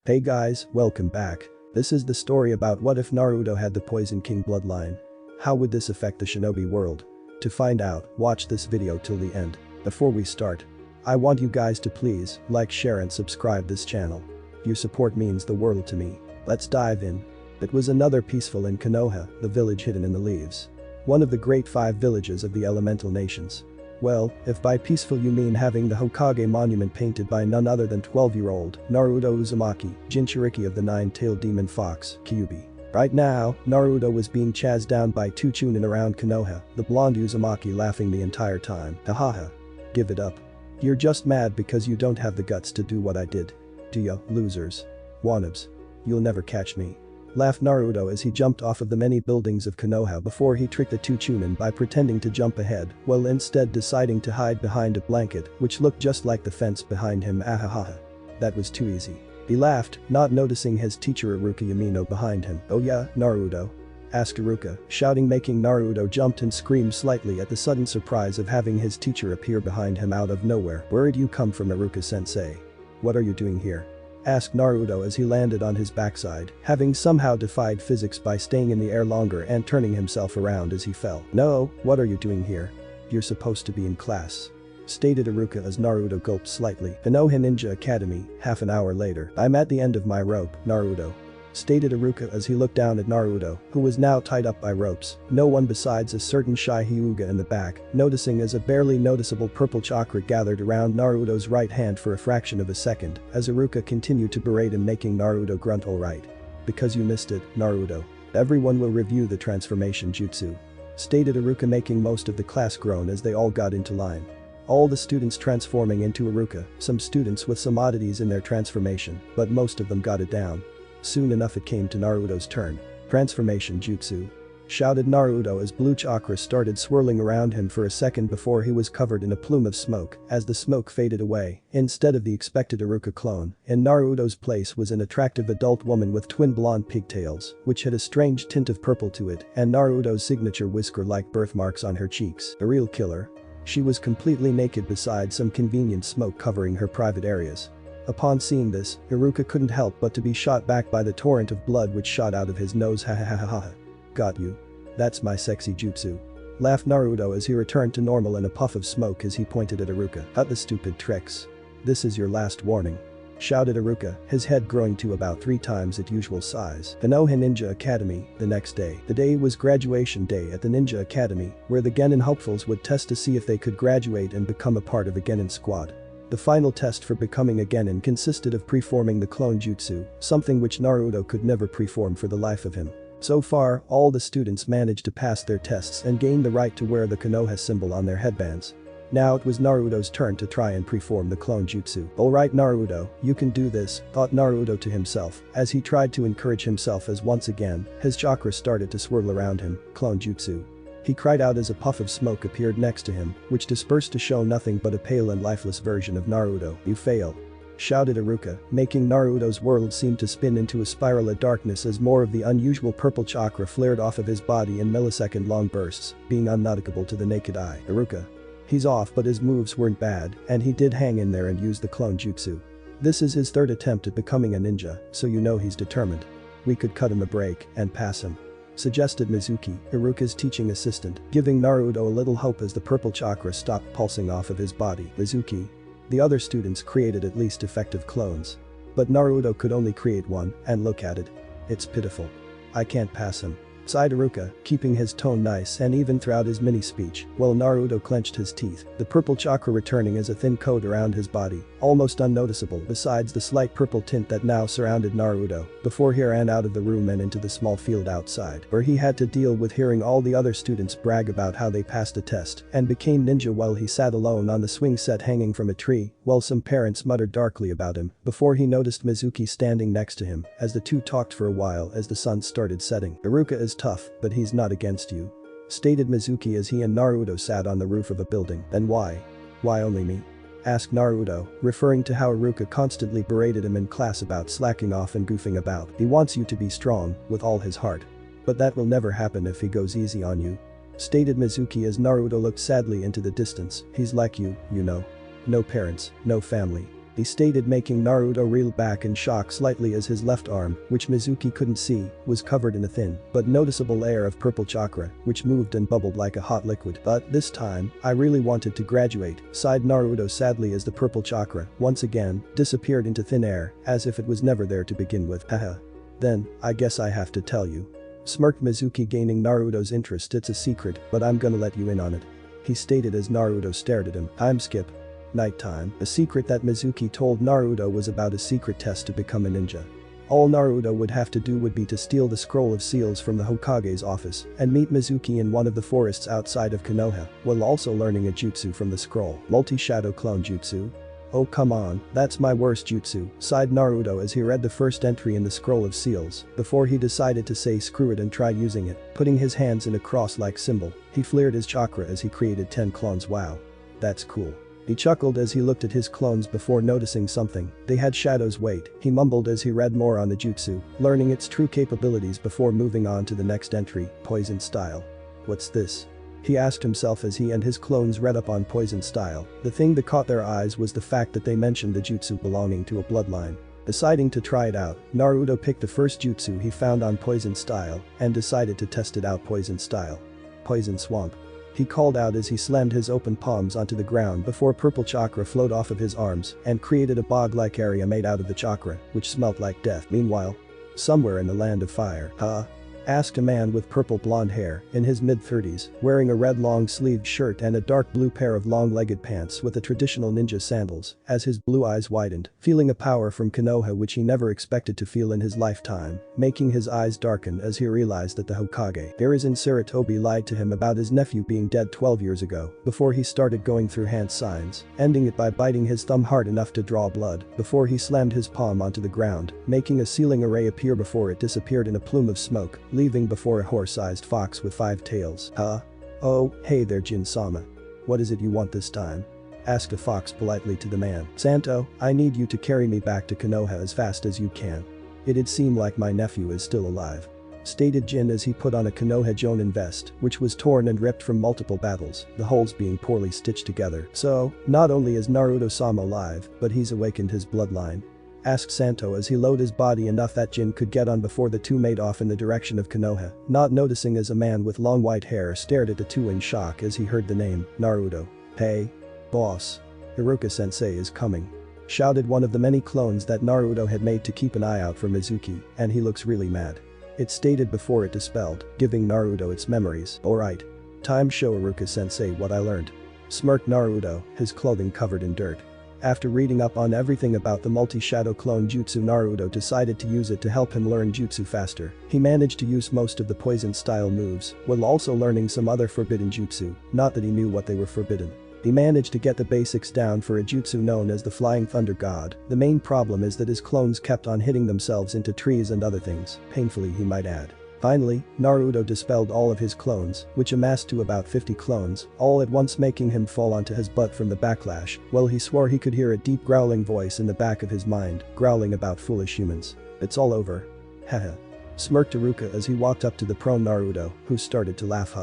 Hey guys, welcome back. This is the story about what if Naruto had the Poison King bloodline. How would this affect the shinobi world? To find out, watch this video till the end. Before we start, I want you guys to please like, share and subscribe this channel. Your support means the world to me. Let's dive in. It was another peaceful in Konoha, the village hidden in the leaves. One of the great 5 villages of the elemental nations. Well, if by peaceful you mean having the Hokage monument painted by none other than 12-year-old Naruto Uzumaki, Jinchuriki of the 9-tailed demon fox, Kyuubi. Right now, Naruto was being chased down by 2 chunin around Konoha, the blonde Uzumaki laughing the entire time. Hahaha. Give it up. You're just mad because you don't have the guts to do what I did. Do ya, losers? Wannabes. You'll never catch me. Laughed Naruto as he jumped off of the many buildings of Konoha before he tricked the 2 chunin by pretending to jump ahead while instead deciding to hide behind a blanket which looked just like the fence behind him. Ahahaha. That was too easy. He laughed, not noticing his teacher Iruka Yamino behind him. Oh yeah, Naruto? Asked Iruka, shouting, making Naruto jump and scream slightly at the sudden surprise of having his teacher appear behind him out of nowhere. Where'd you come from, Iruka-sensei? What are you doing here? Asked Naruto as he landed on his backside, having somehow defied physics by staying in the air longer and turning himself around as he fell. No, what are you doing here? You're supposed to be in class. Stated Iruka as Naruto gulped slightly. Konoha Ninja Academy, half an hour later. I'm at the end of my rope, Naruto. Stated Iruka as he looked down at Naruto, who was now tied up by ropes. No one besides a certain shy Hyuga in the back, noticing as a barely noticeable purple chakra gathered around Naruto's right hand for a fraction of a second, as Iruka continued to berate him, making Naruto grunt. Alright. Because you missed it, Naruto. Everyone will review the transformation jutsu. Stated Iruka, making most of the class groan as they all got into line. All the students transforming into Iruka, some students with some oddities in their transformation, but most of them got it down. Soon enough it came to Naruto's turn. Transformation jutsu. Shouted Naruto as blue chakra started swirling around him for a second before he was covered in a plume of smoke. As the smoke faded away, instead of the expected Iruka clone, in Naruto's place was an attractive adult woman with twin blonde pigtails, which had a strange tint of purple to it, and Naruto's signature whisker-like birthmarks on her cheeks. A real killer. She was completely naked beside some convenient smoke covering her private areas. Upon seeing this, Iruka couldn't help but to be shot back by the torrent of blood which shot out of his nose. Ha. Got you. That's my sexy jutsu. Laughed Naruto as he returned to normal in a puff of smoke as he pointed at Iruka. Cut the stupid tricks. This is your last warning. Shouted Iruka, his head growing to about 3 times its usual size. Konoha Ninja Academy, the next day. The day was graduation day at the Ninja Academy, where the Genin hopefuls would test to see if they could graduate and become a part of a Genin squad. The final test for becoming a Genin consisted of preforming the clone jutsu, something which Naruto could never preform for the life of him. So far, all the students managed to pass their tests and gain the right to wear the Konoha symbol on their headbands. Now it was Naruto's turn to try and preform the clone jutsu. Alright Naruto, you can do this, thought Naruto to himself, as he tried to encourage himself as once again, his chakra started to swirl around him. Clone jutsu. He cried out as a puff of smoke appeared next to him, which dispersed to show nothing but a pale and lifeless version of Naruto. You fail. Shouted Iruka, making Naruto's world seem to spin into a spiral of darkness as more of the unusual purple chakra flared off of his body in millisecond-long bursts, being unnoticeable to the naked eye. Iruka. He's off, but his moves weren't bad, and he did hang in there and use the clone jutsu. This is his 3rd attempt at becoming a ninja, so you know he's determined. We could cut him a break and pass him. Suggested Mizuki, Iruka's teaching assistant, giving Naruto a little hope as the purple chakra stopped pulsing off of his body. Mizuki. The other students created at least effective clones. But Naruto could only create one, and look at it. It's pitiful. I can't pass him. Sighed Iruka, keeping his tone nice and even throughout his mini-speech, while Naruto clenched his teeth, the purple chakra returning as a thin coat around his body, almost unnoticeable besides the slight purple tint that now surrounded Naruto, before he ran out of the room and into the small field outside, where he had to deal with hearing all the other students brag about how they passed a test and became ninja while he sat alone on the swing set hanging from a tree, while some parents muttered darkly about him, before he noticed Mizuki standing next to him, as the two talked for a while as the sun started setting. Iruka is tough, but he's not against you. Stated Mizuki as he and Naruto sat on the roof of a building. Then why? Why only me? Asked Naruto, referring to how Iruka constantly berated him in class about slacking off and goofing about. He wants you to be strong, with all his heart. But that will never happen if he goes easy on you. Stated Mizuki as Naruto looked sadly into the distance. He's like you know. No parents, no family. he stated, making Naruto reel back in shock slightly as his left arm, which Mizuki couldn't see, was covered in a thin but noticeable layer of purple chakra, which moved and bubbled like a hot liquid. But this time, I really wanted to graduate, sighed Naruto sadly as the purple chakra, once again, disappeared into thin air, as if it was never there to begin with. Haha. Then, I guess I have to tell you. Smirked Mizuki, gaining Naruto's interest. It's a secret, but I'm gonna let you in on it. He stated as Naruto stared at him. Time skip. Nighttime. A secret that Mizuki told Naruto was about a secret test to become a ninja. All Naruto would have to do would be to steal the scroll of seals from the Hokage's office and meet Mizuki in one of the forests outside of Konoha, while also learning a jutsu from the scroll. Multi-shadow clone jutsu? Oh come on, that's my worst jutsu, sighed Naruto as he read the first entry in the scroll of seals, before he decided to say screw it and try using it. Putting his hands in a cross-like symbol, he flared his chakra as he created 10 clones. Wow. That's cool. He chuckled as he looked at his clones before noticing something. They had Shadow's weight, he mumbled as he read more on the jutsu, learning its true capabilities before moving on to the next entry, Poison Style. What's this? He asked himself as he and his clones read up on Poison Style. The thing that caught their eyes was the fact that they mentioned the jutsu belonging to a bloodline. Deciding to try it out, Naruto picked the first jutsu he found on Poison Style and decided to test it out. Poison Style. Poison Swamp. He called out as he slammed his open palms onto the ground before purple chakra flowed off of his arms and created a bog-like area made out of the chakra, which smelt like death. Meanwhile, somewhere in the land of fire, asked a man with purple blonde hair, in his mid-30s, wearing a red long-sleeved shirt and a dark blue pair of long-legged pants with the traditional ninja sandals, as his blue eyes widened, feeling a power from Konoha which he never expected to feel in his lifetime, making his eyes darken as he realized that the Hokage, Hiruzen Sarutobi, lied to him about his nephew being dead 12 years ago, before he started going through hand signs, ending it by biting his thumb hard enough to draw blood, before he slammed his palm onto the ground, making a ceiling array appear before it disappeared in a plume of smoke, leaving before a horse-sized fox with 5 tails. Oh, hey there Jin-sama. What is it you want this time? Asked a fox politely to the man. Santo, I need you to carry me back to Konoha as fast as you can. It'd seem like my nephew is still alive. Stated Jin as he put on a Konoha Jonin vest, which was torn and ripped from multiple battles, the holes being poorly stitched together. So, not only is Naruto-sama alive, but he's awakened his bloodline. Asked Santo as he lowered his body enough that Jin could get on before the two made off in the direction of Konoha, not noticing as a man with long white hair stared at the two in shock as he heard the name, Naruto. Hey. Boss. Iruka-sensei is coming. Shouted one of the many clones that Naruto had made to keep an eye out for Mizuki, and he looks really mad. It stated before it dispelled, giving Naruto its memories. Alright. Time show Iruka-sensei what I learned. Smirked Naruto, his clothing covered in dirt. After reading up on everything about the multi-shadow clone jutsu, Naruto decided to use it to help him learn jutsu faster. He managed to use most of the poison style moves, while also learning some other forbidden jutsu, not that he knew what they were forbidden. He managed to get the basics down for a jutsu known as the Flying Thunder God. The main problem is that his clones kept on hitting themselves into trees and other things, painfully he might add. Finally, Naruto dispelled all of his clones, which amassed to about 50 clones, all at once making him fall onto his butt from the backlash, while he swore he could hear a deep growling voice in the back of his mind, growling about foolish humans. It's all over. Haha. Smirked Iruka as he walked up to the prone Naruto, who started to laugh.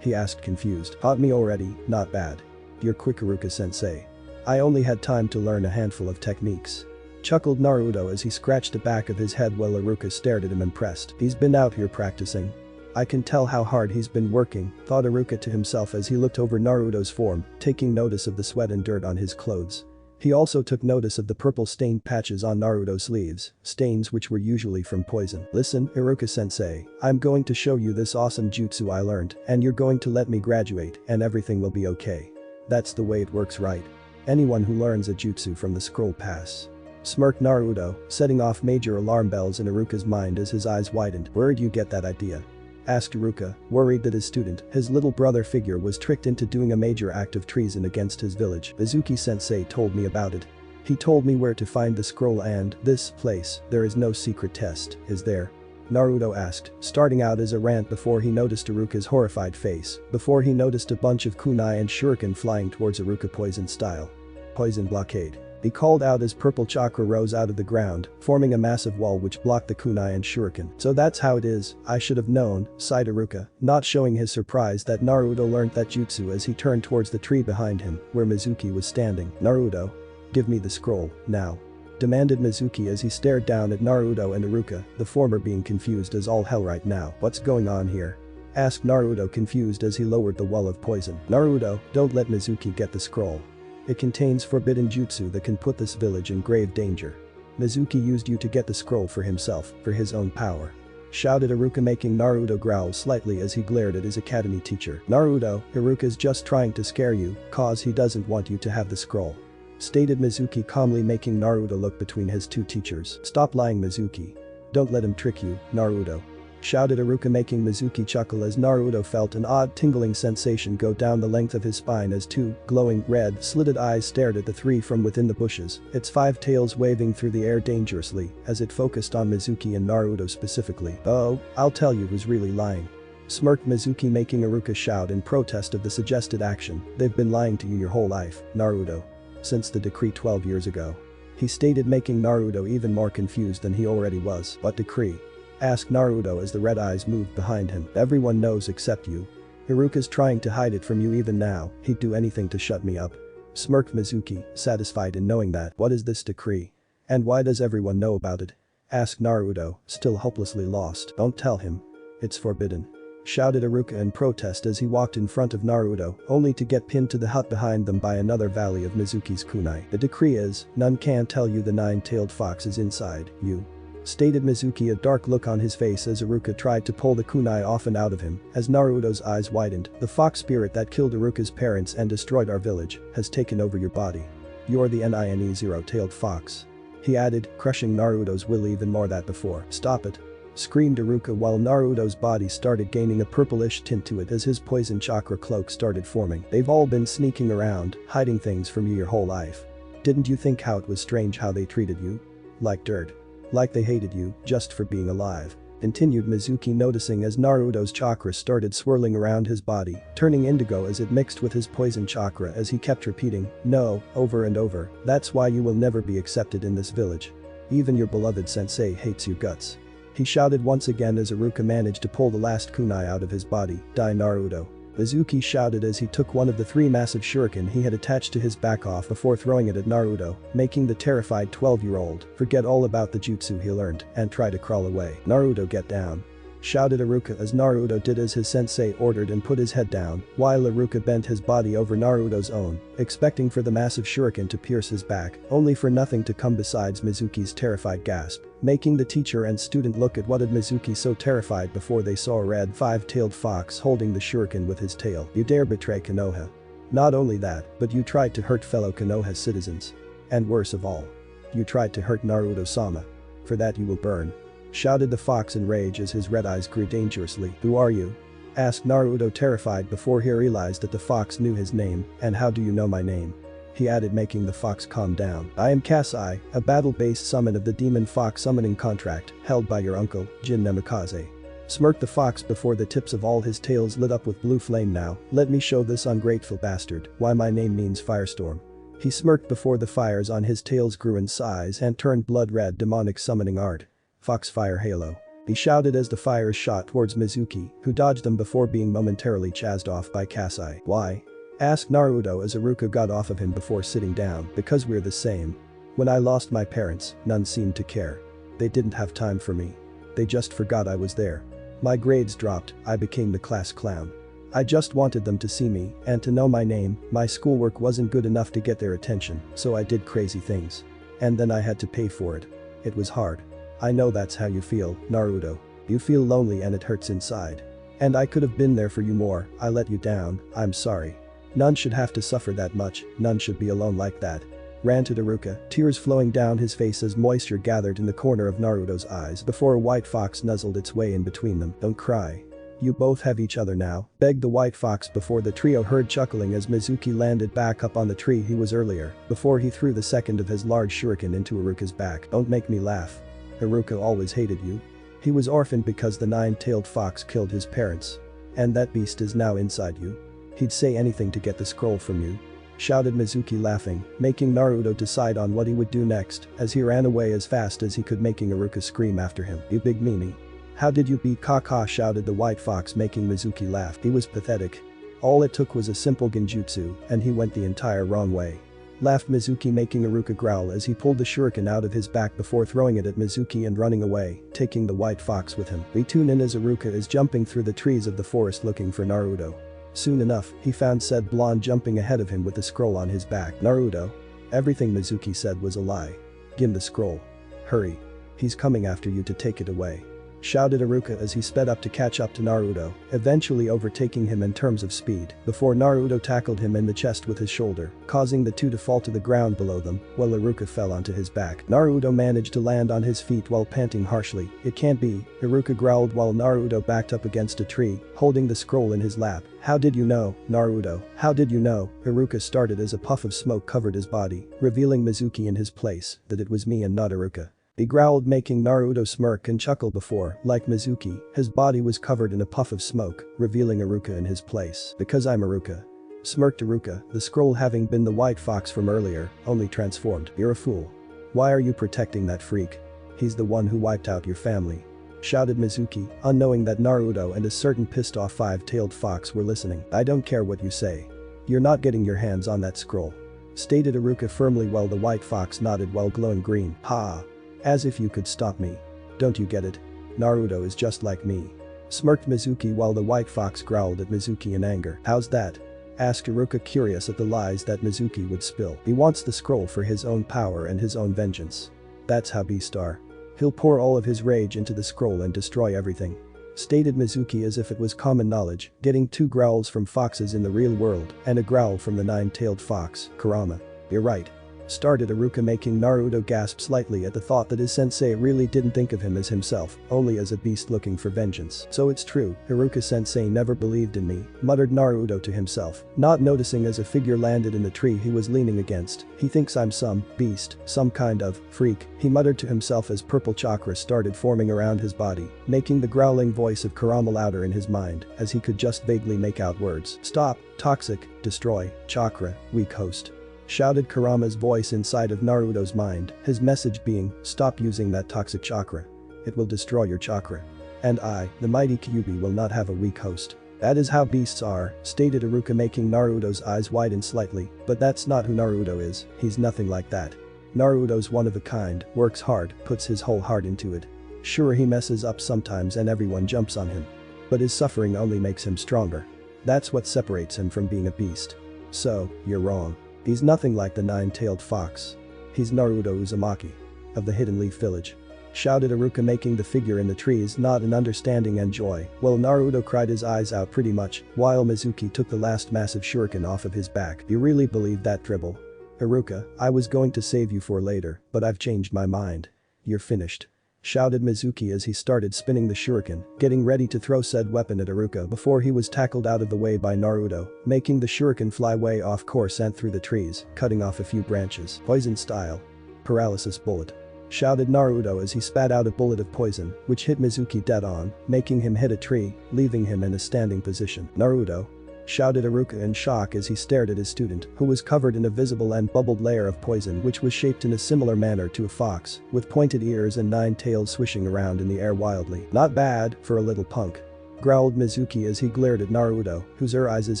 He asked confused. Taught me already, not bad. You're quick Iruka-sensei. I only had time to learn a handful of techniques. Chuckled Naruto as he scratched the back of his head while Iruka stared at him impressed. He's been out here practicing. I can tell how hard he's been working, thought Iruka to himself as he looked over Naruto's form, taking notice of the sweat and dirt on his clothes. He also took notice of the purple stained patches on Naruto's sleeves, stains which were usually from poison. Listen, Iruka-sensei, I'm going to show you this awesome jutsu I learned, and you're going to let me graduate, and everything will be okay. That's the way it works, right? Anyone who learns a jutsu from the scroll pass. Smirked Naruto, setting off major alarm bells in Iruka's mind as his eyes widened. Where'd you get that idea? Asked Iruka, worried that his student, his little brother figure, was tricked into doing a major act of treason against his village. Mizuki-sensei told me about it. He told me where to find the scroll and this place. There is no secret test, is there? Naruto asked, starting out as a rant before he noticed Iruka's horrified face, before he noticed a bunch of kunai and shuriken flying towards Iruka. Poison style. Poison blockade. He called out as purple chakra rose out of the ground, forming a massive wall which blocked the kunai and shuriken. So that's how it is, I should have known, sighed Iruka, not showing his surprise that Naruto learned that jutsu as he turned towards the tree behind him, where Mizuki was standing. Naruto. Give me the scroll, now. Demanded Mizuki as he stared down at Naruto and Iruka, the former being confused as all hell right now. What's going on here? Asked Naruto confused as he lowered the wall of poison. Naruto, don't let Mizuki get the scroll. It contains forbidden jutsu that can put this village in grave danger. Mizuki used you to get the scroll for himself, for his own power. Shouted Iruka, making Naruto growl slightly as he glared at his academy teacher. Naruto, Iruka's just trying to scare you, cause he doesn't want you to have the scroll. Stated Mizuki calmly, making Naruto look between his two teachers. Stop lying, Mizuki. Don't let him trick you, Naruto. Shouted Iruka, making Mizuki chuckle as Naruto felt an odd tingling sensation go down the length of his spine as two glowing red slitted eyes stared at the three from within the bushes, its five tails waving through the air dangerously as it focused on Mizuki and Naruto specifically. Oh, I'll tell you who's really lying. Smirked Mizuki, making Iruka shout in protest of the suggested action. They've been lying to you your whole life, Naruto. Since the decree 12 years ago. He stated, making Naruto even more confused than he already was. What decree? Asked Naruto as the red eyes moved behind him. Everyone knows except you. Iruka's trying to hide it from you even now, he'd do anything to shut me up. Smirked Mizuki, satisfied in knowing that. What is this decree? And why does everyone know about it? Asked Naruto, still hopelessly lost. Don't tell him. It's forbidden. Shouted Iruka in protest as he walked in front of Naruto, only to get pinned to the hut behind them by another volley of Mizuki's kunai. The decree is, none can tell you the nine-tailed fox is inside you. Stated Mizuki, a dark look on his face as Iruka tried to pull the kunai off and out of him. As Naruto's eyes widened, the fox spirit that killed Iruka's parents and destroyed our village has taken over your body. You're the NINE zero-tailed fox. He added, crushing Naruto's will even more than before. Stop it. Screamed Iruka while Naruto's body started gaining a purplish tint to it as his poison chakra cloak started forming. They've all been sneaking around, hiding things from you your whole life. Didn't you think how it was strange how they treated you? Like dirt. Like they hated you, just for being alive. Continued Mizuki, noticing as Naruto's chakra started swirling around his body, turning indigo as it mixed with his poison chakra as he kept repeating, no, over and over. That's why you will never be accepted in this village. Even your beloved sensei hates your guts. He shouted once again as Iruka managed to pull the last kunai out of his body. Die, Naruto. Mizuki shouted as he took one of the three massive shuriken he had attached to his back off before throwing it at Naruto, making the terrified 12-year-old forget all about the jutsu he learned and try to crawl away. Naruto, get down. Shouted Iruka as Naruto did as his sensei ordered and put his head down, while Iruka bent his body over Naruto's own, expecting for the massive shuriken to pierce his back, only for nothing to come besides Mizuki's terrified gasp, making the teacher and student look at what had Mizuki so terrified before they saw a red five-tailed fox holding the shuriken with his tail. You dare betray Konoha. Not only that, but you tried to hurt fellow Konoha citizens. And worse of all. You tried to hurt Naruto-sama. For that you will burn. Shouted the fox in rage as his red eyes grew dangerously. Who are you? Asked Naruto, terrified before he realized that the fox knew his name. And how do you know my name? He added, making the fox calm down. I am Kasai, a battle-based summon of the demon fox summoning contract held by your uncle, TWO Namikaze. Smirked the fox before the tips of all his tails lit up with blue flame. Now, let me show this ungrateful bastard why my name means firestorm. He smirked before the fires on his tails grew in size and turned blood-red demonic summoning art. Foxfire Halo. He shouted as the fires shot towards Mizuki, who dodged them before being momentarily chased off by Kasai. Why? Asked Naruto as Iruka got off of him before sitting down. Because we're the same. When I lost my parents, none seemed to care. They didn't have time for me. They just forgot I was there. My grades dropped, I became the class clown. I just wanted them to see me and to know my name. My schoolwork wasn't good enough to get their attention, so I did crazy things. And then I had to pay for it. It was hard. I know that's how you feel, Naruto. You feel lonely and it hurts inside. And I could have been there for you more. I let you down, I'm sorry. None should have to suffer that much, none should be alone like that. Ranted Iruka, tears flowing down his face as moisture gathered in the corner of Naruto's eyes before a white fox nuzzled its way in between them. Don't cry. You both have each other now, begged the white fox before the trio heard chuckling as Mizuki landed back up on the tree he was earlier, before he threw the second of his large shuriken into Iruka's back. Don't make me laugh. Iruka always hated you. He was orphaned because the nine-tailed fox killed his parents. And that beast is now inside you. He'd say anything to get the scroll from you. Shouted Mizuki, laughing, making Naruto decide on what he would do next as he ran away as fast as he could, making Iruka scream after him. You big meanie. How did you beat Kaka? Shouted the white fox, making Mizuki laugh. He was pathetic. All it took was a simple genjutsu and he went the entire wrong way. laughed Mizuki, making Iruka growl as he pulled the shuriken out of his back before throwing it at Mizuki and running away, taking the white fox with him. We tune in as Iruka is jumping through the trees of the forest looking for Naruto. Soon enough, he found said blonde jumping ahead of him with the scroll on his back. Naruto? Everything Mizuki said was a lie. Give him the scroll. Hurry. He's coming after you to take it away. Shouted Iruka as he sped up to catch up to Naruto, eventually overtaking him in terms of speed before Naruto tackled him in the chest with his shoulder, causing the two to fall to the ground below them while Iruka fell onto his back. Naruto managed to land on his feet while panting harshly. It can't be, Iruka growled while Naruto backed up against a tree, holding the scroll in his lap. How did you know, Naruto? How did you know? Iruka started as a puff of smoke covered his body, revealing Mizuki in his place, that it was me and not Iruka. He growled, making Naruto smirk and chuckle before, like Mizuki, his body was covered in a puff of smoke, revealing Iruka in his place. Because I'm Iruka. Smirked Iruka, the scroll having been the white fox from earlier, only transformed. You're a fool. Why are you protecting that freak? He's the one who wiped out your family. Shouted Mizuki, unknowing that Naruto and a certain pissed off five-tailed fox were listening. I don't care what you say. You're not getting your hands on that scroll. Stated Iruka firmly while the white fox nodded while glowing green. Ha! As if you could stop me. Don't you get it? Naruto is just like me. Smirked Mizuki while the white fox growled at Mizuki in anger. How's that? Asked Iruka, curious at the lies that Mizuki would spill. He wants the scroll for his own power and his own vengeance. That's how beasts are. He'll pour all of his rage into the scroll and destroy everything. Stated Mizuki as if it was common knowledge, getting 2 growls from foxes in the real world and a growl from the 9-tailed fox, Kurama. You're right. Started Iruka, making Naruto gasp slightly at the thought that his sensei really didn't think of him as himself, only as a beast looking for vengeance. So it's true, Iruka-sensei never believed in me, muttered Naruto to himself, not noticing as a figure landed in the tree he was leaning against. He thinks I'm some beast, some kind of freak, he muttered to himself as purple chakra started forming around his body, making the growling voice of Kurama louder in his mind, as he could just vaguely make out words. Stop, toxic, destroy, chakra, weak host. Shouted Kurama's voice inside of Naruto's mind, his message being, stop using that toxic chakra. It will destroy your chakra. And I, the mighty Kyuubi, will not have a weak host. That is how beasts are, stated Iruka, making Naruto's eyes widen slightly, but that's not who Naruto is, he's nothing like that. Naruto's one of a kind, works hard, puts his whole heart into it. Sure, he messes up sometimes and everyone jumps on him. But his suffering only makes him stronger. That's what separates him from being a beast. So, you're wrong. He's nothing like the 9-tailed fox. He's Naruto Uzumaki. Of the Hidden Leaf Village. Shouted Iruka, making the figure in the trees nod in understanding and joy, while Naruto cried his eyes out pretty much, while Mizuki took the last massive shuriken off of his back. You really believe that dribble? Iruka, I was going to save you for later, but I've changed my mind. You're finished. Shouted Mizuki as he started spinning the shuriken, getting ready to throw said weapon at Iruka before he was tackled out of the way by Naruto, making the shuriken fly way off course and through the trees, cutting off a few branches. Poison style. Paralysis bullet. Shouted Naruto as he spat out a bullet of poison, which hit Mizuki dead on, making him hit a tree, leaving him in a standing position. Naruto. Shouted Iruka in shock as he stared at his student, who was covered in a visible and bubbled layer of poison which was shaped in a similar manner to a fox, with pointed ears and 9 tails swishing around in the air wildly. Not bad, for a little punk. Growled Mizuki as he glared at Naruto, whose eyes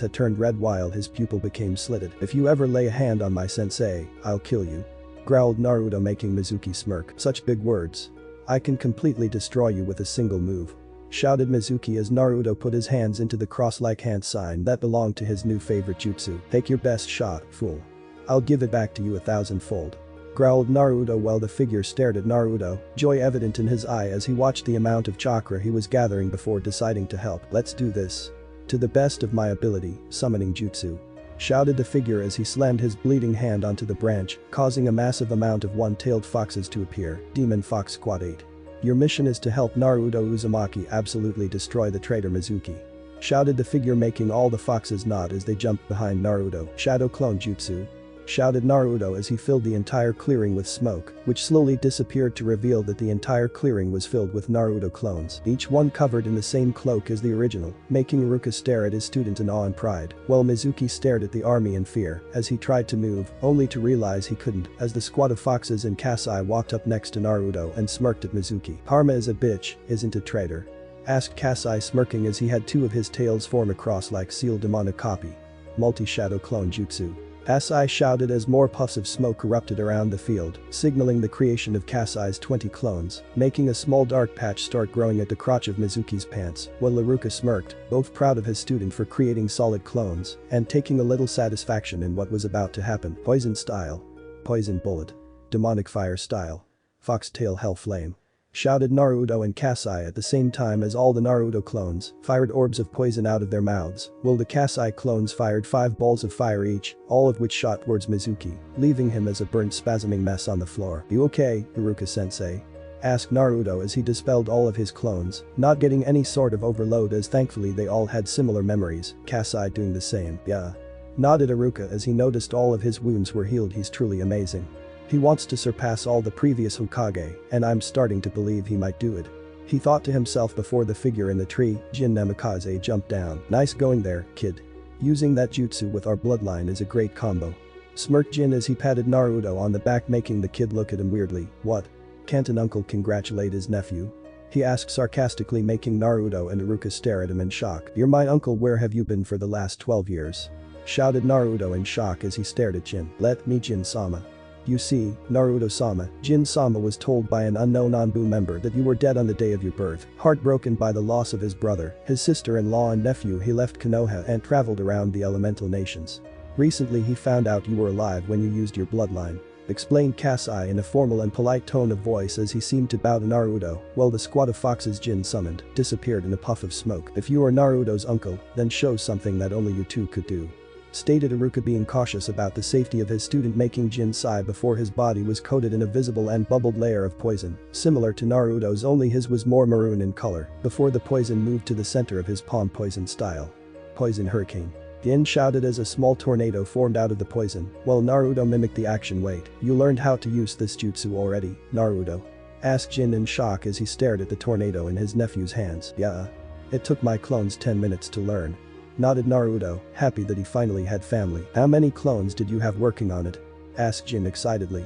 had turned red while his pupil became slitted. If you ever lay a hand on my sensei, I'll kill you. Growled Naruto, making Mizuki smirk. Such big words. I can completely destroy you with a single move. Shouted Mizuki as Naruto put his hands into the cross-like hand sign that belonged to his new favorite jutsu. Take your best shot, fool. I'll give it back to you 1,000-fold. Growled Naruto while the figure stared at Naruto, joy evident in his eye as he watched the amount of chakra he was gathering before deciding to help. Let's do this. To the best of my ability, summoning jutsu. Shouted the figure as he slammed his bleeding hand onto the branch, causing a massive amount of 1-tailed foxes to appear. Demon Fox Squad 8. Your mission is to help Naruto Uzumaki absolutely destroy the traitor Mizuki. Shouted the figure, making all the foxes nod as they jumped behind Naruto. Shadow Clone Jutsu. Shouted Naruto as he filled the entire clearing with smoke, which slowly disappeared to reveal that the entire clearing was filled with Naruto clones, each one covered in the same cloak as the original, making Iruka stare at his student in awe and pride, while Mizuki stared at the army in fear as he tried to move, only to realize he couldn't as the squad of foxes and Kasai walked up next to Naruto and smirked at Mizuki. Karma is a bitch, isn't a traitor? Asked Kasai, smirking as he had 2 of his tails form across like sealed demonic copy. Multi-shadow clone jutsu. Kasai shouted as more puffs of smoke erupted around the field, signaling the creation of Kasai's 20 clones, making a small dark patch start growing at the crotch of Mizuki's pants, while Iruka smirked, both proud of his student for creating solid clones and taking a little satisfaction in what was about to happen. Poison style. Poison bullet. Demonic fire style. Foxtail hell flame. Shouted Naruto and Kasai at the same time as all the Naruto clones fired orbs of poison out of their mouths, while the Kasai clones fired 5 balls of fire each, all of which shot towards Mizuki, leaving him as a burnt spasming mess on the floor. "You okay, Iruka-sensei?" asked Naruto as he dispelled all of his clones, not getting any sort of overload as thankfully they all had similar memories, Kasai doing the same. "Yeah," nodded Iruka as he noticed all of his wounds were healed. "He's truly amazing. He wants to surpass all the previous Hokage, and I'm starting to believe he might do it," he thought to himself before the figure in the tree, TWO Namikaze, jumped down. "Nice going there, kid. Using that jutsu with our bloodline is a great combo," smirked Jin as he patted Naruto on the back, making the kid look at him weirdly. "What? Can't an uncle congratulate his nephew?" he asked sarcastically, making Naruto and Iruka stare at him in shock. "You're my uncle, where have you been for the last 12 years?" shouted Naruto in shock as he stared at Jin. "Let me, Jin-sama. You see, Naruto-sama, Jin-sama was told by an unknown Anbu member that you were dead on the day of your birth. Heartbroken by the loss of his brother, his sister-in-law and nephew, he left Konoha and traveled around the elemental nations. Recently he found out you were alive when you used your bloodline," explained Kasai in a formal and polite tone of voice as he seemed to bow to Naruto, while the squad of foxes Jin summoned disappeared in a puff of smoke. "If you are Naruto's uncle, then show something that only you two could do," stated Iruka, being cautious about the safety of his student, making Jin sigh before his body was coated in a visible and bubbled layer of poison, similar to Naruto's, only his was more maroon in color, before the poison moved to the center of his palm. "Poison style. Poison hurricane." Jin shouted as a small tornado formed out of the poison, while Naruto mimicked the action. "Wait, you learned how to use this jutsu already, Naruto?" asked Jin in shock as he stared at the tornado in his nephew's hands. "Yeah. It took my clones 10 minutes to learn," nodded Naruto, happy that he finally had family. "How many clones did you have working on it?" asked Jin excitedly.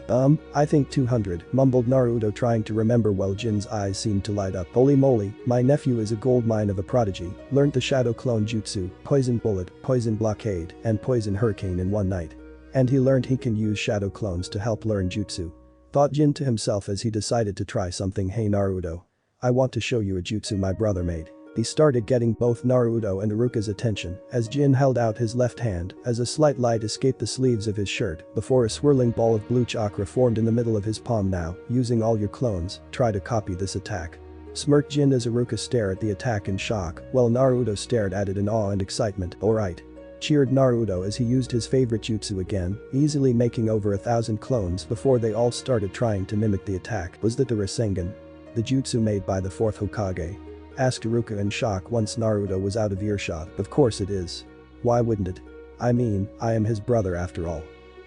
I think 200, mumbled Naruto, trying to remember while Jin's eyes seemed to light up. "Holy moly, my nephew is a gold mine of a prodigy. Learned the shadow clone jutsu, poison bullet, poison blockade, and poison hurricane in one night. And he learned he can use shadow clones to help learn jutsu," thought Jin to himself as he decided to try something. "Hey Naruto. I want to show you a jutsu my brother made." He started getting both Naruto and Iruka's attention as Jin held out his left hand as a slight light escaped the sleeves of his shirt before a swirling ball of blue chakra formed in the middle of his palm. "Now, using all your clones, try to copy this attack," smirked Jin as Iruka stared at the attack in shock, while Naruto stared at it in awe and excitement. "Alright," cheered Naruto as he used his favorite jutsu again, easily making over 1,000 clones before they all started trying to mimic the attack. "Was that the Rasengan? The jutsu made by the 4th Hokage?" asked Iruka in shock once Naruto was out of earshot. "Of course it is. Why wouldn't it? I mean, I am his brother after all.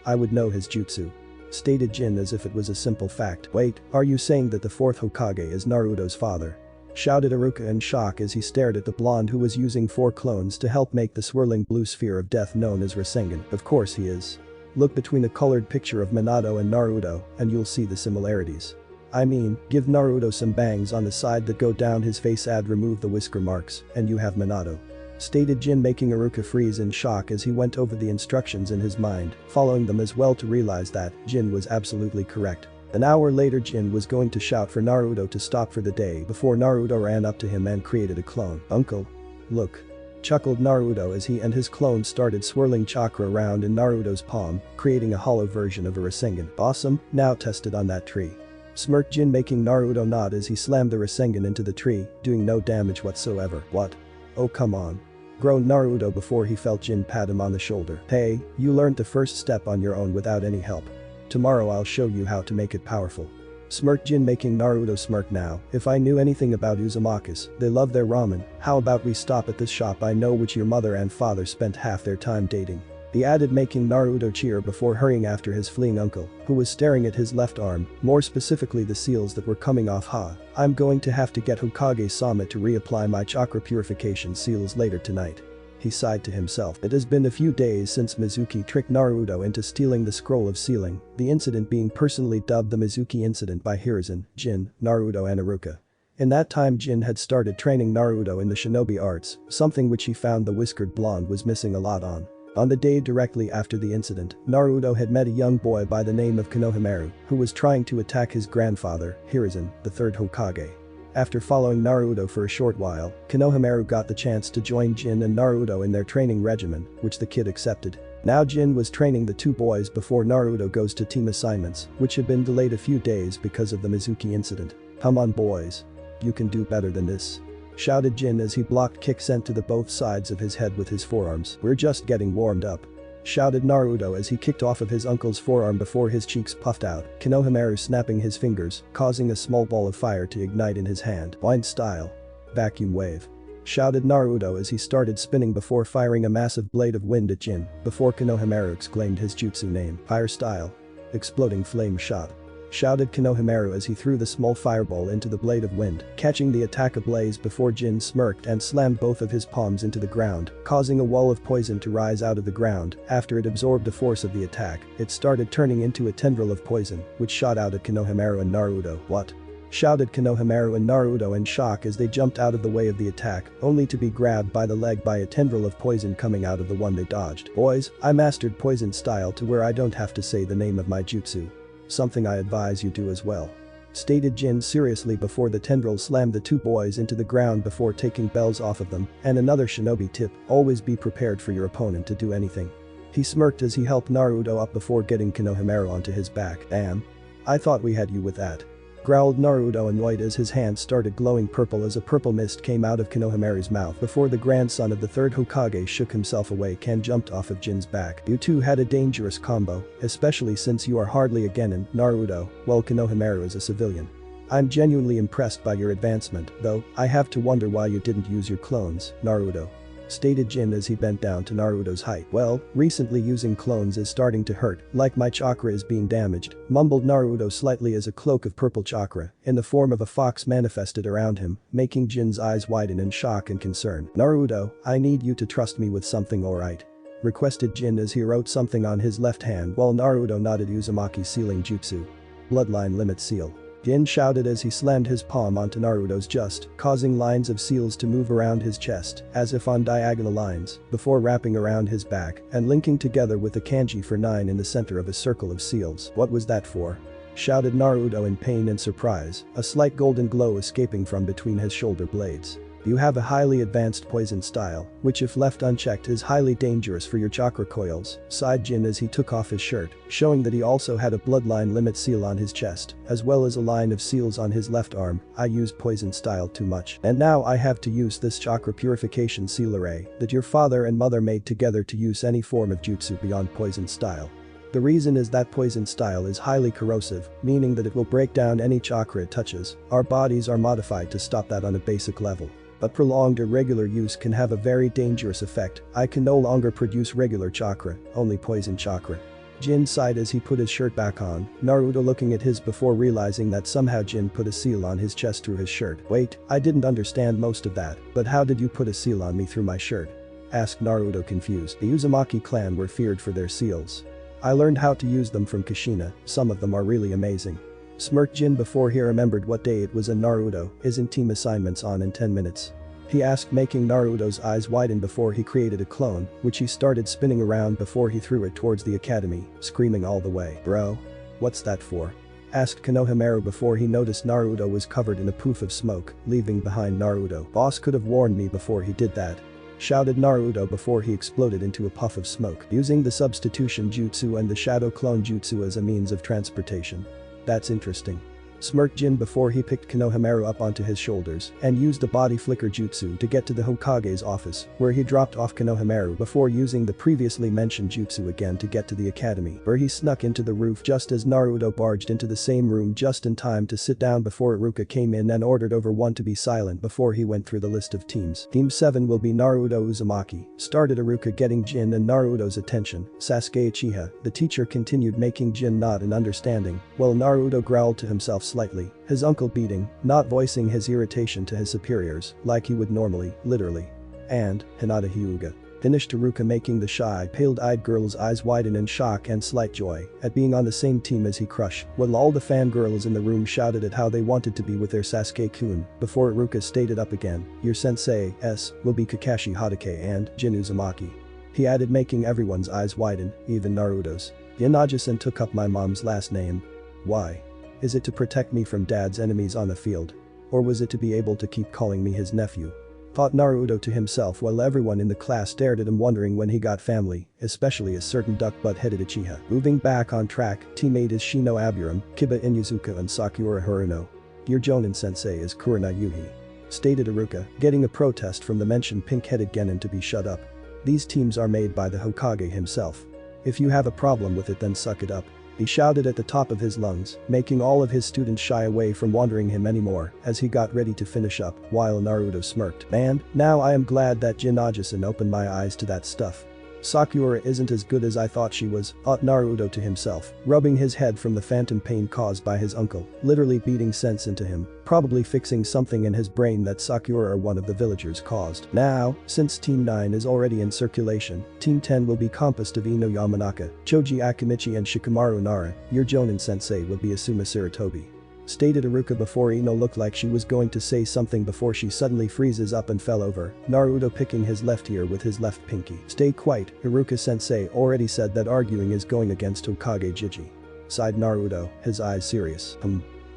I would know his jutsu," stated Jin as if it was a simple fact. "Wait, are you saying that the 4th Hokage is Naruto's father?" shouted Iruka in shock as he stared at the blonde who was using 4 clones to help make the swirling blue sphere of death known as Rasengan. "Of course he is. Look between the colored picture of Minato and Naruto and you'll see the similarities. I mean, give Naruto some bangs on the side that go down his face, add remove the whisker marks, and you have Minato," stated Jin, making Iruka freeze in shock as he went over the instructions in his mind, following them as well to realize that Jin was absolutely correct. An hour later, Jin was going to shout for Naruto to stop for the day before Naruto ran up to him and created a clone. "Uncle. Look," chuckled Naruto as he and his clone started swirling chakra around in Naruto's palm, creating a hollow version of a Rasengan. "Awesome, now test it on that tree," smirked Jin, making Naruto nod as he slammed the Rasengan into the tree, doing no damage whatsoever. "What? Oh come on," groaned Naruto before he felt Jin pat him on the shoulder. "Hey, you learned the first step on your own without any help. Tomorrow I'll show you how to make it powerful," smirked Jin, making Naruto smirk. "Now, if I knew anything about Uzumakis, they love their ramen. How about we stop at this shop I know which your mother and father spent half their time dating," he added, making Naruto cheer before hurrying after his fleeing uncle, who was staring at his left arm, more specifically the seals that were coming off. "I'm going to have to get Hokage-sama to reapply my chakra purification seals later tonight," he sighed to himself. It has been a few days since Mizuki tricked Naruto into stealing the scroll of sealing, the incident being personally dubbed the Mizuki incident by Hiruzen, Jin, Naruto and Iruka. In that time, Jin had started training Naruto in the shinobi arts, something which he found the whiskered blonde was missing a lot on. On the day directly after the incident, Naruto had met a young boy by the name of Konohamaru, who was trying to attack his grandfather, Hiruzen, the third Hokage. After following Naruto for a short while, Konohamaru got the chance to join Jin and Naruto in their training regimen, which the kid accepted. Now Jin was training the two boys before Naruto goes to team assignments, which had been delayed a few days because of the Mizuki incident. "Come on boys. You can do better than this," shouted Jin as he blocked kicks sent to the both sides of his head with his forearms. "We're just getting warmed up," shouted Naruto as he kicked off of his uncle's forearm before his cheeks puffed out, Konohamaru snapping his fingers, causing a small ball of fire to ignite in his hand. "Wind style. Vacuum wave," shouted Naruto as he started spinning before firing a massive blade of wind at Jin, before Konohamaru exclaimed his jutsu name. "Fire style. Exploding flame shot," shouted Konohamaru as he threw the small fireball into the blade of wind, catching the attack ablaze before Jin smirked and slammed both of his palms into the ground, causing a wall of poison to rise out of the ground. After it absorbed the force of the attack, it started turning into a tendril of poison, which shot out at Konohamaru and Naruto. "What?" shouted Konohamaru and Naruto in shock as they jumped out of the way of the attack, only to be grabbed by the leg by a tendril of poison coming out of the one they dodged. "Boys, I mastered poison style to where I don't have to say the name of my jutsu. Something I advise you do as well," stated Jin seriously before the tendril slammed the two boys into the ground before taking bells off of them. "And another shinobi tip, always be prepared for your opponent to do anything." He smirked as he helped Naruto up before getting Konohamaru onto his back. "Damn. I thought we had you with that," growled Naruto annoyed as his hand started glowing purple as a purple mist came out of Konohamaru's mouth before the grandson of the third Hokage shook himself awake and jumped off of Jin's back. "You two had a dangerous combo, especially since you are hardly a genin, Naruto, while Konohamaru is a civilian. I'm genuinely impressed by your advancement, though I have to wonder why you didn't use your clones, Naruto," stated Jin as he bent down to Naruto's height. "Well, recently using clones is starting to hurt, like my chakra is being damaged," mumbled Naruto slightly as a cloak of purple chakra, in the form of a fox manifested around him, making Jin's eyes widen in shock and concern. "Naruto, I need you to trust me with something, alright?" requested Jin as he wrote something on his left hand while Naruto nodded. "Uzumaki's sealing jutsu. Bloodline limit seal," Jin shouted as he slammed his palm onto Naruto's chest, causing lines of seals to move around his chest, as if on diagonal lines, before wrapping around his back and linking together with the kanji for 9 in the center of a circle of seals. "What was that for?" shouted Naruto in pain and surprise, a slight golden glow escaping from between his shoulder blades. "You have a highly advanced poison style, which if left unchecked is highly dangerous for your chakra coils," sighed Jin as he took off his shirt, showing that he also had a bloodline limit seal on his chest, as well as a line of seals on his left arm. "I used poison style too much, and now I have to use this chakra purification seal array that your father and mother made together to use any form of jutsu beyond poison style. The reason is that poison style is highly corrosive, meaning that it will break down any chakra it touches. Our bodies are modified to stop that on a basic level. But prolonged irregular use can have a very dangerous effect. I can no longer produce regular chakra, only poison chakra." Jin sighed as he put his shirt back on, Naruto looking at his before realizing that somehow Jin put a seal on his chest through his shirt. "Wait, I didn't understand most of that, but how did you put a seal on me through my shirt?" asked Naruto confused. "The Uzumaki clan were feared for their seals. I learned how to use them from Kushina, some of them are really amazing," smirked Jin before he remembered what day it was and Naruto isn't team assignments on in 10 minutes. He asked, making Naruto's eyes widen before he created a clone, which he started spinning around before he threw it towards the academy, screaming all the way. "Bro. What's that for?" asked Konohamaru before he noticed Naruto was covered in a poof of smoke, leaving behind Naruto. "Boss could have warned me before he did that," shouted Naruto before he exploded into a puff of smoke, using the substitution jutsu and the shadow clone jutsu as a means of transportation. "That's interesting," smirked Jin before he picked Konohamaru up onto his shoulders and used the body flicker jutsu to get to the Hokage's office, where he dropped off Konohamaru before using the previously mentioned jutsu again to get to the academy, where he snuck into the roof just as Naruto barged into the same room just in time to sit down before Iruka came in and ordered everyone to be silent before he went through the list of teams. "Team 7 will be Naruto Uzumaki," started Iruka, getting Jin and Naruto's attention. "Sasuke Uchiha," the teacher continued, making Jin nod in understanding, while Naruto growled to himself slightly, his uncle beating, not voicing his irritation to his superiors like he would normally, literally. "And Hinata Hyuga," finished Iruka, making the shy, pale-eyed girl's eyes widen in shock and slight joy at being on the same team as he crushed, while all the fangirls in the room shouted at how they wanted to be with their Sasuke-kun, before Iruka stated up again, "Your sensei, S, will be Kakashi Hatake and Jin Uzumaki." He added, making everyone's eyes widen, even Naruto's. Yanagi-san took up my mom's last name. Why? Is it to protect me from dad's enemies on the field? Or was it to be able to keep calling me his nephew? Thought Naruto to himself while everyone in the class stared at him wondering when he got family, especially a certain duck-butt-headed Uchiha. Moving back on track, teammate is Shino Aburam, Kiba Inuzuka and Sakura Haruno. Your Jonin sensei is Kurina Yuhi. Stated Iruka, getting a protest from the mentioned pink-headed genin to be shut up. These teams are made by the Hokage himself. If you have a problem with it then suck it up. He shouted at the top of his lungs, making all of his students shy away from wandering him anymore as he got ready to finish up while Naruto smirked. Man, now I am glad that Jinnaji-san opened my eyes to that stuff. Sakura isn't as good as I thought she was, thought Naruto to himself, rubbing his head from the phantom pain caused by his uncle, literally beating sense into him, probably fixing something in his brain that Sakura or one of the villagers caused. Now, since Team 9 is already in circulation, Team 10 will be composed of Ino Yamanaka, Choji Akimichi and Shikamaru Nara. Your Jonin sensei will be Asuma Sarutobi. Stated Iruka before Ino looked like she was going to say something before she suddenly freezes up and fell over, Naruto picking his left ear with his left pinky. Stay quiet, Iruka sensei already said that arguing is going against Hokage Jiji. Sighed Naruto, his eyes serious.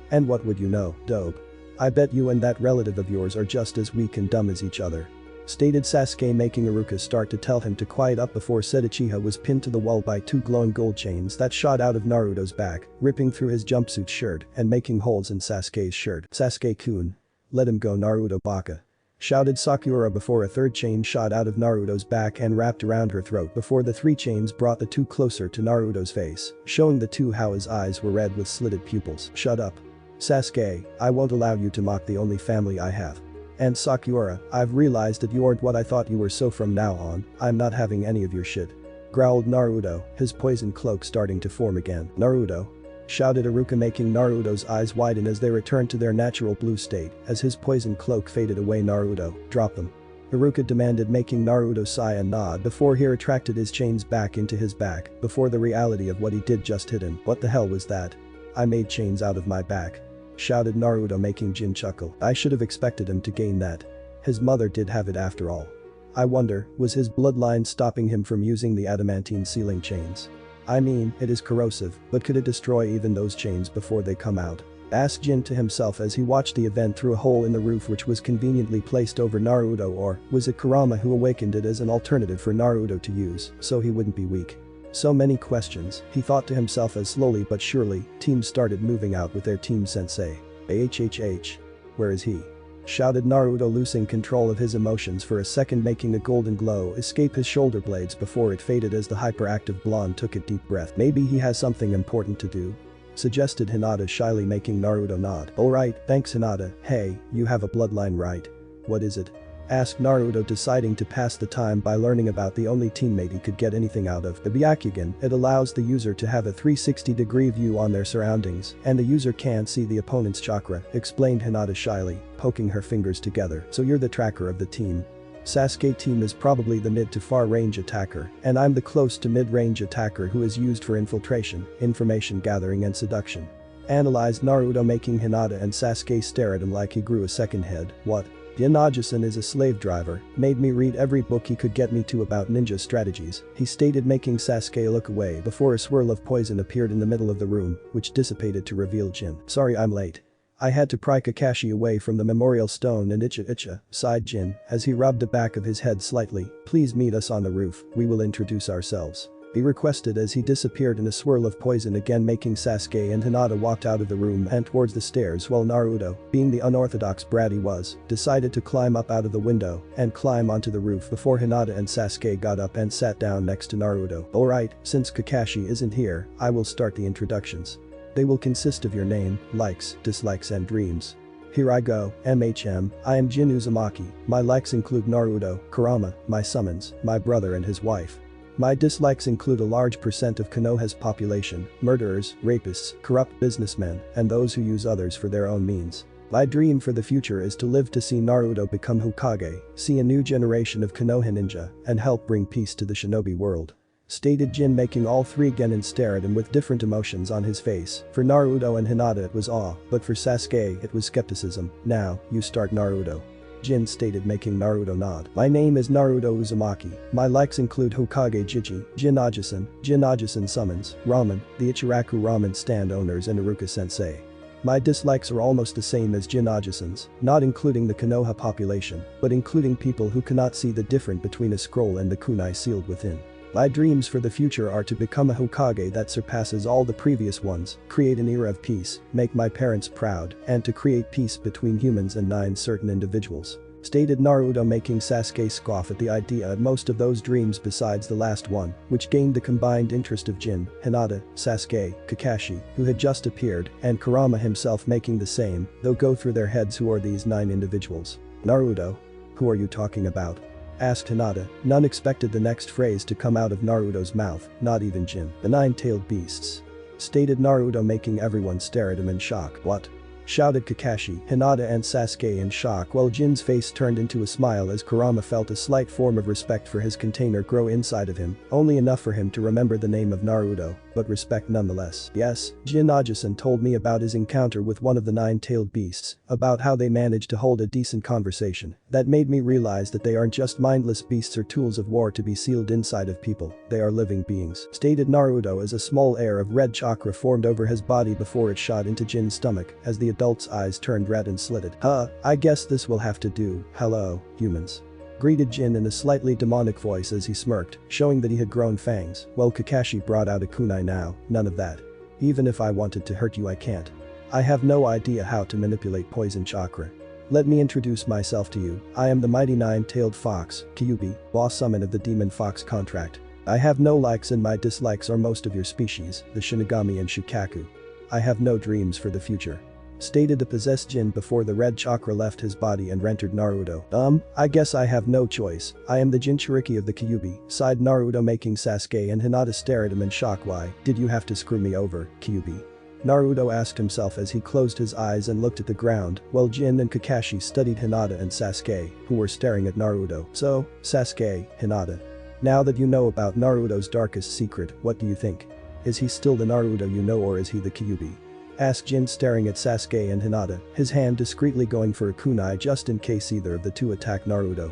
And what would you know, dope? I bet you and that relative of yours are just as weak and dumb as each other. Stated Sasuke, making Iruka start to tell him to quiet up before said Uchiha was pinned to the wall by two glowing gold chains that shot out of Naruto's back, ripping through his jumpsuit shirt and making holes in Sasuke's shirt. Sasuke-kun. Let him go, Naruto baka. Shouted Sakura before a third chain shot out of Naruto's back and wrapped around her throat before the three chains brought the two closer to Naruto's face, showing the two how his eyes were red with slitted pupils. Shut up. Sasuke, I won't allow you to mock the only family I have. And Sakura, I've realized that you aren't what I thought you were, so from now on, I'm not having any of your shit. Growled Naruto, his poison cloak starting to form again. Naruto. Shouted Iruka, making Naruto's eyes widen as they returned to their natural blue state as his poison cloak faded away. Naruto, drop them. Iruka demanded, making Naruto sigh and nod before he retracted his chains back into his back before the reality of what he did just hit him. What the hell was that? I made chains out of my back. Shouted Naruto, making Jin chuckle. I should have expected him to gain that. His mother did have it after all. I wonder, was his bloodline stopping him from using the adamantine sealing chains? I mean, it is corrosive, but could it destroy even those chains before they come out? Asked Jin to himself as he watched the event through a hole in the roof which was conveniently placed over Naruto, or was it Kurama who awakened it as an alternative for Naruto to use so he wouldn't be weak? So many questions, he thought to himself as slowly but surely, teams started moving out with their team sensei. HHH. Where is he? Shouted Naruto, losing control of his emotions for a second, making a golden glow escape his shoulder blades before it faded as the hyperactive blonde took a deep breath. Maybe he has something important to do? Suggested Hinata shyly, making Naruto nod. Alright, thanks Hinata. Hey, you have a bloodline, right? What is it? Asked Naruto, deciding to pass the time by learning about the only teammate he could get anything out of. The Byakugan, it allows the user to have a 360-degree view on their surroundings and the user can't see the opponent's chakra, explained Hinata shyly, poking her fingers together. So you're the tracker of the team. Sasuke team is probably the mid to far range attacker, and I'm the close to mid-range attacker who is used for infiltration, information gathering and seduction. Analyzed Naruto, making Hinata and Sasuke stare at him like he grew a second head. What? Yanagi-san is a slave driver, made me read every book he could get me to about ninja strategies, he stated, making Sasuke look away before a swirl of poison appeared in the middle of the room, which dissipated to reveal Jin. Sorry I'm late. I had to pry Kakashi away from the memorial stone and itcha, sighed Jin as he rubbed the back of his head slightly. Please meet us on the roof, we will introduce ourselves. He requested as he disappeared in a swirl of poison again, making Sasuke and Hinata walked out of the room and towards the stairs while Naruto, being the unorthodox brat he was, decided to climb up out of the window and climb onto the roof before Hinata and Sasuke got up and sat down next to Naruto. Alright, since Kakashi isn't here, I will start the introductions. They will consist of your name, likes, dislikes and dreams. Here I go, MHM, I am Jin Uzumaki. My likes include Naruto, Kurama, my summons, my brother and his wife. My dislikes include a large percent of Konoha's population, murderers, rapists, corrupt businessmen, and those who use others for their own means. My dream for the future is to live to see Naruto become Hokage, see a new generation of Konoha ninja, and help bring peace to the shinobi world. Stated Jin, making all three genin stare at him with different emotions on his face. For Naruto and Hinata it was awe, but for Sasuke it was skepticism. Now, you start Naruto. Jin stated, making Naruto nod. My name is Naruto Uzumaki. My likes include Hokage Jiji, Jin Ajusen summons, ramen, the Ichiraku ramen stand owners and Iruka sensei. My dislikes are almost the same as Jin Ajusen's, not including the Konoha population, but including people who cannot see the difference between a scroll and the kunai sealed within. My dreams for the future are to become a Hokage that surpasses all the previous ones, create an era of peace, make my parents proud, and to create peace between humans and 9 certain individuals. Stated Naruto, making Sasuke scoff at the idea of most of those dreams besides the last one, which gained the combined interest of Jin, Hinata, Sasuke, Kakashi, who had just appeared, and Kurama himself, making the same, though go through their heads who are these 9 individuals. Naruto? Who are you talking about? Asked Hinata. None expected the next phrase to come out of Naruto's mouth, not even Jin. The 9-tailed beasts. Stated Naruto, making everyone stare at him in shock. What? Shouted Kakashi, Hinata and Sasuke in shock, while Jin's face turned into a smile as Kurama felt a slight form of respect for his container grow inside of him, only enough for him to remember the name of Naruto, but respect nonetheless. Yes, Jin Ajusen told me about his encounter with one of the 9-tailed beasts, about how they managed to hold a decent conversation. That made me realize that they aren't just mindless beasts or tools of war to be sealed inside of people, they are living beings. Stated Naruto as a small air of red chakra formed over his body before it shot into Jin's stomach as the adult's eyes turned red and slitted. I guess this will have to do. Hello, humans. Greeted Jin in a slightly demonic voice as he smirked, showing that he had grown fangs. Well, Kakashi brought out a kunai now, none of that. Even if I wanted to hurt you, I can't. I have no idea how to manipulate poison chakra. Let me introduce myself to you. I am the mighty 9-tailed fox, Kyuubi, boss summon of the demon fox contract. I have no likes and my dislikes are most of your species, the Shinigami and Shukaku. I have no dreams for the future. Stated the possessed Jin before the red chakra left his body and entered Naruto. I guess I have no choice. I am the Jinchuriki of the Kyuubi, sighed Naruto, making Sasuke and Hinata stare at him in shock. Why did you have to screw me over, Kyuubi? Naruto asked himself as he closed his eyes and looked at the ground, while Jin and Kakashi studied Hinata and Sasuke, who were staring at Naruto. So, Sasuke, Hinata. Now that you know about Naruto's darkest secret, what do you think? Is he still the Naruto you know, or is he the Kyuubi? Asked Jin, staring at Sasuke and Hinata, his hand discreetly going for a kunai just in case either of the two attack Naruto.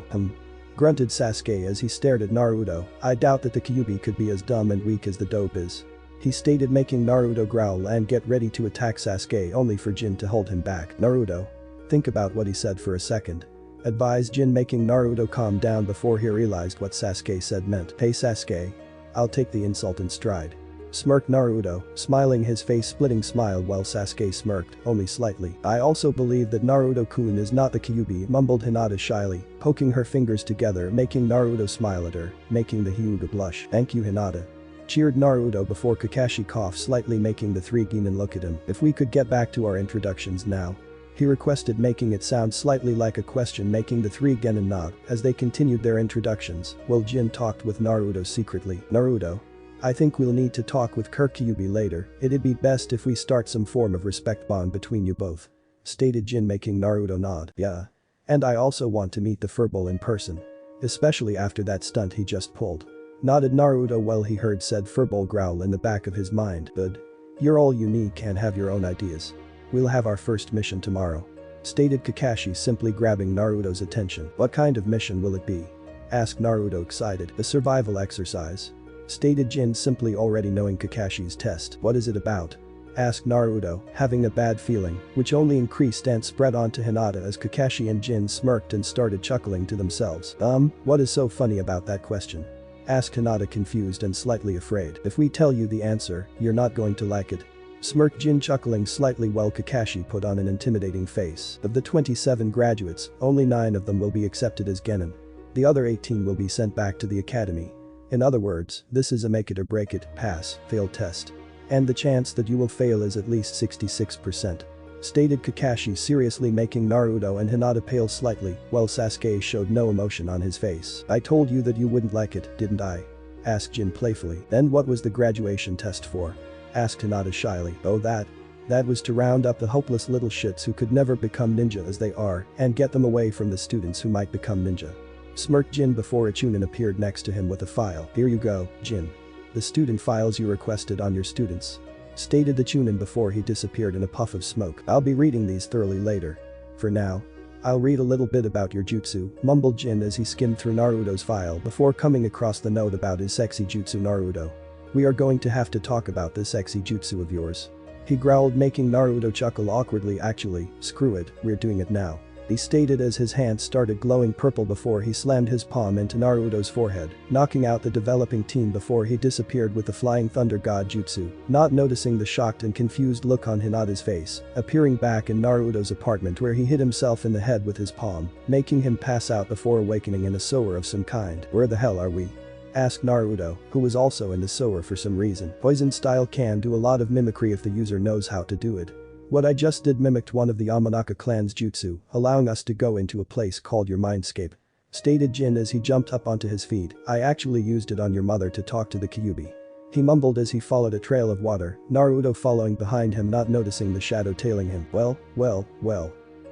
Grunted Sasuke as he stared at Naruto. I doubt that the Kyuubi could be as dumb and weak as the dope is. He stated, making Naruto growl and get ready to attack Sasuke, only for Jin to hold him back. Naruto. Think about what he said for a second. Advised Jin, making Naruto calm down before he realized what Sasuke said meant. Hey Sasuke. I'll take the insult in stride. Smirked Naruto, smiling his face-splitting smile while Sasuke smirked, only slightly. I also believe that Naruto-kun is not the Kyuubi, mumbled Hinata shyly, poking her fingers together, making Naruto smile at her, making the Hyuga blush. Thank you, Hinata. Cheered Naruto before Kakashi coughed slightly, making the 3 genin look at him. If we could get back to our introductions now. He requested, making it sound slightly like a question, making the 3 genin nod as they continued their introductions, while Jin talked with Naruto secretly. Naruto. I think we'll need to talk with Kyuubi later. It'd be best if we start some form of respect bond between you both. Stated Jin, making Naruto nod. Yeah. And I also want to meet the furball in person. Especially after that stunt he just pulled. Nodded Naruto while he heard said furball growl in the back of his mind. Good. You're all unique and have your own ideas. We'll have our first mission tomorrow. Stated Kakashi, simply grabbing Naruto's attention. What kind of mission will it be? Asked Naruto, excited. A survival exercise. Stated Jin, simply already knowing Kakashi's test. What is it about? Asked Naruto, having a bad feeling, which only increased and spread onto Hinata as Kakashi and Jin smirked and started chuckling to themselves. What is so funny about that question? Asked Hinata, confused and slightly afraid. If we tell you the answer, you're not going to like it. Smirked Jin, chuckling slightly while Kakashi put on an intimidating face. Of the 27 graduates, only 9 of them will be accepted as genin. The other 18 will be sent back to the academy. In other words, this is a make it or break it, pass, fail test. And the chance that you will fail is at least 66%. Stated Kakashi, seriously, making Naruto and Hinata pale slightly, while Sasuke showed no emotion on his face. I told you that you wouldn't like it, didn't I? Asked Jin playfully. Then what was the graduation test for? Asked Hinata shyly. Oh, that was to round up the hopeless little shits who could never become ninja as they are, and get them away from the students who might become ninja. Smirked Jin before a Chunin appeared next to him with a file. Here you go, Jin. The student files you requested on your students. Stated the Chunin before he disappeared in a puff of smoke. I'll be reading these thoroughly later. For now, I'll read a little bit about your jutsu, mumbled Jin as he skimmed through Naruto's file before coming across the note about his sexy jutsu. Naruto. We are going to have to talk about this sexy jutsu of yours. He growled, making Naruto chuckle awkwardly. Actually, screw it, we're doing it now. He stated as his hand started glowing purple before he slammed his palm into Naruto's forehead, knocking out the developing teen before he disappeared with the flying thunder god jutsu, not noticing the shocked and confused look on Hinata's face, appearing back in Naruto's apartment where he hit himself in the head with his palm, making him pass out before awakening in a sewer of some kind. Where the hell are we? Asked Naruto, who was also in the sewer for some reason. Poison style can do a lot of mimicry if the user knows how to do it. What I just did mimicked one of the Yamanaka clan's jutsu, allowing us to go into a place called your mindscape. Stated Jin as he jumped up onto his feet. I actually used it on your mother to talk to the Kyuubi. He mumbled as he followed a trail of water, Naruto following behind him, not noticing the shadow tailing him. Well.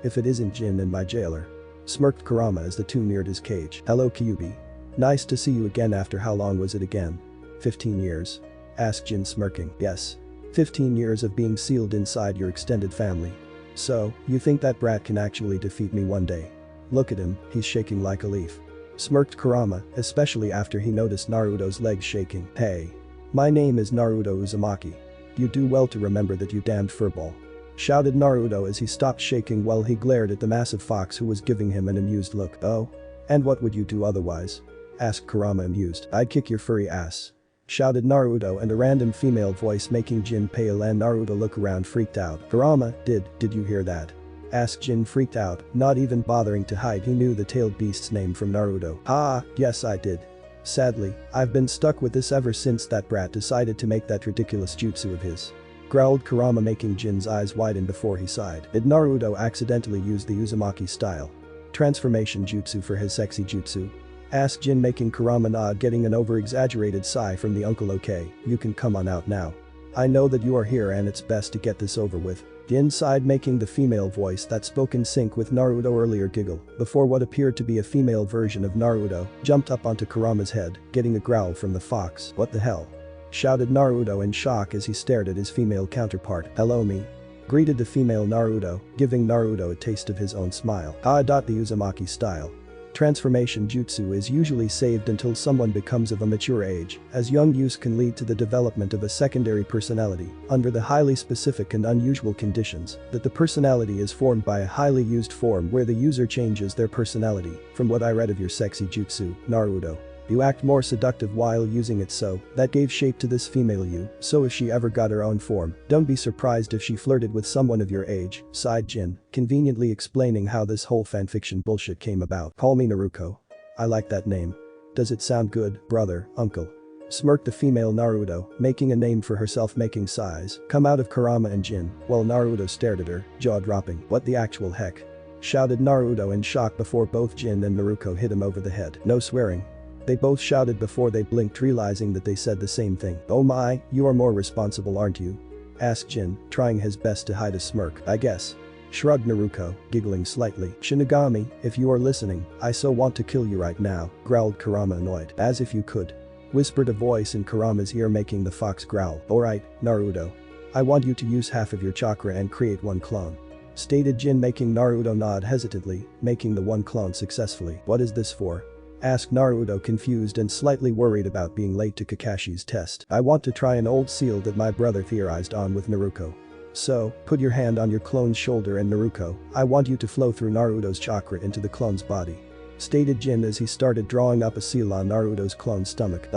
If it isn't Jin and my jailer. Smirked Kurama as the two neared his cage. Hello Kyuubi. Nice to see you again. After how long was it again? 15 years. Asked Jin, smirking. Yes. 15 years of being sealed inside your extended family. So, you think that brat can actually defeat me one day? Look at him, he's shaking like a leaf. Smirked Kurama, especially after he noticed Naruto's legs shaking. Hey. My name is Naruto Uzumaki. You do well to remember that, you damned furball. Shouted Naruto as he stopped shaking while he glared at the massive fox who was giving him an amused look. Oh? And what would you do otherwise? Asked Kurama, amused. I'd kick your furry ass. Shouted Naruto, and a random female voice making Jin pale and Naruto look around freaked out. Kurama, did you hear that? Asked Jin, freaked out, not even bothering to hide he knew the tailed beast's name from Naruto. Ah, yes I did. Sadly, I've been stuck with this ever since that brat decided to make that ridiculous jutsu of his. Growled Kurama, making Jin's eyes widen before he sighed. Did Naruto accidentally use the Uzumaki style transformation jutsu for his sexy jutsu? Asked Jin, making Kurama nod, getting an over-exaggerated sigh from the uncle. Okay, you can come on out now. I know that you are here and it's best to get this over with. Jin sighed, making the female voice that spoke in sync with Naruto earlier giggle, before what appeared to be a female version of Naruto jumped up onto Kurama's head, getting a growl from the fox. What the hell? Shouted Naruto in shock as he stared at his female counterpart. Hello me. Greeted the female Naruto, giving Naruto a taste of his own smile. The Uzumaki style transformation jutsu is usually saved until someone becomes of a mature age, as young use can lead to the development of a secondary personality under the highly specific and unusual conditions that the personality is formed by a highly used form where the user changes their personality. From what I read of your sexy jutsu, Naruto, you act more seductive while using it, so that gave shape to this female you, so if she ever got her own form, don't be surprised if she flirted with someone of your age, sighed Jin, conveniently explaining how this whole fanfiction bullshit came about. Call me Naruto. I like that name. Does it sound good, brother, uncle? Smirked the female Naruto, making a name for herself, making sighs come out of Kurama and Jin, while Naruto stared at her, jaw dropping. What the actual heck? Shouted Naruto in shock before both Jin and Naruto hit him over the head. No swearing. They both shouted before they blinked, realizing that they said the same thing. Oh my, you are more responsible, aren't you? Asked Jin, trying his best to hide a smirk. I guess. Shrugged Naruto, giggling slightly. Shinigami, if you are listening, I so want to kill you right now, growled Kurama, annoyed. As if you could. Whispered a voice in Kurama's ear, making the fox growl. Alright, Naruto. I want you to use half of your chakra and create one clone. Stated Jin, making Naruto nod hesitantly, making the one clone successfully. What is this for? Asked Naruto, confused and slightly worried about being late to Kakashi's test. I want to try an old seal that my brother theorized on with Naruto. So, put your hand on your clone's shoulder and Naruto, I want you to flow through Naruto's chakra into the clone's body. Stated Jin as he started drawing up a seal on Naruto's clone's stomach.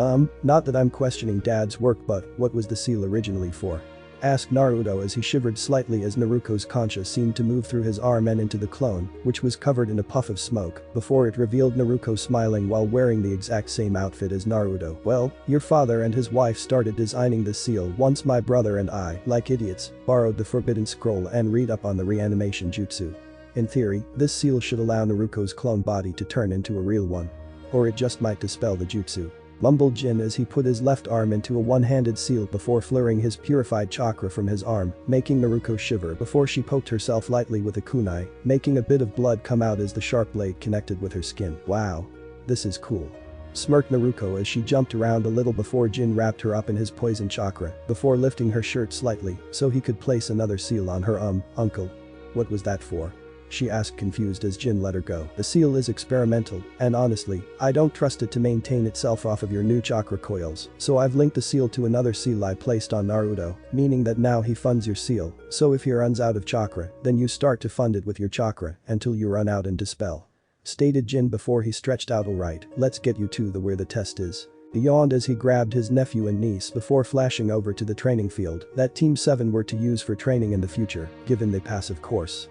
Not that I'm questioning Dad's work, but what was the seal originally for? Asked Naruto as he shivered slightly as Naruto's concha seemed to move through his arm and into the clone, which was covered in a puff of smoke, before it revealed Naruto smiling while wearing the exact same outfit as Naruto. Well, your father and his wife started designing this seal once my brother and I, like idiots, borrowed the forbidden scroll and read up on the reanimation jutsu. In theory, this seal should allow Naruto's clone body to turn into a real one. Or it just might dispel the jutsu. Mumbled Jin as he put his left arm into a one-handed seal before flurrying his purified chakra from his arm, making Naruto shiver before she poked herself lightly with a kunai, making a bit of blood come out as the sharp blade connected with her skin. Wow. This is cool. Smirked Naruto as she jumped around a little before Jin wrapped her up in his poison chakra, before lifting her shirt slightly so he could place another seal on her. Uncle. What was that for? she asked confused as Jin let her go. The seal is experimental, and honestly, I don't trust it to maintain itself off of your new chakra coils, so I've linked the seal to another seal I placed on Naruto, meaning that now he funds your seal, so if he runs out of chakra, then you start to fund it with your chakra until you run out and dispel. Stated Jin before he stretched out. Alright, let's get you to where the test is. He yawned as he grabbed his nephew and niece before flashing over to the training field that Team 7 were to use for training in the future, given they pass of course.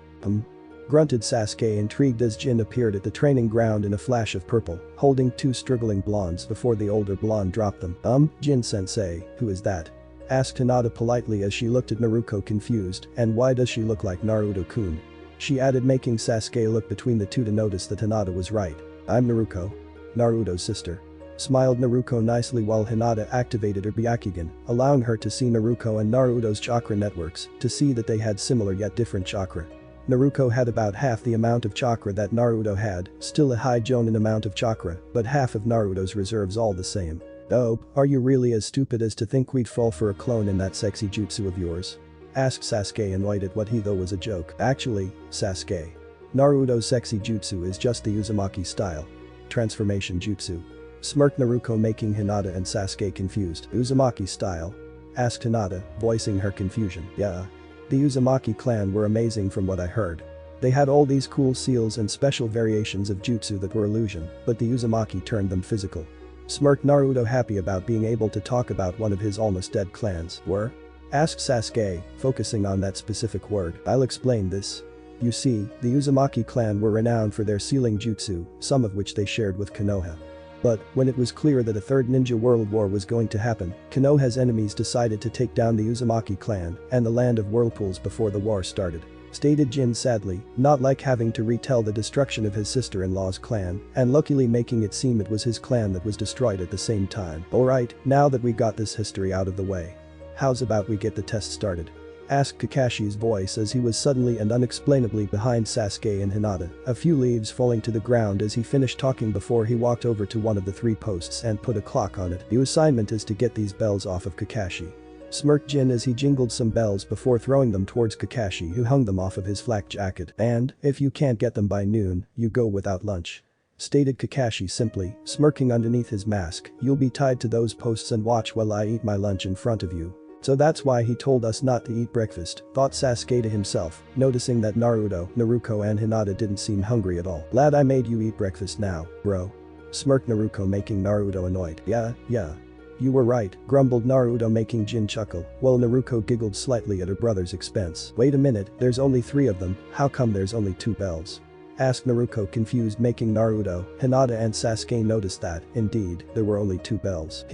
Grunted Sasuke intrigued as Jin appeared at the training ground in a flash of purple, holding two struggling blondes before the older blonde dropped them. Jin-sensei, who is that? Asked Hinata politely as she looked at Naruto confused, and why does she look like Naruto-kun? She added, making Sasuke look between the two to notice that Hinata was right. I'm Naruto. Naruto's sister. Smiled Naruto nicely while Hinata activated her Byakugan, allowing her to see Naruto and Naruto's chakra networks to see that they had similar yet different chakra. Naruto had about half the amount of chakra that Naruto had, still a high Jonin amount of chakra, but half of Naruto's reserves all the same. Oh, are you really as stupid as to think we'd fall for a clone in that sexy jutsu of yours? Asked Sasuke, annoyed at what he thought was a joke. Actually, Sasuke. Naruto's sexy jutsu is just the Uzumaki style. Transformation jutsu. Smirked Naruto, making Hinata and Sasuke confused. Uzumaki style? Asked Hinata, voicing her confusion. Yeah. The Uzumaki clan were amazing from what I heard. They had all these cool seals and special variations of jutsu that were illusion, but the Uzumaki turned them physical. Smirked Naruto, happy about being able to talk about one of his almost dead clans. Were? Asked Sasuke, focusing on that specific word. I'll explain this. You see, the Uzumaki clan were renowned for their sealing jutsu, some of which they shared with Konoha. But, when it was clear that a third ninja world war was going to happen, Konoha's enemies decided to take down the Uzumaki clan and the land of whirlpools before the war started. Stated Jin sadly, not like having to retell the destruction of his sister-in-law's clan, and luckily making it seem it was his clan that was destroyed at the same time. Alright, now that we got this history out of the way, how's about we get the test started? Asked Kakashi's voice as he was suddenly and unexplainably behind Sasuke and Hinata, a few leaves falling to the ground as he finished talking before he walked over to one of the 3 posts and put a clock on it. The assignment is to get these bells off of Kakashi. Smirked Jin as he jingled some bells before throwing them towards Kakashi, who hung them off of his flak jacket. And, if you can't get them by noon, you go without lunch. Stated Kakashi simply, smirking underneath his mask. You'll be tied to those posts and watch while I eat my lunch in front of you. So that's why he told us not to eat breakfast, thought Sasuke to himself, noticing that Naruto and Hinata didn't seem hungry at all. Glad I made you eat breakfast now, bro. Smirked Naruto, making Naruto annoyed. Yeah. You were right, grumbled Naruto, making Jin chuckle, while Naruto giggled slightly at her brother's expense. Wait a minute, there's only 3 of them, how come there's only 2 bells? Asked Naruto, confused, making Naruto, Hinata and Sasuke notice that, indeed, there were only 2 bells.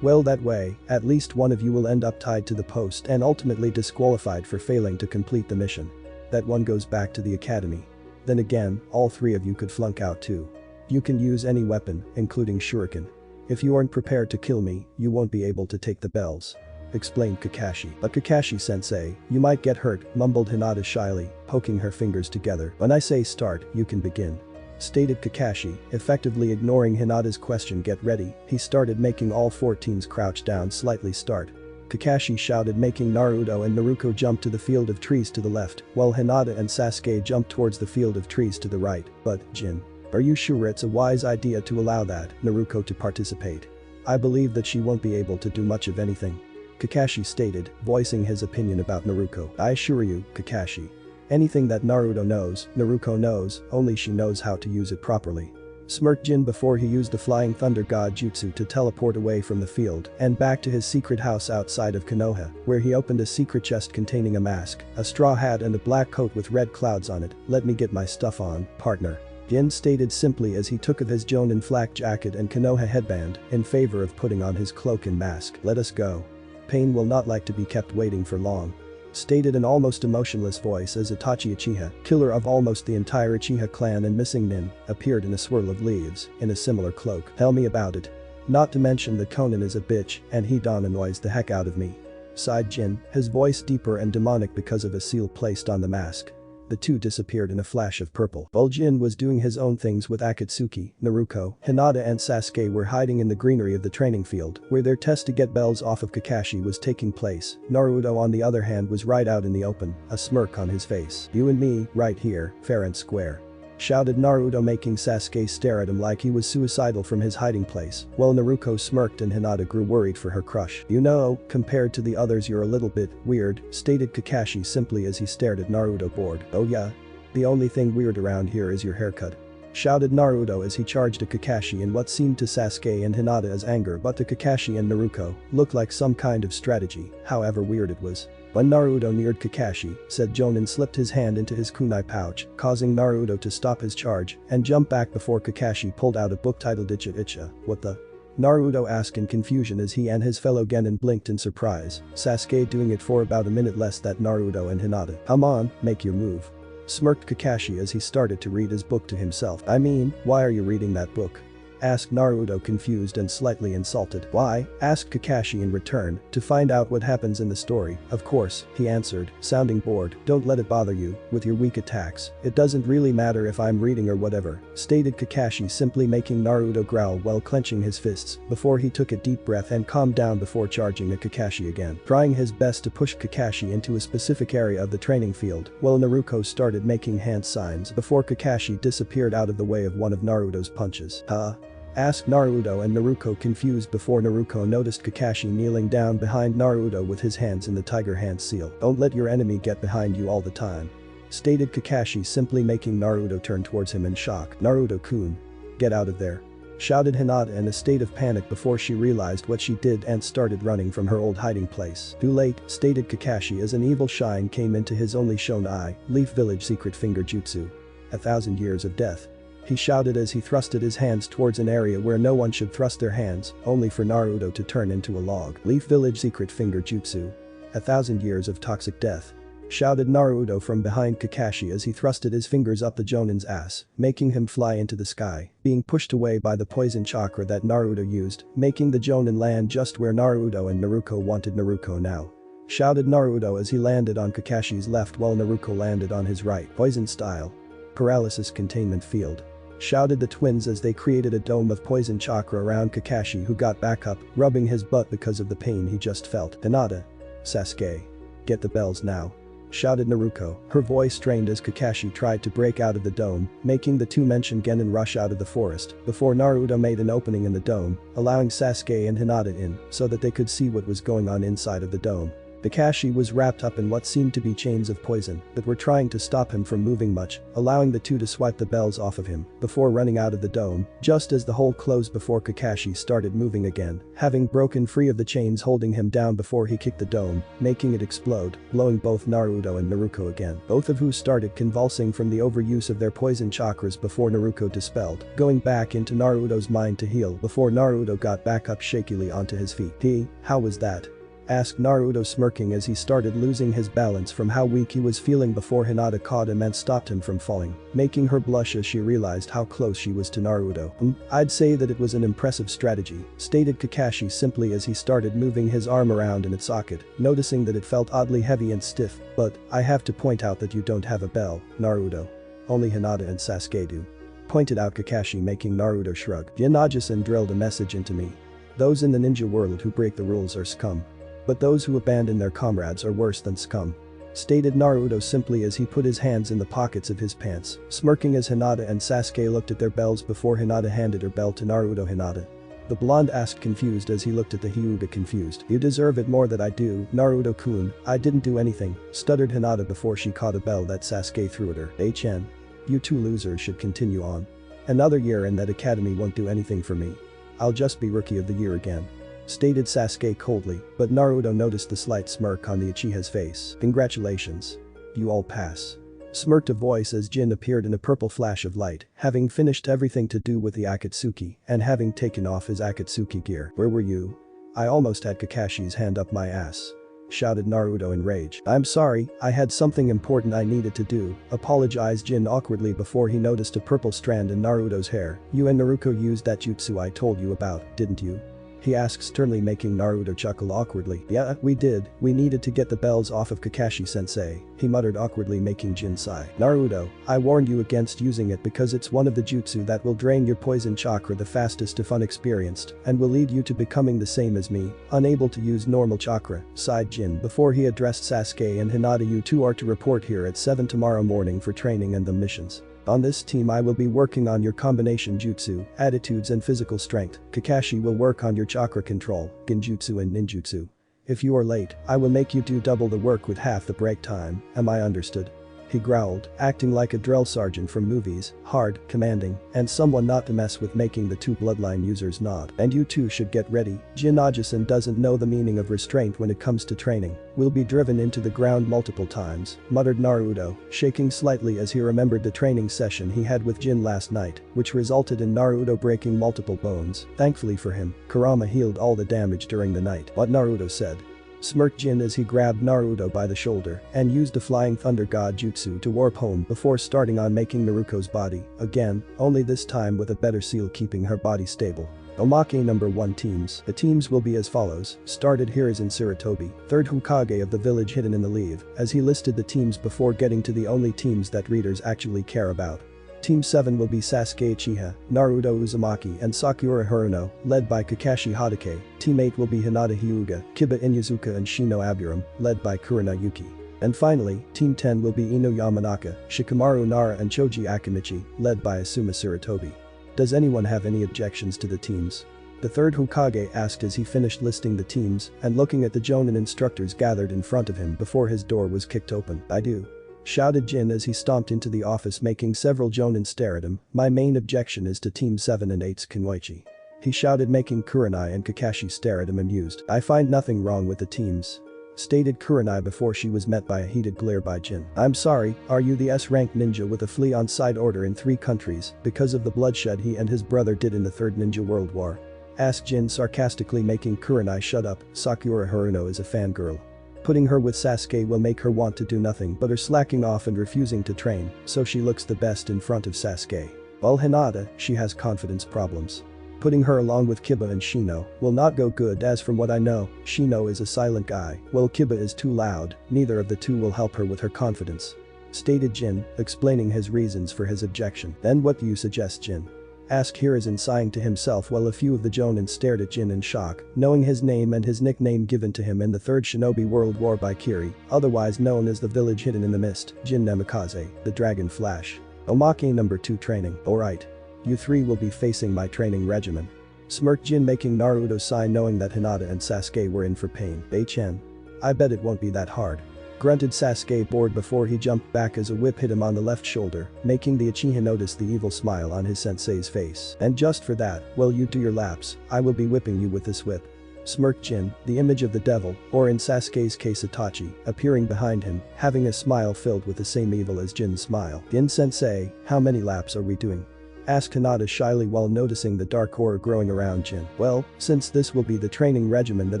Well, that way, at least one of you will end up tied to the post and ultimately disqualified for failing to complete the mission. That one goes back to the academy. Then again, all 3 of you could flunk out too. You can use any weapon, including shuriken. If you aren't prepared to kill me, you won't be able to take the bells. Explained Kakashi. But Kakashi-sensei, you might get hurt, mumbled Hinata shyly, poking her fingers together. When I say start, you can begin. Stated Kakashi, effectively ignoring Hinata's question. Get ready, he started, making all 14s crouch down slightly. Start. Kakashi shouted, making Naruto and Naruto jump to the field of trees to the left, while Hinata and Sasuke jumped towards the field of trees to the right. But, Jin. Are you sure it's a wise idea to allow Naruto to participate? I believe that she won't be able to do much of anything. Kakashi stated, voicing his opinion about Naruto. I assure you, Kakashi. Anything that Naruto knows, only she knows how to use it properly. Smirked Jin before he used the Flying Thunder God Jutsu to teleport away from the field and back to his secret house outside of Konoha, where he opened a secret chest containing a mask, a straw hat and a black coat with red clouds on it. Let me get my stuff on, partner. Jin stated simply as he took of his Jonin flak jacket and Konoha headband in favor of putting on his cloak and mask. Let us go. Pain will not like to be kept waiting for long. Stated an almost emotionless voice as Itachi Uchiha, killer of almost the entire Uchiha clan and missing Nin, appeared in a swirl of leaves, in a similar cloak. Tell me about it. Not to mention that Conan is a bitch and he done annoys the heck out of me. Sighed Jin, his voice deeper and demonic because of a seal placed on the mask. the two disappeared in a flash of purple. While Jin was doing his own things with Akatsuki, Naruto, Hinata and Sasuke were hiding in the greenery of the training field, where their test to get bells off of Kakashi was taking place. Naruto on the other hand was right out in the open, a smirk on his face. "You and me, right here, fair and square," shouted Naruto, making Sasuke stare at him like he was suicidal from his hiding place, while Naruto smirked and Hinata grew worried for her crush. "You know, compared to the others you're a little bit weird," stated Kakashi simply as he stared at Naruto bored. "Oh yeah? The only thing weird around here is your haircut," shouted Naruto as he charged at Kakashi in what seemed to Sasuke and Hinata as anger, but to Kakashi and Naruto looked like some kind of strategy, however weird it was. When Naruto neared Kakashi, said Jonin slipped his hand into his kunai pouch, causing Naruto to stop his charge and jump back before Kakashi pulled out a book titled Icha Icha. "What the?" Naruto asked in confusion as he and his fellow genin blinked in surprise, Sasuke doing it for about a minute less than Naruto and Hinata. "Come on, make your move," smirked Kakashi as he started to read his book to himself. "I mean, why are you reading that book?" asked Naruto, confused and slightly insulted. "Why?" asked Kakashi in return, "to find out what happens in the story, of course," he answered, sounding bored. "Don't let it bother you with your weak attacks. It doesn't really matter if I'm reading or whatever," stated Kakashi, simply making Naruto growl while clenching his fists before he took a deep breath and calmed down before charging at Kakashi again, trying his best to push Kakashi into a specific area of the training field, while Naruto started making hand signs before Kakashi disappeared out of the way of one of Naruto's punches. "Huh?" asked Naruto and Naruto, confused before Naruto noticed Kakashi kneeling down behind Naruto with his hands in the tiger hand seal. "Don't let your enemy get behind you all the time," stated Kakashi, simply making Naruto turn towards him in shock. "Naruto-kun, get out of there," shouted Hinata in a state of panic before she realized what she did and started running from her old hiding place. "Too late," stated Kakashi as an evil shine came into his only shown eye, Leaf Village secret finger jutsu. 1,000 years of death," he shouted as he thrusted his hands towards an area where no one should thrust their hands, only for Naruto to turn into a log. "Leaf Village secret finger jutsu. 1,000 years of toxic death," shouted Naruto from behind Kakashi as he thrusted his fingers up the Jonin's ass, making him fly into the sky, being pushed away by the poison chakra that Naruto used, making the Jonin land just where Naruto and Naruto wanted Naruto now. Shouted Naruto as he landed on Kakashi's left while Naruto landed on his right. "Poison style. Paralysis containment field," shouted the twins as they created a dome of poison chakra around Kakashi, who got back up, rubbing his butt because of the pain he just felt. "Hinata. Sasuke. Get the bells now," shouted Naruto, her voice strained as Kakashi tried to break out of the dome, making the two mentioned genin rush out of the forest before Naruto made an opening in the dome, allowing Sasuke and Hinata in so that they could see what was going on inside of the dome. Kakashi was wrapped up in what seemed to be chains of poison that were trying to stop him from moving much, allowing the two to swipe the bells off of him before running out of the dome, just as the hole closed before Kakashi started moving again, having broken free of the chains holding him down before he kicked the dome, making it explode, blowing both Naruto and Naruto again, both of who started convulsing from the overuse of their poison chakras before Naruto dispelled, going back into Naruto's mind to heal before Naruto got back up shakily onto his feet. How was that?" asked Naruto, smirking as he started losing his balance from how weak he was feeling before Hinata caught him and stopped him from falling, making her blush as she realized how close she was to Naruto. "I'd say that it was an impressive strategy," stated Kakashi simply as he started moving his arm around in its socket, noticing that it felt oddly heavy and stiff. "But I have to point out that you don't have a bell, Naruto. Only Hinata and Sasuke do," pointed out Kakashi, making Naruto shrug. "Jin-Naji-san drilled a message into me. Those in the ninja world who break the rules are scum. But those who abandon their comrades are worse than scum," stated Naruto simply as he put his hands in the pockets of his pants, smirking as Hinata and Sasuke looked at their bells before Hinata handed her bell to Naruto. "Hinata?" the blonde asked, confused as he looked at the Hyuga, confused. "You deserve it more than I do, Naruto-kun. I didn't do anything," stuttered Hinata before she caught a bell that Sasuke threw at her. "HN. You two losers should continue on. Another year in that academy won't do anything for me. I'll just be rookie of the year again," stated Sasuke coldly, but Naruto noticed the slight smirk on the Uchiha's face. "Congratulations. You all pass," smirked a voice as Jin appeared in a purple flash of light, having finished everything to do with the Akatsuki and having taken off his Akatsuki gear. "Where were you? I almost had Kakashi's hand up my ass," shouted Naruto in rage. "I'm sorry, I had something important I needed to do," apologized Jin awkwardly before he noticed a purple strand in Naruto's hair. "You and Naruto used that jutsu I told you about, didn't you?" He asks sternly, making Naruto chuckle awkwardly. Yeah, we did, we needed to get the bells off of Kakashi-sensei, he muttered awkwardly, making Jin sigh. Naruto, I warned you against using it because it's one of the jutsu that will drain your poison chakra the fastest if unexperienced and will lead you to becoming the same as me, unable to use normal chakra, sighed Jin before he addressed Sasuke and Hinata. You two are to report here at 7 tomorrow morning for training and the missions. On this team I will be working on your combination jutsu, attitudes and physical strength. Kakashi will work on your chakra control, genjutsu and ninjutsu. If you are late, I will make you do double the work with half the break time, am I understood? He growled, acting like a drill sergeant from movies, hard, commanding, and someone not to mess with, making the two bloodline users nod. And you two should get ready, Jin Ajasan doesn't know the meaning of restraint when it comes to training. We'll be driven into the ground multiple times, muttered Naruto, shaking slightly as he remembered the training session he had with Jin last night, which resulted in Naruto breaking multiple bones. Thankfully for him, Kurama healed all the damage during the night. What Naruto said. Smirked Jin as he grabbed Naruto by the shoulder and used the Flying Thunder God jutsu to warp home before starting on making Naruto's body, again, only this time with a better seal keeping her body stable. Omake number 1 teams. The teams will be as follows. Started Hiruzen Sarutobi, 3rd Hokage of the village hidden in the leaf, as he listed the teams before getting to the only teams that readers actually care about. Team 7 will be Sasuke Uchiha, Naruto Uzumaki and Sakura Haruno, led by Kakashi Hatake. Team 8 will be Hinata Hyuga, Kiba Inuzuka and Shino Aburam, led by Kurina Yuki. And finally, Team 10 will be Ino Yamanaka, Shikamaru Nara and Choji Akimichi, led by Asuma Sarutobi. Does anyone have any objections to the teams? The 3rd Hokage asked as he finished listing the teams and looking at the Jonin instructors gathered in front of him before his door was kicked open. I do. Shouted Jin as he stomped into the office, making several Jonin stare at him. My main objection is to Team 7 and 8's Kunoichi. He shouted, making Kurenai and Kakashi stare at him amused. I find nothing wrong with the teams. Stated Kurenai before she was met by a heated glare by Jin. I'm sorry, are you the S-rank ninja with a flea on side order in 3 countries because of the bloodshed he and his brother did in the 3rd Ninja World War? Asked Jin sarcastically, making Kurenai shut up. Sakura Haruno is a fangirl. Putting her with Sasuke will make her want to do nothing but her slacking off and refusing to train, so she looks the best in front of Sasuke. While Hinata, she has confidence problems. Putting her along with Kiba and Shino will not go good, as from what I know, Shino is a silent guy, while Kiba is too loud. Neither of the two will help her with her confidence. Stated Jin, explaining his reasons for his objection. Then what do you suggest, Jin? Asked Hiruzen, sighing to himself while a few of the Jonin stared at Jin in shock, knowing his name and his nickname given to him in the 3rd Shinobi World War by Kiri, otherwise known as the village hidden in the mist, Jin Namikaze, the Dragon Flash. Omake number 2 training. Alright. You 3 will be facing my training regimen. Smirked Jin, making Naruto sigh, knowing that Hinata and Sasuke were in for pain. Chen. I bet it won't be that hard. Grunted Sasuke, bored before he jumped back as a whip hit him on the left shoulder, making the Uchiha notice the evil smile on his sensei's face. And just for that, while you do your laps, I will be whipping you with this whip. Smirked Jin, the image of the devil, or in Sasuke's case Itachi, appearing behind him, having a smile filled with the same evil as Jin's smile. Jin sensei, how many laps are we doing? Asked Hinata shyly while noticing the dark aura growing around Jin. Well, since this will be the training regimen that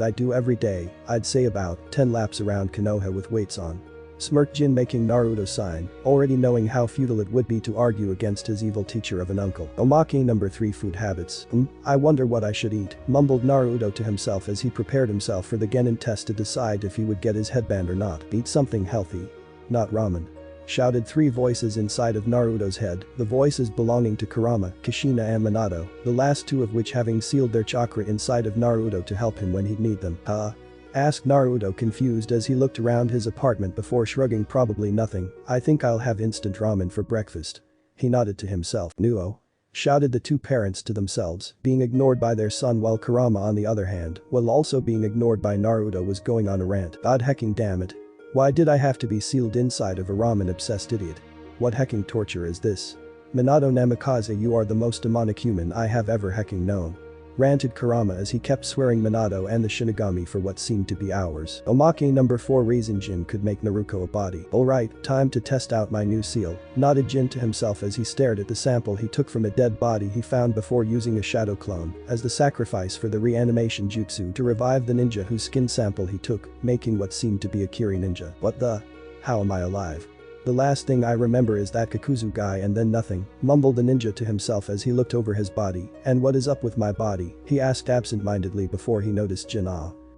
I do every day, I'd say about 10 laps around Konoha with weights on. Smirked Jin, making Naruto sign, already knowing how futile it would be to argue against his evil teacher of an uncle. Omake number 3 food habits. I wonder what I should eat, mumbled Naruto to himself as he prepared himself for the Genin test to decide if he would get his headband or not. Eat something healthy. Not ramen. Shouted 3 voices inside of Naruto's head, the voices belonging to Kurama, Kushina and Minato, the last 2 of which having sealed their chakra inside of Naruto to help him when he'd need them. Asked Naruto, confused as he looked around his apartment before shrugging. Probably nothing, I think I'll have instant ramen for breakfast. He nodded to himself. Nuo. Shouted the 2 parents to themselves, being ignored by their son, while Kurama on the other hand, while also being ignored by Naruto, was going on a rant. God hecking damn it. Why did I have to be sealed inside of a ramen-obsessed idiot? What hecking torture is this? Minato Namikaze, you are the most demonic human I have ever hecking known. Ranted Kurama as he kept swearing Minato and the Shinigami for what seemed to be hours. Omake number 4 reason Jin could make Naruto a body. Alright, time to test out my new seal, nodded Jin to himself as he stared at the sample he took from a dead body he found before using a shadow clone as the sacrifice for the reanimation jutsu to revive the ninja whose skin sample he took, making what seemed to be a Kiri ninja. What the? How am I alive? The last thing I remember is that Kakuzu guy and then nothing, mumbled the ninja to himself as he looked over his body. And what is up with my body? He asked absent-mindedly before he noticed Jin.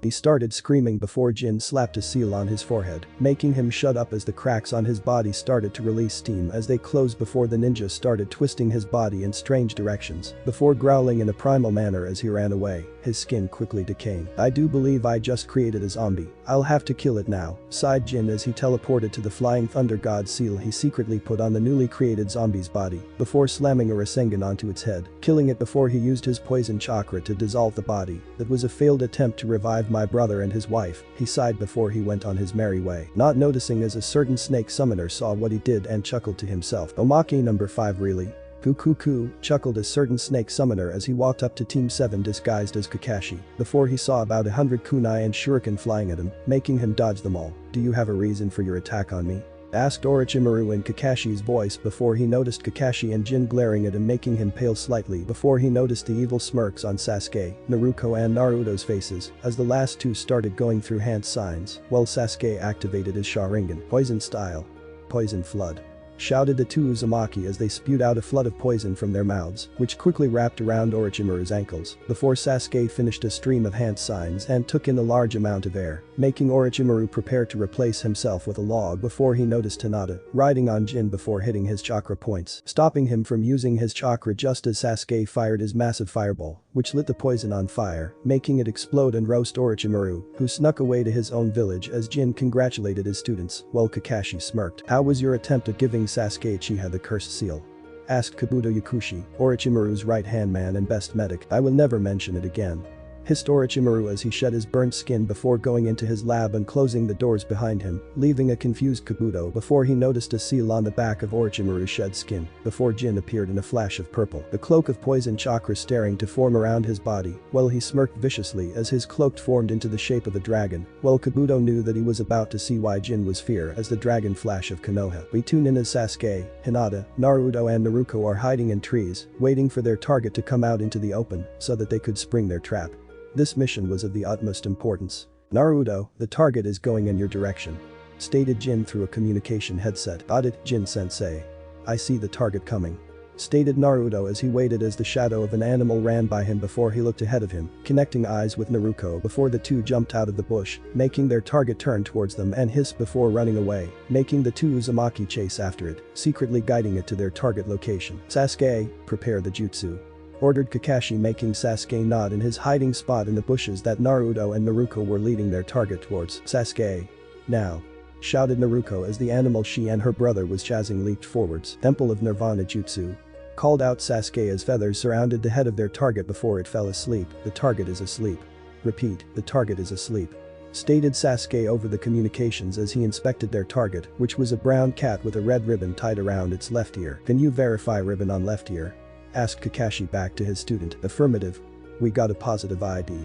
He started screaming before Jin slapped a seal on his forehead, making him shut up as the cracks on his body started to release steam as they closed before the ninja started twisting his body in strange directions, before growling in a primal manner as he ran away, his skin quickly decaying. I do believe I just created a zombie. I'll have to kill it now, sighed Jin as he teleported to the flying thunder god seal he secretly put on the newly created zombie's body, before slamming a Rasengan onto its head, killing it before he used his poison chakra to dissolve the body. That was a failed attempt to revive my brother and his wife, he sighed before he went on his merry way, not noticing as a certain snake summoner saw what he did and chuckled to himself. Omaki number 5 really? Coo, chuckled a certain snake summoner as he walked up to Team 7 disguised as Kakashi, before he saw about 100 kunai and shuriken flying at him, making him dodge them all. Do you have a reason for your attack on me? Asked Orochimaru in Kakashi's voice before he noticed Kakashi and Jin glaring at him, making him pale slightly before he noticed the evil smirks on Sasuke, Naruto and Naruto's faces as the last two started going through hand signs while Sasuke activated his Sharingan. Poison style. Poison flood. Shouted the two Uzumaki as they spewed out a flood of poison from their mouths, which quickly wrapped around Orochimaru's ankles, before Sasuke finished a stream of hand signs and took in a large amount of air, making Orochimaru prepare to replace himself with a log before he noticed Hinata riding on Jin before hitting his chakra points, stopping him from using his chakra just as Sasuke fired his massive fireball, which lit the poison on fire, making it explode and roast Orochimaru, who snuck away to his own village as Jin congratulated his students, while Kakashi smirked. How was your attempt at giving Sasuke Uchiha the cursed seal? Asked Kabuto Yakushi, Orochimaru's right-hand man and best medic. I will never mention it again. Hissed Orochimaru as he shed his burnt skin before going into his lab and closing the doors behind him, leaving a confused Kabuto before he noticed a seal on the back of Orochimaru's shed skin, before Jin appeared in a flash of purple, the cloak of poison chakra staring to form around his body, while he smirked viciously as his cloak formed into the shape of a dragon, while Kabuto knew that he was about to see why Jin was fear as the dragon flash of Konoha. We tune in as Sasuke, Hinata, Naruto and Naruto are hiding in trees, waiting for their target to come out into the open so that they could spring their trap. This mission was of the utmost importance. Naruto, the target is going in your direction. Stated Jin through a communication headset. Got it, Jin-sensei. I see the target coming. Stated Naruto as he waited as the shadow of an animal ran by him before he looked ahead of him, connecting eyes with Naruto before the two jumped out of the bush, making their target turn towards them and hiss before running away, making the two Uzumaki chase after it, secretly guiding it to their target location. Sasuke, prepare the jutsu. Ordered Kakashi, making Sasuke nod in his hiding spot in the bushes that Naruto and Naruto were leading their target towards. Sasuke. Now. Shouted Naruto as the animal she and her brother was chasing leaped forwards. Temple of Nirvana Jutsu. Called out Sasuke as feathers surrounded the head of their target before it fell asleep. The target is asleep. Repeat, the target is asleep. Stated Sasuke over the communications as he inspected their target, which was a brown cat with a red ribbon tied around its left ear. Can you verify ribbon on left ear? Asked Kakashi back to his student. Affirmative. We got a positive ID.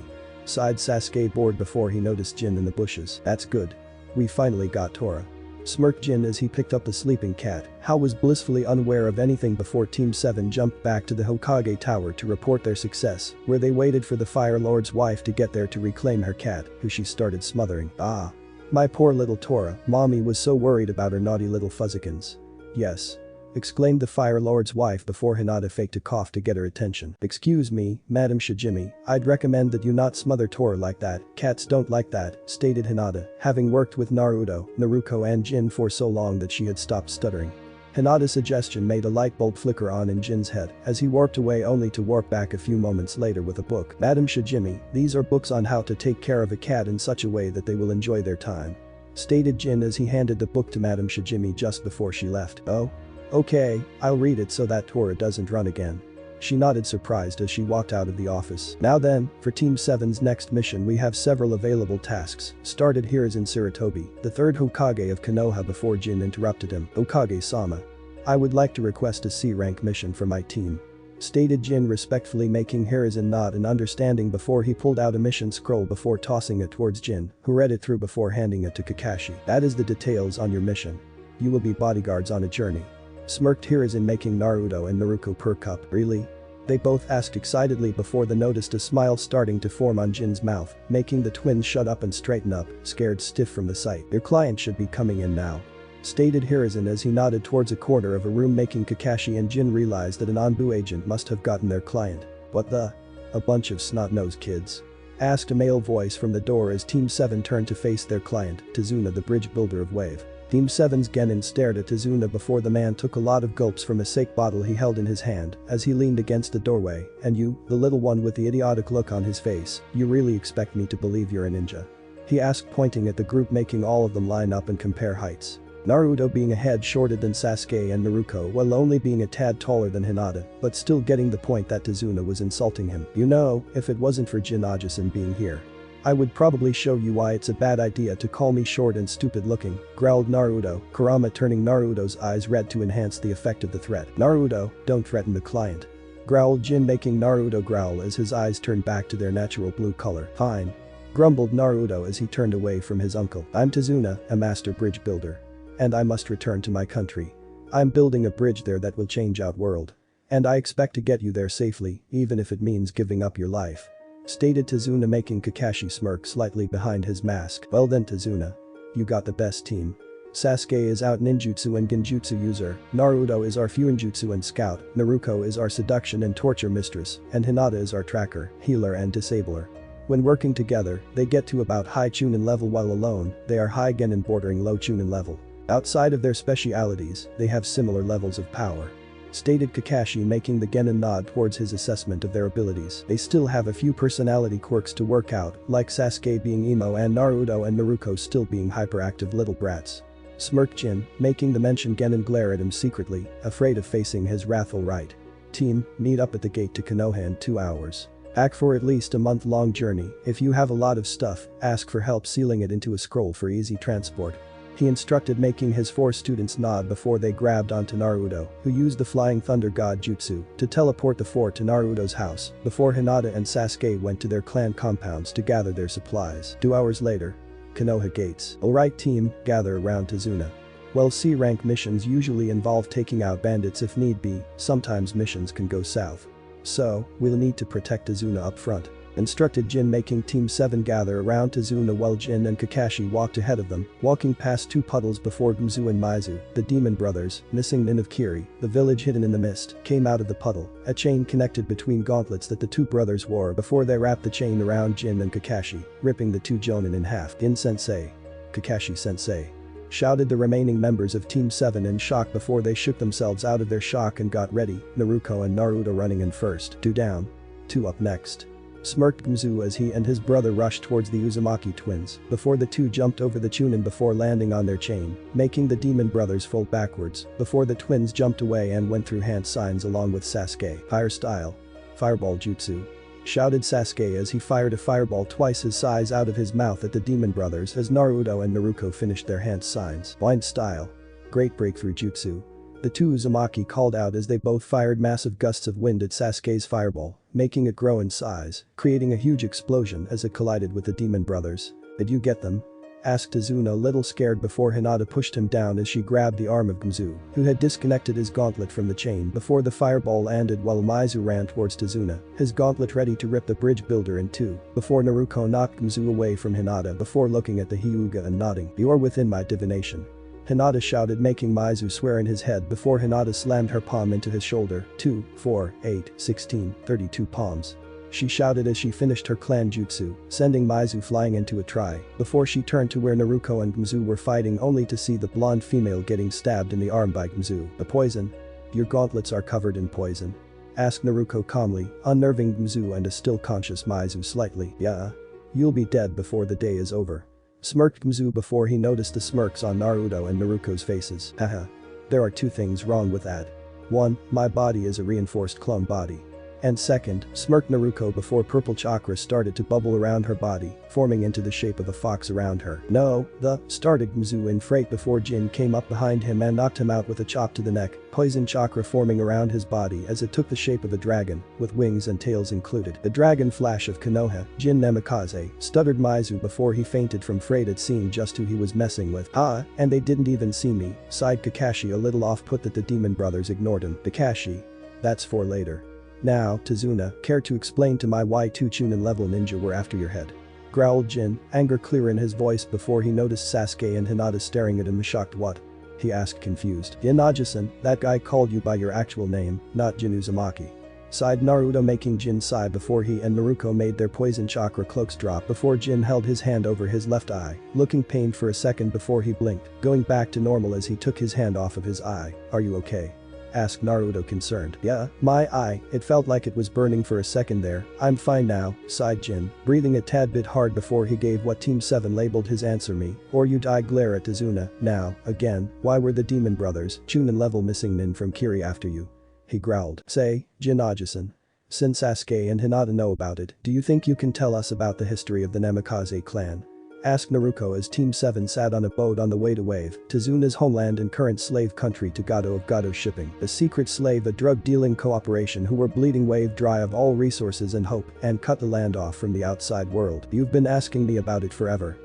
Sighed Sasuke bored before he noticed Jin in the bushes. That's good. We finally got Tora. Smirked Jin as he picked up the sleeping cat. Hao was blissfully unaware of anything before Team 7 jumped back to the Hokage Tower to report their success, where they waited for the Fire Lord's wife to get there to reclaim her cat, who she started smothering. Ah. My poor little Tora, mommy was so worried about her naughty little fuzzikins. Yes. Exclaimed the Fire Lord's wife before Hinata faked a cough to get her attention. Excuse me, Madam Shijimi, I'd recommend that you not smother Tora like that, cats don't like that, stated Hinata, having worked with Naruto, Naruto and Jin for so long that she had stopped stuttering. Hinata's suggestion made a light bulb flicker on in Jin's head as he warped away only to warp back a few moments later with a book. Madam Shijimi, these are books on how to take care of a cat in such a way that they will enjoy their time. Stated Jin as he handed the book to Madam Shijimi just before she left. Oh? Okay, I'll read it so that Tora doesn't run again. She nodded surprised as she walked out of the office. Now then, for Team 7's next mission we have several available tasks. Started here is in Sarutobi, the third Hokage of Konoha before Jin interrupted him. Hokage-sama. I would like to request a C-rank mission for my team. Stated Jin respectfully, making Hiruzen nod in understanding before he pulled out a mission scroll before tossing it towards Jin, who read it through before handing it to Kakashi. That is the details on your mission. You will be bodyguards on a journey. Smirked Hiruzen, making Naruto and Naruto perk up. Really? They both asked excitedly before they noticed a smile starting to form on Jin's mouth, making the twins shut up and straighten up, scared stiff from the sight. Your client should be coming in now. stated Hiruzen as he nodded towards a corner of a room, making Kakashi and Jin realize that an Anbu agent must have gotten their client. What the? A bunch of snot-nosed kids? Asked a male voice from the door as Team 7 turned to face their client, Tazuna, the bridge builder of Wave. Team 7's Genin stared at Tazuna before the man took a lot of gulps from a sake bottle he held in his hand as he leaned against the doorway. And you, the little one with the idiotic look on his face, you really expect me to believe you're a ninja? He asked, pointing at the group, making all of them line up and compare heights. Naruto being a head shorter than Sasuke and Naruto while only being a tad taller than Hinata, but still getting the point that Tazuna was insulting him. You know, if it wasn't for Jin Ajasan being here, I would probably show you why it's a bad idea to call me short and stupid looking, growled Naruto, Kurama turning Naruto's eyes red to enhance the effect of the threat. Naruto, don't threaten the client, growled Jin, making Naruto growl as his eyes turned back to their natural blue color. Fine, grumbled Naruto as he turned away from his uncle. I'm Tazuna, a master bridge builder. And I must return to my country. I'm building a bridge there that will change our world. And I expect to get you there safely, even if it means giving up your life. Stated Tazuna, making Kakashi smirk slightly behind his mask. Well then Tazuna, you got the best team. Sasuke is out ninjutsu and genjutsu user, Naruto is our fuinjutsu and scout, Naruto is our seduction and torture mistress, and Hinata is our tracker, healer and disabler. When working together, they get to about high chunin level, while alone, they are high genin bordering low chunin level. Outside of their specialities, they have similar levels of power. Stated Kakashi, making the genin nod towards his assessment of their abilities. They still have a few personality quirks to work out, like Sasuke being emo and Naruto and Naruto still being hyperactive little brats. Smirked Jin, making the mentioned genin glare at him secretly, afraid of facing his wrathful right. Team, meet up at the gate to Konoha in 2 hours. Pack for at least a month-long journey. If you have a lot of stuff, ask for help sealing it into a scroll for easy transport. He instructed, making his 4 students nod before they grabbed onto Naruto, who used the Flying Thunder God Jutsu to teleport the 4 to Naruto's house before Hinata and Sasuke went to their clan compounds to gather their supplies. 2 hours later. Konoha gates. Alright team, gather around Tazuna. Well, C-rank missions usually involve taking out bandits if need be, sometimes missions can go south. So, we'll need to protect Tazuna up front. Instructed Jin, making Team 7 gather around Tazuna while Jin and Kakashi walked ahead of them, walking past 2 puddles before Gumzu and Maizu, the demon brothers, missing Nin of Kiri, the village hidden in the mist, came out of the puddle. A chain connected between gauntlets that the 2 brothers wore before they wrapped the chain around Jin and Kakashi, ripping the 2 jonin in half. Jin-sensei. Kakashi-sensei. Shouted the remaining members of Team 7 in shock before they shook themselves out of their shock and got ready, Naruto and Naruto running in first. 2 down. 2 up next. Smirked Gumzu as he and his brother rushed towards the Uzumaki twins before the 2 jumped over the chunin before landing on their chain, making the demon brothers fold backwards before the twins jumped away and went through hand signs along with Sasuke. Fire style. Fireball jutsu. Shouted Sasuke as he fired a fireball twice his size out of his mouth at the demon brothers as Naruto and Naruto finished their hand signs. Blind style. Great breakthrough jutsu. The 2 Uzumaki called out as they both fired massive gusts of wind at Sasuke's fireball, making it grow in size, creating a huge explosion as it collided with the demon brothers. Did you get them? Asked Tazuna, a little scared before Hinata pushed him down as she grabbed the arm of Gumzu, who had disconnected his gauntlet from the chain before the fireball landed, while Maizu ran towards Tazuna, his gauntlet ready to rip the bridge builder in 2, before Naruto knocked Gumzu away from Hinata before looking at the Hyuga and nodding. You're within my divination. Hinata shouted, making Maizu swear in his head before Hinata slammed her palm into his shoulder. 2, 4, 8, 16, 32 palms. She shouted as she finished her clan jutsu, sending Maizu flying into a try before she turned to where Naruto and Gumzu were fighting, only to see the blonde female getting stabbed in the arm by Gumzu. A poison? Your gauntlets are covered in poison. Asked Naruto calmly, unnerving Gumzu and a still conscious Maizu slightly. Yeah. You'll be dead before the day is over. Smirked Gumzu before he noticed the smirks on Naruto and Naruto's faces. Haha. There are 2 things wrong with that. 1, my body is a reinforced clone body. And second, smirked Naruto before purple chakra started to bubble around her body, forming into the shape of a fox around her. No, started Gumzu in fright before Jin came up behind him and knocked him out with a chop to the neck, poison chakra forming around his body as it took the shape of a dragon, with wings and tails included. The dragon flash of Konoha, Jin Namikaze, stuttered Maizu before he fainted from fright at seeing just who he was messing with. Ah, and they didn't even see me, sighed Kakashi, a little off-put that the demon brothers ignored him. Kakashi. That's for later. Now, Tazuna, care to explain to my why 2 chunin level ninja were after your head? Growled Jin, anger clear in his voice before he noticed Sasuke and Hinata staring at him shocked. What? He asked confused. Inagisan, that guy called you by your actual name, not Jin Uzumaki. Sighed Naruto, making Jin sigh before he and Naruto made their poison chakra cloaks drop before Jin held his hand over his left eye, looking pained for a second before he blinked, going back to normal as he took his hand off of his eye. Are you okay? Asked Naruto concerned. Yeah, my eye, it felt like it was burning for a second there. I'm fine now, sighed Jin, breathing a tad bit hard before he gave what Team 7 labeled his answer me, or you die glare at Tazuna. Now, again, why were the demon brothers, Chunin level missing Nin from Kiri after you? He growled. Say, Jin Ajisan. Since Sasuke and Hinata know about it, do you think you can tell us about the history of the Namikaze clan? Asked Naruto as Team 7 sat on a boat on the way to Wave, Tazuna's homeland and current slave country to Gado of Gado Shipping, a secret slave, a drug-dealing cooperation who were bleeding Wave dry of all resources and hope and cut the land off from the outside world. You've been asking me about it forever.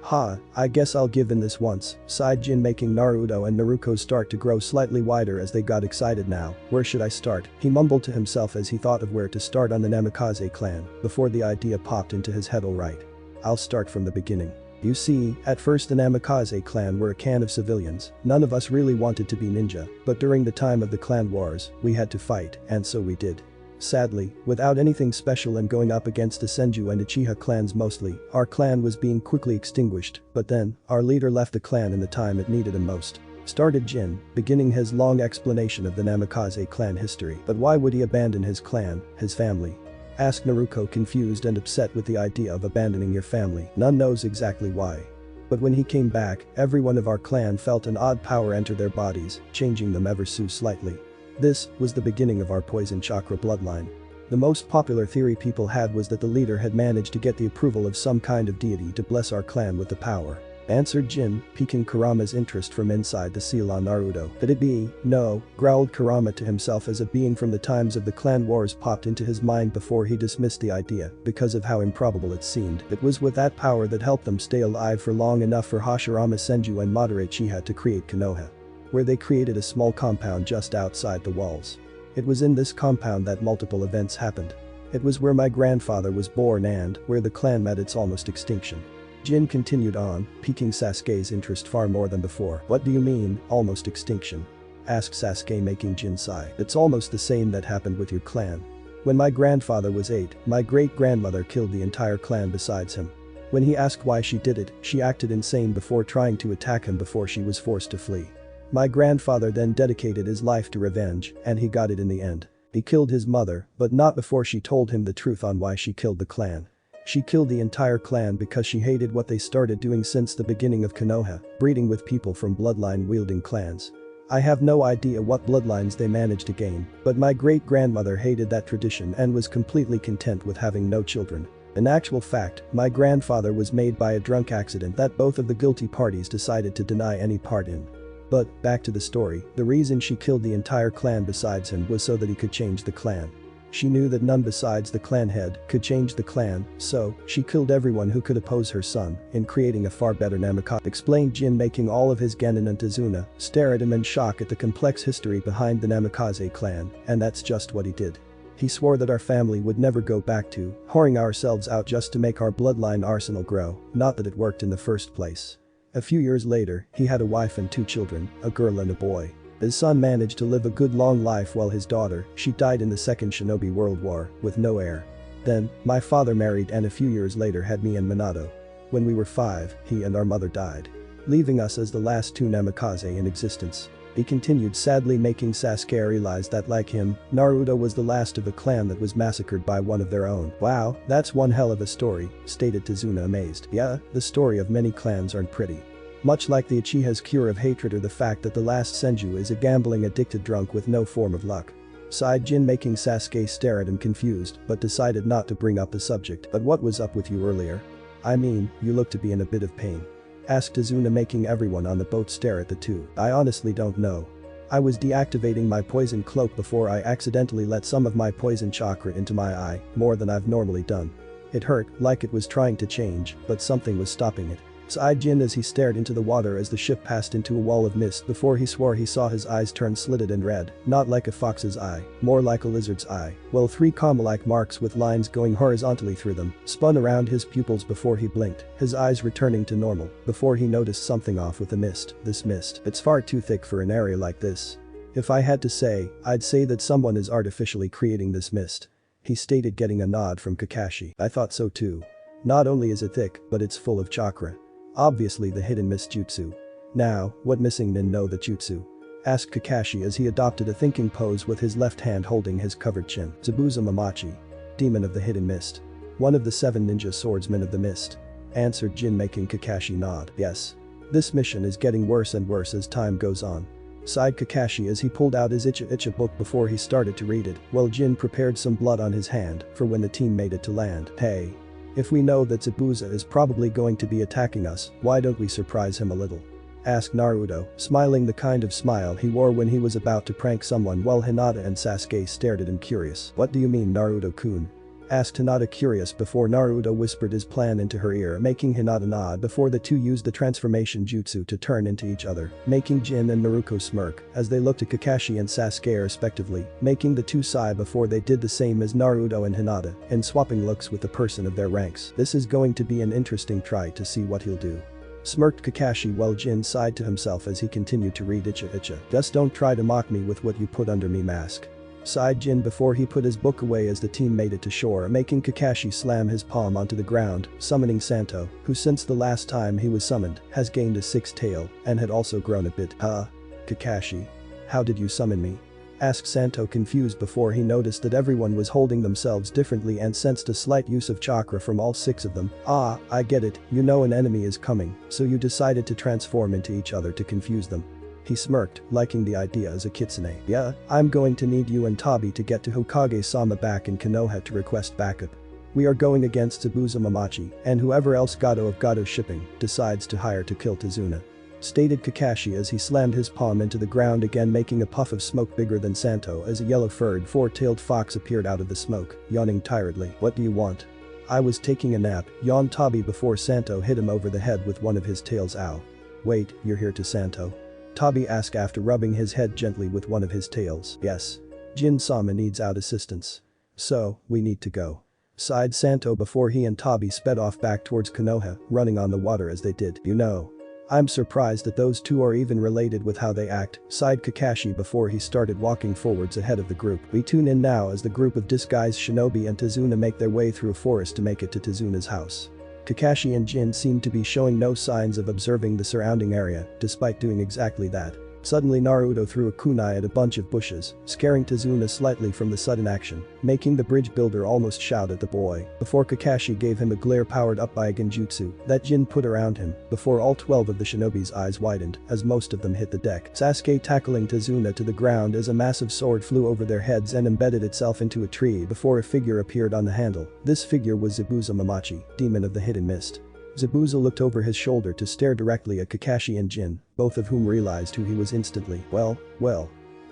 I guess I'll give in this once, sighed Jin, making Naruto and Naruto start to grow slightly wider as they got excited now. Where should I start? He mumbled to himself as he thought of where to start on the Namikaze clan, before the idea popped into his head. Alright. I'll start from the beginning. You see, at first the Namikaze clan were a can of civilians. None of us really wanted to be ninja, but during the time of the clan wars, we had to fight, and so we did. Sadly, without anything special and going up against the Senju and Uchiha clans mostly, our clan was being quickly extinguished, but then, our leader left the clan in the time it needed him most. Started Jin, beginning his long explanation of the Namikaze clan history. But why would he abandon his clan, his family? Asked Naruto, confused and upset with the idea of abandoning your family. None knows exactly why. But when he came back, every one of our clan felt an odd power enter their bodies, changing them ever so slightly. This was the beginning of our poison chakra bloodline. The most popular theory people had was that the leader had managed to get the approval of some kind of deity to bless our clan with the power. Answered Jin, piquing Kurama's interest from inside the seal on Naruto. Could it be? No, growled Kurama to himself as a being from the times of the clan wars popped into his mind before he dismissed the idea because of how improbable it seemed. It was with that power that helped them stay alive for long enough for Hashirama Senju and Madara Uchiha to create Konoha, where they created a small compound just outside the walls. It was in this compound that multiple events happened. It was where my grandfather was born and where the clan met its almost extinction. Jin continued on, piquing Sasuke's interest far more than before. What do you mean, almost extinction? Asked Sasuke, making Jin sigh. It's almost the same that happened with your clan. When my grandfather was 8, my great-grandmother killed the entire clan besides him. When he asked why she did it, she acted insane before trying to attack him before she was forced to flee. My grandfather then dedicated his life to revenge, and he got it in the end. He killed his mother, but not before she told him the truth on why she killed the clan. She killed the entire clan because she hated what they started doing since the beginning of Konoha, breeding with people from bloodline-wielding clans. I have no idea what bloodlines they managed to gain, but my great-grandmother hated that tradition and was completely content with having no children. In actual fact, my grandfather was made by a drunk accident that both of the guilty parties decided to deny any part in. But, back to the story, the reason she killed the entire clan besides him was so that he could change the clan. She knew that none besides the clan head could change the clan, so she killed everyone who could oppose her son in creating a far better Namikaze, explained Jin, making all of his genin and Tazuna stare at him in shock at the complex history behind the Namikaze clan, and that's just what he did. He swore that our family would never go back to whoring ourselves out just to make our bloodline arsenal grow, not that it worked in the first place. A few years later, he had a wife and 2 children, a girl and a boy. His son managed to live a good long life while his daughter, she died in the Second Shinobi World War, with no heir. Then, my father married and a few years later had me and Minato. When we were 5, he and our mother died, leaving us as the last 2 Namikaze in existence. He continued, sadly, making Sasuke realize that like him, Naruto was the last of a clan that was massacred by one of their own. Wow, that's one hell of a story, stated Tazuna, amazed. Yeah, the story of many clans aren't pretty. Much like the Uchiha's cure of hatred or the fact that the last Senju is a gambling addicted drunk with no form of luck. Sighed Jin, making Sasuke stare at him confused, but decided not to bring up the subject. But what was up with you earlier? I mean, you look to be in a bit of pain. Asked Tazuna, making everyone on the boat stare at the two. I honestly don't know. I was deactivating my poison cloak before I accidentally let some of my poison chakra into my eye, more than I've normally done. It hurt, like it was trying to change, but something was stopping it. sighed Jin as he stared into the water as the ship passed into a wall of mist before he swore he saw his eyes turn slitted and red, not like a fox's eye, more like a lizard's eye. Well, 3 comma-like marks with lines going horizontally through them spun around his pupils before he blinked, his eyes returning to normal, before he noticed something off with the mist. This mist, it's far too thick for an area like this. If I had to say, I'd say that someone is artificially creating this mist. He stated, getting a nod from Kakashi. I thought so too. Not only is it thick, but it's full of chakra. Obviously the hidden mist jutsu. Now, what missing nin know the jutsu? Asked Kakashi as he adopted a thinking pose with his left hand holding his covered chin. Zabuza Mamachi. Demon of the hidden mist. One of the 7 ninja swordsmen of the mist. Answered Jin, making Kakashi nod. Yes. This mission is getting worse and worse as time goes on. Sighed Kakashi as he pulled out his Icha book before he started to read it, while Jin prepared some blood on his hand for when the team made it to land. Hey. If we know that Zabuza is probably going to be attacking us, why don't we surprise him a little? Asked Naruto, smiling the kind of smile he wore when he was about to prank someone while Hinata and Sasuke stared at him curious. What do you mean, Naruto-kun? Asked Hinata curious before Naruto whispered his plan into her ear, making Hinata nod before the two used the transformation jutsu to turn into each other, making Jin and Naruto smirk as they looked at Kakashi and Sasuke respectively, making the two sigh before they did the same as Naruto and Hinata, and swapping looks with the person of their ranks. This is going to be an interesting try to see what he'll do. Smirked Kakashi while Jin sighed to himself as he continued to read Icha. Just don't try to mock me with what you put under me, mask. Sighed Jin before he put his book away as the team made it to shore, making Kakashi slam his palm onto the ground, summoning Santo, who since the last time he was summoned, has gained a 6th tail, and had also grown a bit. Kakashi. How did you summon me? Asked Santo confused before he noticed that everyone was holding themselves differently and sensed a slight use of chakra from all 6 of them. I get it, you know an enemy is coming, so you decided to transform into each other to confuse them. He smirked, liking the idea as a kitsune. Yeah, I'm going to need you and Tabi to get to Hokage-sama back in Konoha to request backup. We are going against Zabuza Mamachi, and whoever else Gado of Gado shipping decides to hire to kill Tazuna. Stated Kakashi as he slammed his palm into the ground again, making a puff of smoke bigger than Santo as a yellow-furred 4-tailed fox appeared out of the smoke, yawning tiredly. What do you want? I was taking a nap, yawned Tabi before Santo hit him over the head with one of his tails. Ow. Wait, you're here to Santo? Tabi asked after rubbing his head gently with one of his tails. Yes. Jin-sama needs out assistance. So, we need to go. Sighed Santo before he and Tabi sped off back towards Konoha, running on the water as they did. You know. I'm surprised that those two are even related with how they act, sighed Kakashi before he started walking forwards ahead of the group. We tune in now as the group of disguised shinobi and Tazuna make their way through a forest to make it to Tazuna's house. Kakashi and Jin seem to be showing no signs of observing the surrounding area, despite doing exactly that. Suddenly Naruto threw a kunai at a bunch of bushes, scaring Tazuna slightly from the sudden action, making the bridge builder almost shout at the boy, before Kakashi gave him a glare powered up by a genjutsu that Jin put around him, before all 12 of the shinobi's eyes widened as most of them hit the deck. Sasuke tackling Tazuna to the ground as a massive sword flew over their heads and embedded itself into a tree before a figure appeared on the handle. This figure was Zabuza Mamachi, demon of the hidden mist. Zabuza looked over his shoulder to stare directly at Kakashi and Jin, both of whom realized who he was instantly. Well.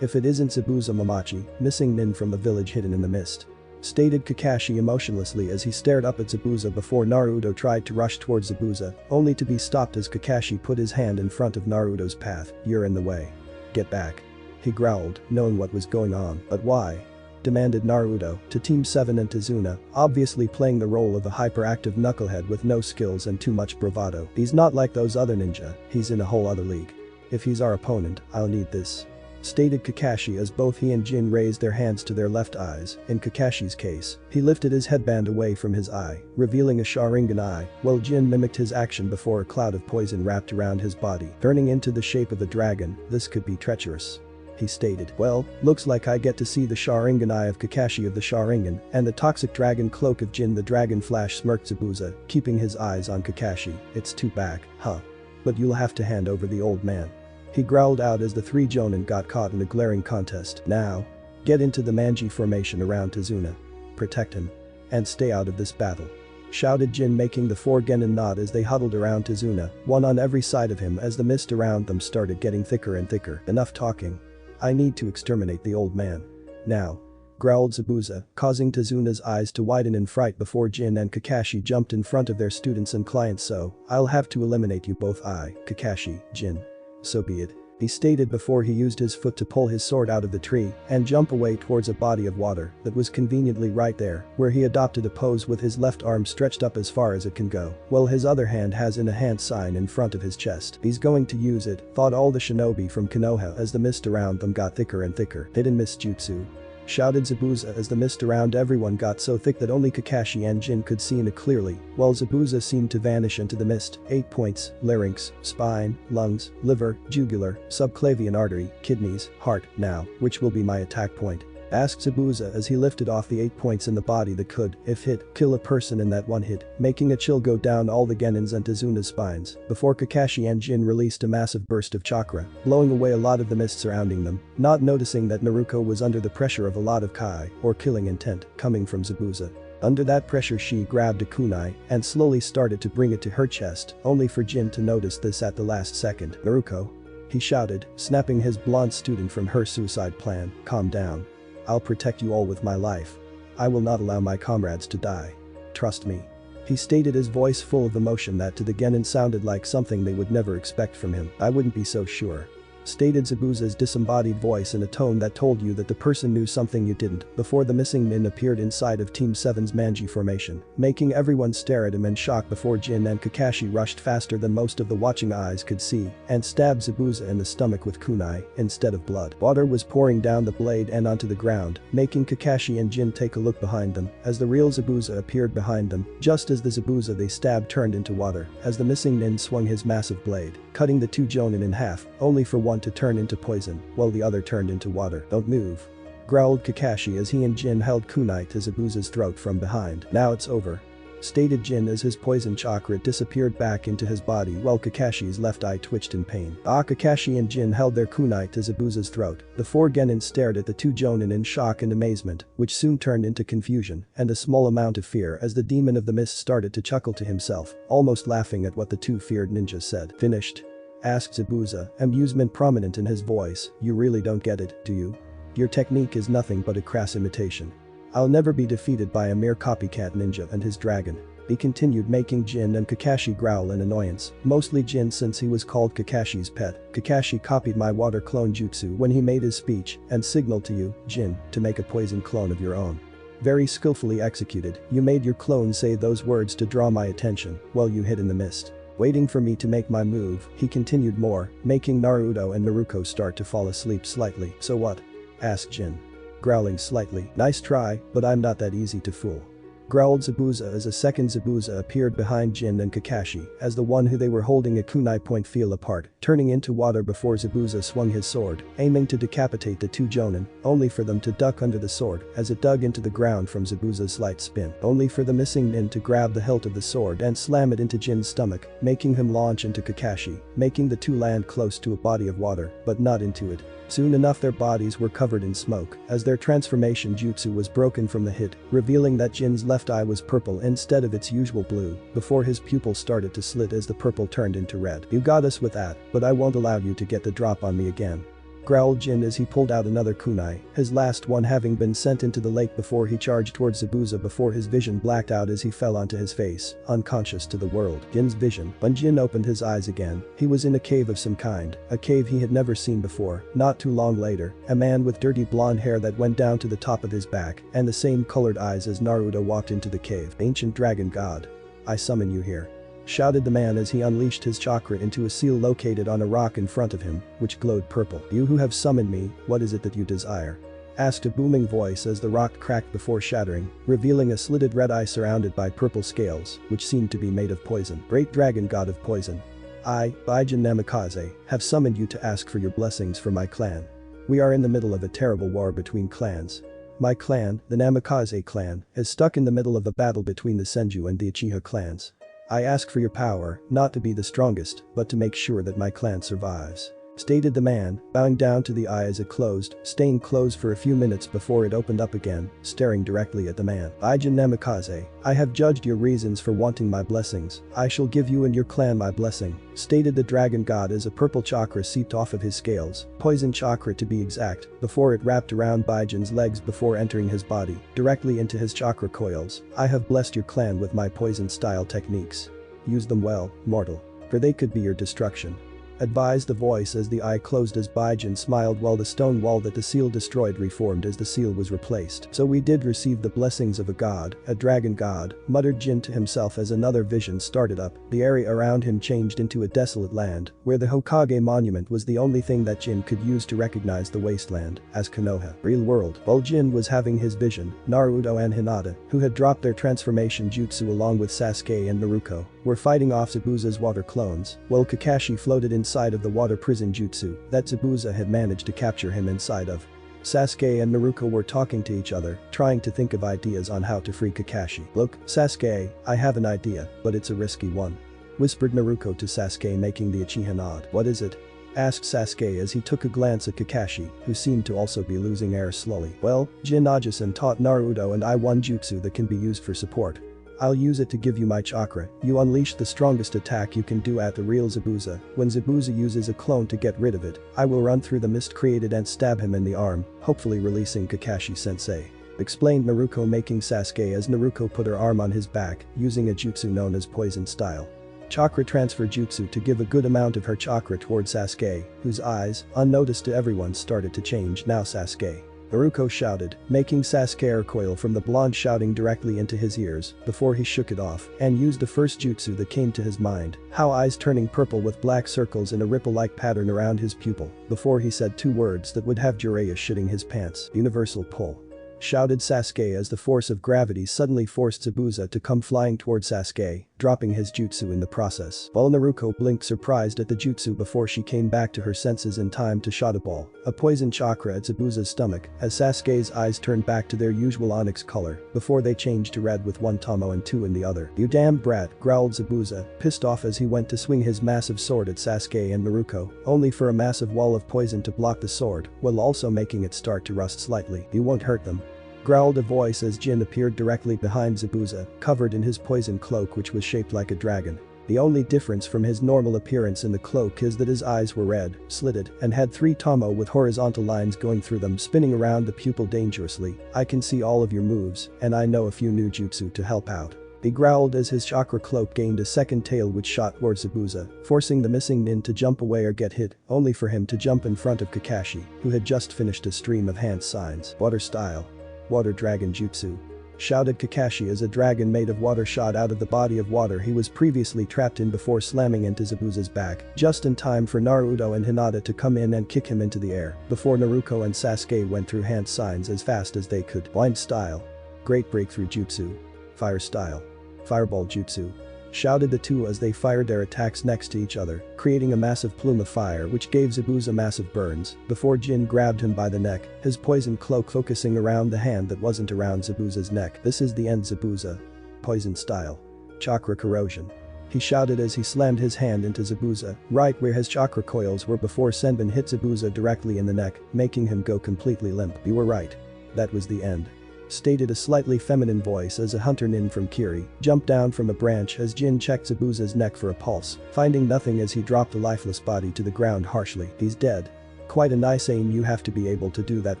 If it isn't Zabuza Mamachi, missing nin from the village hidden in the mist. Stated Kakashi emotionlessly as he stared up at Zabuza before Naruto tried to rush towards Zabuza, only to be stopped as Kakashi put his hand in front of Naruto's path. You're in the way. Get back. He growled, knowing what was going on. But why? Demanded Naruto to Team 7 and Tazuna, obviously playing the role of a hyperactive knucklehead with no skills and too much bravado. He's not like those other ninja, he's in a whole other league. If he's our opponent, I'll need this. Stated Kakashi as both he and Jin raised their hands to their left eyes. In Kakashi's case, he lifted his headband away from his eye, revealing a Sharingan eye, while Jin mimicked his action before a cloud of poison wrapped around his body, turning into the shape of a dragon. This could be treacherous. He stated. Well, looks like I get to see the Sharingan eye of Kakashi of the Sharingan, and the toxic dragon cloak of Jin the Dragon Flash, smirked Zabuza, keeping his eyes on Kakashi. It's too back, huh? But you'll have to hand over the old man. He growled out as the 3 jonin got caught in a glaring contest. Now. Get into the Manji formation around Tazuna. Protect him. And stay out of this battle. Shouted Jin, making the 4 genin nod as they huddled around Tazuna, one on every side of him as the mist around them started getting thicker and thicker. Enough talking. I need to exterminate the old man. Now. growled Zabuza, causing Tazuna's eyes to widen in fright before Jin and Kakashi jumped in front of their students and clients. So, I'll have to eliminate you both, Kakashi, Jin. So be it. He stated before he used his foot to pull his sword out of the tree and jump away towards a body of water that was conveniently right there, where he adopted a pose with his left arm stretched up as far as it can go, while his other hand has an hand sign in front of his chest. He's going to use it, thought all the shinobi from Konoha as the mist around them got thicker and thicker. Hidden mist jutsu, shouted Zabuza as the mist around everyone got so thick that only Kakashi and Jin could see it clearly, while Zabuza seemed to vanish into the mist. 8 points, larynx, spine, lungs, liver, jugular, subclavian artery, kidneys, heart. Now, which will be my attack point? Asked Zabuza as he lifted off the 8 points in the body that could, if hit, kill a person in that one hit, making a chill go down all the Genin's and Tazuna's spines, before Kakashi and Jin released a massive burst of chakra, blowing away a lot of the mist surrounding them, not noticing that Naruto was under the pressure of a lot of kai, or killing intent, coming from Zabuza. Under that pressure she grabbed a kunai and slowly started to bring it to her chest, only for Jin to notice this at the last second. Naruto, he shouted, snapping his blonde student from her suicide plan, calm down. I'll protect you all with my life. I will not allow my comrades to die. Trust me. He stated, his voice full of emotion that to the Genin sounded like something they would never expect from him. I wouldn't be so sure. Stated Zabuza's disembodied voice in a tone that told you that the person knew something you didn't, before the missing nin appeared inside of Team 7's Manji formation, making everyone stare at him in shock before Jin and Kakashi rushed faster than most of the watching eyes could see and stabbed Zabuza in the stomach with kunai instead of blood. Water was pouring down the blade and onto the ground, making Kakashi and Jin take a look behind them as the real Zabuza appeared behind them, just as the Zabuza they stabbed turned into water as the missing nin swung his massive blade, cutting the two jonin in half, only for one to turn into poison, while the other turned into water. Don't move. Growled Kakashi as he and Jin held kunai to Zabuza's throat from behind. Now it's over. Stated Jin as his poison chakra disappeared back into his body while Kakashi's left eye twitched in pain. Kakashi and Jin held their kunai to Zabuza's throat. The four genin stared at the two jonin in shock and amazement, which soon turned into confusion and a small amount of fear as the demon of the mist started to chuckle to himself, almost laughing at what the two feared ninjas said. Finished? Asked Zabuza, amusement prominent in his voice. You really don't get it, do you? Your technique is nothing but a crass imitation. I'll never be defeated by a mere copycat ninja and his dragon. He continued, making Jin and Kakashi growl in annoyance, mostly Jin since he was called Kakashi's pet. Kakashi copied my water clone jutsu when he made his speech and signaled to you, Jin, to make a poison clone of your own. Very skillfully executed, you made your clone say those words to draw my attention while you hid in the mist. Waiting for me to make my move, he continued more, making Naruto and Naruto start to fall asleep slightly. So what? Asked Jin. Growling slightly. Nice try, but I'm not that easy to fool. Growled Zabuza as a second Zabuza appeared behind Jin and Kakashi as the one who they were holding a kunai point fell apart, turning into water before Zabuza swung his sword, aiming to decapitate the two jonin, only for them to duck under the sword as it dug into the ground from Zabuza's slight spin, only for the missing nin to grab the hilt of the sword and slam it into Jin's stomach, making him launch into Kakashi, making the two land close to a body of water, but not into it. Soon enough their bodies were covered in smoke as their transformation jutsu was broken from the hit, revealing that Jin's left eye was purple instead of its usual blue, before his pupil started to slit as the purple turned into red. You got us with that, but I won't allow you to get the drop on me again. Growled Jin as he pulled out another kunai, his last one having been sent into the lake before he charged towards Zabuza before his vision blacked out as he fell onto his face, unconscious to the world. Jin's vision. When Jin opened his eyes again, he was in a cave of some kind, a cave he had never seen before. Not too long later, a man with dirty blonde hair that went down to the top of his back and the same colored eyes as Naruto walked into the cave. Ancient dragon god. I summon you here. Shouted the man as he unleashed his chakra into a seal located on a rock in front of him, which glowed purple. You who have summoned me, what is it that you desire? Asked a booming voice as the rock cracked before shattering, revealing a slitted red eye surrounded by purple scales, which seemed to be made of poison. Great dragon god of poison. I, TWO Namikaze, have summoned you to ask for your blessings for my clan. We are in the middle of a terrible war between clans. My clan, the Namikaze clan, is stuck in the middle of a battle between the Senju and the Uchiha clans. I ask for your power, not to be the strongest, but to make sure that my clan survives. stated the man, bowing down to the eye as it closed, staying closed for a few minutes before it opened up again, staring directly at the man. TWO Namikaze, I have judged your reasons for wanting my blessings. I shall give you and your clan my blessing, stated the dragon god as a purple chakra seeped off of his scales, poison chakra to be exact, before it wrapped around Baijin's legs before entering his body, directly into his chakra coils. I have blessed your clan with my poison style techniques. Use them well, mortal, for they could be your destruction. Advised the voice as the eye closed as Baijin smiled while the stone wall that the seal destroyed reformed as the seal was replaced. So we did receive the blessings of a god, a dragon god, muttered Jin to himself as another vision started up. The area around him changed into a desolate land, where the Hokage monument was the only thing that Jin could use to recognize the wasteland as Konoha. Real world. While Jin was having his vision, Naruto and Hinata, who had dropped their transformation jutsu along with Sasuke and Naruto, were fighting off Zabuza's water clones, while Kakashi floated inside of the water prison jutsu that Zabuza had managed to capture him inside of. Sasuke and Naruto were talking to each other, trying to think of ideas on how to free Kakashi. Look, Sasuke, I have an idea, but it's a risky one, whispered Naruto to Sasuke, making the Uchiha nod. What is it? Asked Sasuke as he took a glance at Kakashi, who seemed to also be losing air slowly. Well, Jin Ajasan taught Naruto and I one jutsu that can be used for support. I'll use it to give you my chakra. You unleash the strongest attack you can do at the real Zabuza. When Zabuza uses a clone to get rid of it, I will run through the mist created and stab him in the arm, hopefully releasing Kakashi-sensei, explained Naruto, making Sasuke as Naruto put her arm on his back, using a jutsu known as poison style chakra transfer jutsu to give a good amount of her chakra towards Sasuke, whose eyes, unnoticed to everyone, started to change. Now Sasuke, Naruto shouted, making Sasuke recoil from the blonde shouting directly into his ears before he shook it off and used the first jutsu that came to his mind, how eyes turning purple with black circles in a ripple-like pattern around his pupil, before he said two words that would have Jarceus shitting his pants. Universal pull, shouted Sasuke as the force of gravity suddenly forced Zabuza to come flying towards Sasuke, dropping his jutsu in the process. While Naruto blinked surprised at the jutsu before she came back to her senses in time to shot a ball, a poison chakra at Zabuza's stomach, as Sasuke's eyes turned back to their usual onyx color before they changed to red with one tomo and two in the other. You damn brat, growled Zabuza, pissed off as he went to swing his massive sword at Sasuke and Naruto, only for a massive wall of poison to block the sword, while also making it start to rust slightly. You won't hurt them, growled a voice as Jin appeared directly behind Zabuza, covered in his poison cloak which was shaped like a dragon. The only difference from his normal appearance in the cloak is that his eyes were red, slitted, and had three tomo with horizontal lines going through them spinning around the pupil dangerously. I can see all of your moves, and I know a few new jutsu to help out, he growled as his chakra cloak gained a second tail which shot towards Zabuza, forcing the missing nin to jump away or get hit, only for him to jump in front of Kakashi, who had just finished a stream of hand signs. Water style, water dragon jutsu, shouted Kakashi as a dragon made of water shot out of the body of water he was previously trapped in before slamming into Zabuza's back, just in time for Naruto and Hinata to come in and kick him into the air, before Naruto and Sasuke went through hand signs as fast as they could. Blind style, great breakthrough jutsu, fire style, fireball jutsu, shouted the two as they fired their attacks next to each other, creating a massive plume of fire which gave Zabuza massive burns, before Jin grabbed him by the neck, his poison cloak focusing around the hand that wasn't around Zabuza's neck. This is the end, Zabuza. Poison style, chakra corrosion, he shouted as he slammed his hand into Zabuza, right where his chakra coils were before Senbin hit Zabuza directly in the neck, making him go completely limp. You were right. That was the end, stated a slightly feminine voice as a hunter nin from Kiri jumped down from a branch as Jin checked Zabuza's neck for a pulse, finding nothing as he dropped the lifeless body to the ground harshly. He's dead. Quite a nice aim, you have to be able to do that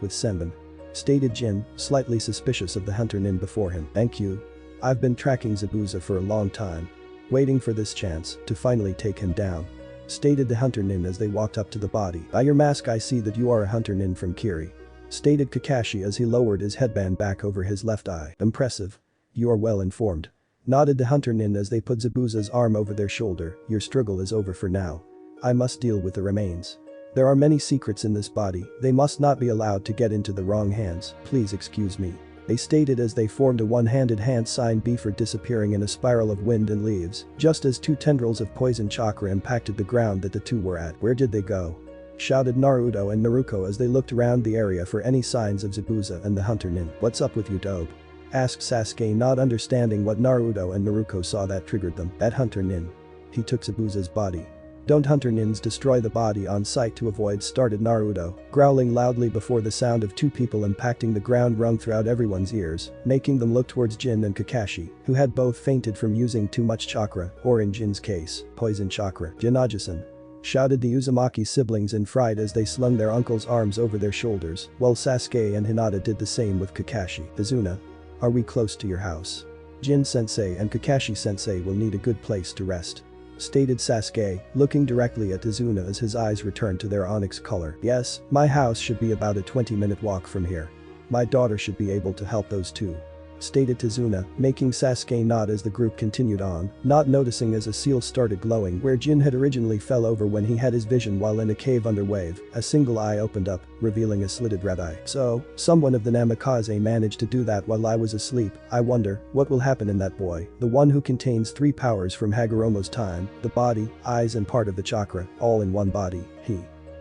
with Senbin, stated Jin, slightly suspicious of the hunter nin before him. Thank you. I've been tracking Zabuza for a long time, waiting for this chance to finally take him down, stated the hunter nin as they walked up to the body. By your mask I see that you are a hunter nin from Kiri, stated Kakashi as he lowered his headband back over his left eye. Impressive. You are well informed, nodded the hunter nin as they put Zabuza's arm over their shoulder. Your struggle is over for now. I must deal with the remains. There are many secrets in this body, they must not be allowed to get into the wrong hands. Please excuse me, they stated as they formed a one-handed hand sign before disappearing in a spiral of wind and leaves, just as two tendrils of poison chakra impacted the ground that the two were at. Where did they go? Shouted Naruto and Naruto as they looked around the area for any signs of Zabuza and the hunter nin. What's up with you, dope? Asked Sasuke, not understanding what Naruto and Naruto saw that triggered them. That hunter nin, he took Zabuza's body. Don't hunter nins destroy the body on sight to avoid, started Naruto, growling loudly before the sound of two people impacting the ground rung throughout everyone's ears, making them look towards Jin and Kakashi, who had both fainted from using too much chakra, or in Jin's case, poison chakra. Jinnaji-san, shouted the Uzumaki siblings in fright as they slung their uncle's arms over their shoulders, while Sasuke and Hinata did the same with Kakashi. Izuna, are we close to your house? Jin-sensei and Kakashi-sensei will need a good place to rest, stated Sasuke, looking directly at Izuna as his eyes returned to their onyx color. Yes, my house should be about a 20-minute walk from here. My daughter should be able to help those two, stated Izuna, making Sasuke nod as the group continued on, not noticing as a seal started glowing where Jin had originally fell over when he had his vision while in a cave under wave. A single eye opened up, revealing a slitted red eye. So, someone of the Namikaze managed to do that while I was asleep. I wonder, what will happen in that boy? The one who contains 3 powers from Hagoromo's time, the body, eyes and part of the chakra, all in one body.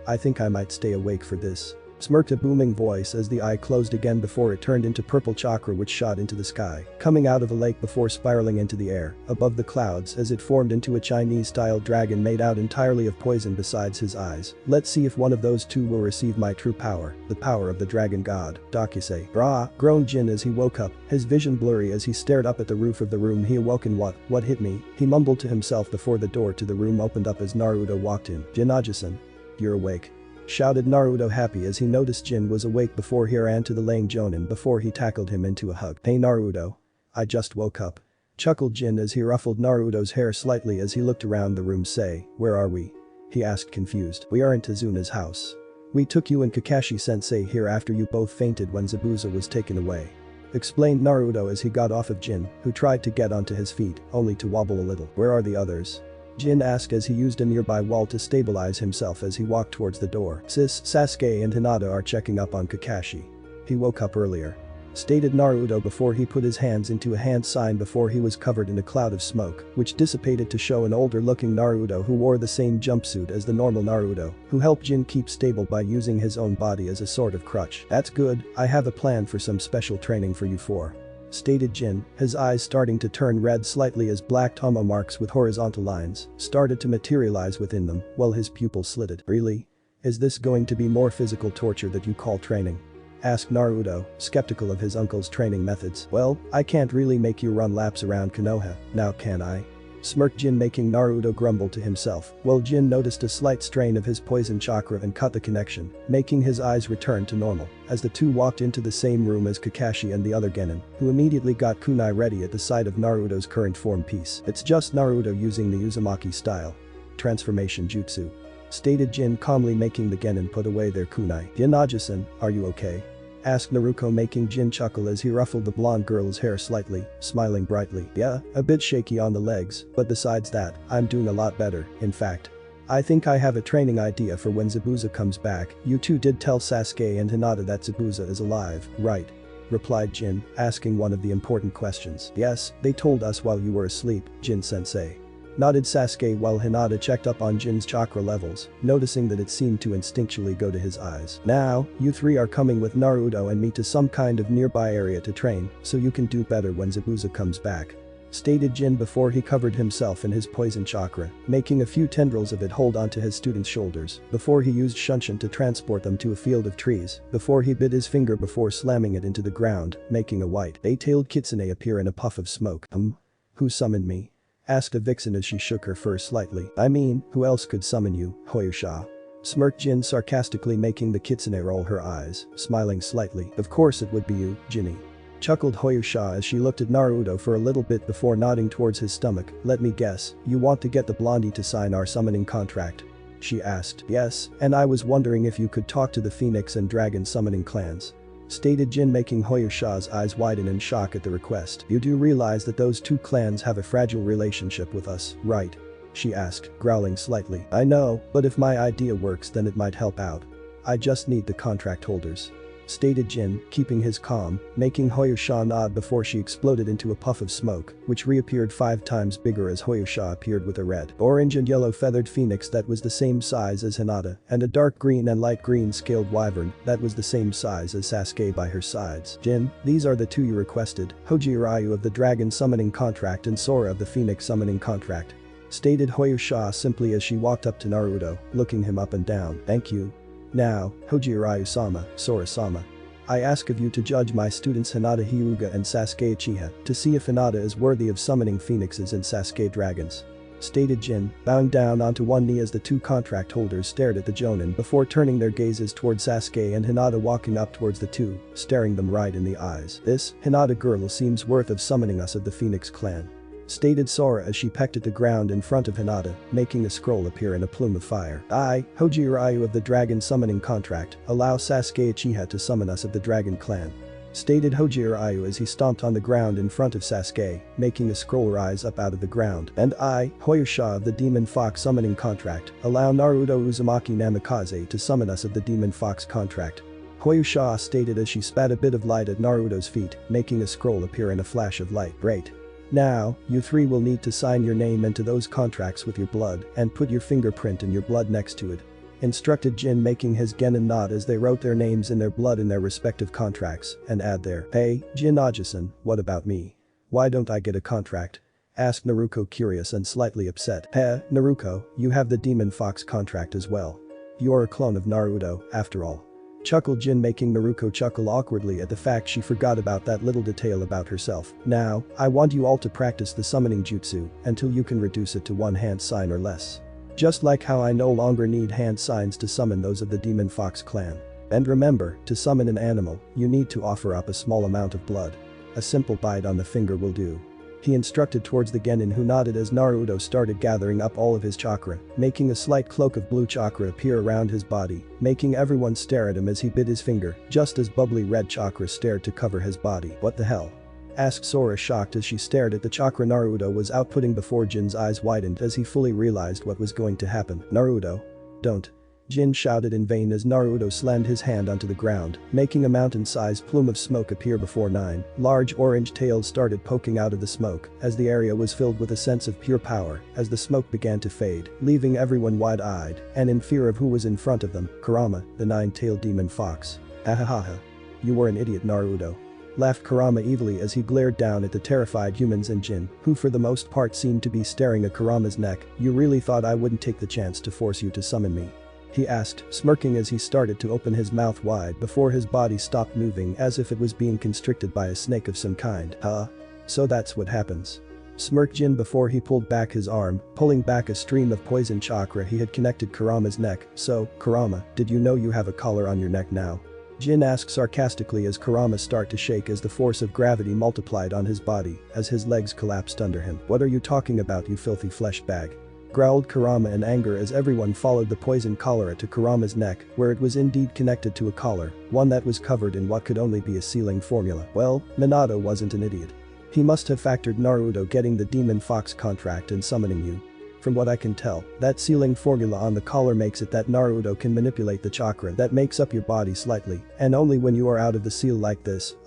I think I might stay awake for this, smirked a booming voice as the eye closed again before it turned into purple chakra which shot into the sky, coming out of a lake before spiraling into the air, above the clouds as it formed into a Chinese-style dragon made out entirely of poison besides his eyes. Let's see if one of those two will receive my true power, the power of the dragon god, Dakusei. Brah, groaned Jin as he woke up, his vision blurry as he stared up at the roof of the room he awoke in. What hit me? He mumbled to himself before the door to the room opened up as Naruto walked in. Jinnaji-san, you're awake, shouted Naruto happy as he noticed Jin was awake before he ran to the laying Jonin before he tackled him into a hug. Hey Naruto. I just woke up, chuckled Jin as he ruffled Naruto's hair slightly as he looked around the room. Say, where are we? He asked confused. We are in Izuna's house. We took you and Kakashi-sensei here after you both fainted when Zabuza was taken away, explained Naruto as he got off of Jin, who tried to get onto his feet, only to wobble a little. Where are the others? Jin asked as he used a nearby wall to stabilize himself as he walked towards the door. Sasuke and Hinata are checking up on Kakashi. He woke up earlier, stated Naruto before he put his hands into a hand sign before he was covered in a cloud of smoke, which dissipated to show an older looking Naruto who wore the same jumpsuit as the normal Naruto, who helped Jin keep stable by using his own body as a sort of crutch. That's good, I have a plan for some special training for you four, stated Jin, his eyes starting to turn red slightly as black tomo marks with horizontal lines started to materialize within them while his pupils slitted. Really? Is this going to be more physical torture that you call training? Asked Naruto, skeptical of his uncle's training methods. Well, I can't really make you run laps around Konoha, now can I? Smirked Jin, making Naruto grumble to himself, while Jin noticed a slight strain of his poison chakra and cut the connection, making his eyes return to normal as the two walked into the same room as Kakashi and the other genin, who immediately got kunai ready at the sight of Naruto's current form piece. It's just Naruto using the Uzumaki style transformation jutsu, stated Jin calmly, making the genin put away their kunai. Jinnaji-san, are you okay? Asked Naruto, making Jin chuckle as he ruffled the blonde girl's hair slightly, smiling brightly. Yeah, a bit shaky on the legs, but besides that, I'm doing a lot better. In fact, I think I have a training idea for when Zabuza comes back. You two did tell Sasuke and Hinata that Zabuza is alive, right? Replied Jin, asking one of the important questions. Yes, they told us while you were asleep, Jin-sensei, nodded Sasuke while Hinata checked up on Jin's chakra levels, noticing that it seemed to instinctually go to his eyes. Now, you three are coming with Naruto and me to some kind of nearby area to train, so you can do better when Zabuza comes back, stated Jin before he covered himself in his poison chakra, making a few tendrils of it hold onto his students' shoulders before he used Shunshin to transport them to a field of trees before he bit his finger before slamming it into the ground, making a white, eight-tailed kitsune appear in a puff of smoke. Who summoned me? Asked a vixen as she shook her fur slightly. I mean, who else could summon you, Hoyusha? Smirked Jin, sarcastically, making the kitsune roll her eyes, smiling slightly. Of course it would be you, Jinny, chuckled Hoyusha as she looked at Naruto for a little bit before nodding towards his stomach. Let me guess, you want to get the blondie to sign our summoning contract? She asked. Yes, and I was wondering if you could talk to the Phoenix and Dragon summoning clans, stated Jin, making Hoyusha's eyes widen in shock at the request. You do realize that those two clans have a fragile relationship with us, right? She asked, growling slightly. I know, but if my idea works then it might help out. I just need the contract holders, stated Jin, keeping his calm, making Hoyusha nod before she exploded into a puff of smoke, which reappeared 5 times bigger as Hoyusha appeared with a red, orange and yellow feathered phoenix that was the same size as Hinata, and a dark green and light green scaled wyvern that was the same size as Sasuke by her sides. Jin, these are the two you requested, Hoji Ryu of the Dragon summoning contract and Sora of the Phoenix summoning contract, stated Hoyusha simply as she walked up to Naruto, looking him up and down. Thank you. Now, Hojiryu-sama, Sora-sama. I ask of you to judge my students Hinata Hyuga and Sasuke Uchiha to see if Hinata is worthy of summoning phoenixes and Sasuke dragons. Stated Jin, bowing down onto one knee as the two contract holders stared at the Jonin before turning their gazes toward Sasuke and Hinata walking up towards the two, staring them right in the eyes. This, Hinata girl seems worth of summoning us of the Phoenix clan. Stated Sora as she pecked at the ground in front of Hinata, making a scroll appear in a plume of fire. I, Hojiryu of the Dragon Summoning Contract, allow Sasuke Uchiha to summon us of the Dragon Clan. Stated Hojiryu as he stomped on the ground in front of Sasuke, making a scroll rise up out of the ground. And I, Hoyusha of the Demon Fox Summoning Contract, allow Naruto Uzumaki Namikaze to summon us of the Demon Fox Contract. Hoyusha stated as she spat a bit of light at Naruto's feet, making a scroll appear in a flash of light. Great. Now, you three will need to sign your name into those contracts with your blood and put your fingerprint and your blood next to it. Instructed Jin, making his genin nod as they wrote their names in their blood in their respective contracts and add their, "Hey, Jin Ajasan, what about me? Why don't I get a contract?" asked Naruto, curious and slightly upset. Heh, Naruto, you have the Demon Fox contract as well. You're a clone of Naruto, after all. Chuckled Jin, making Naruto chuckle awkwardly at the fact she forgot about that little detail about herself. Now, I want you all to practice the summoning jutsu until you can reduce it to one hand sign or less. Just like how I no longer need hand signs to summon those of the Demon Fox clan. And remember, to summon an animal, you need to offer up a small amount of blood. A simple bite on the finger will do. He instructed towards the genin, who nodded as Naruto started gathering up all of his chakra, making a slight cloak of blue chakra appear around his body, making everyone stare at him as he bit his finger, just as bubbly red chakra stared to cover his body. What the hell? Asked Sora, shocked as she stared at the chakra Naruto was outputting before Jin's eyes widened as he fully realized what was going to happen. Naruto. Don't. Jin shouted in vain as Naruto slammed his hand onto the ground, making a mountain-sized plume of smoke appear before 9 large orange tails started poking out of the smoke as the area was filled with a sense of pure power as the smoke began to fade, leaving everyone wide-eyed and in fear of who was in front of them. Kurama, the 9-tailed demon fox. Ahahaha. You were an idiot, Naruto. Laughed Kurama evilly as he glared down at the terrified humans and Jin, who for the most part seemed to be staring at Kurama's neck. You really thought I wouldn't take the chance to force you to summon me? He asked, smirking as he started to open his mouth wide before his body stopped moving as if it was being constricted by a snake of some kind. Huh? So that's what happens. Smirked Jin before he pulled back his arm, pulling back a stream of poison chakra he had connected Kurama's neck. So, Kurama, did you know you have a collar on your neck now? Jin asked sarcastically as Kurama started to shake as the force of gravity multiplied on his body as his legs collapsed under him. What are you talking about, you filthy flesh bag? Growled Kurama in anger as everyone followed the poison collar to Kurama's neck, where it was indeed connected to a collar, one that was covered in what could only be a sealing formula. Well, Minato wasn't an idiot. He must have factored Naruto getting the Demon Fox contract and summoning you. From what I can tell, that sealing formula on the collar makes it that Naruto can manipulate the chakra that makes up your body slightly, and only when you are out of the seal like this.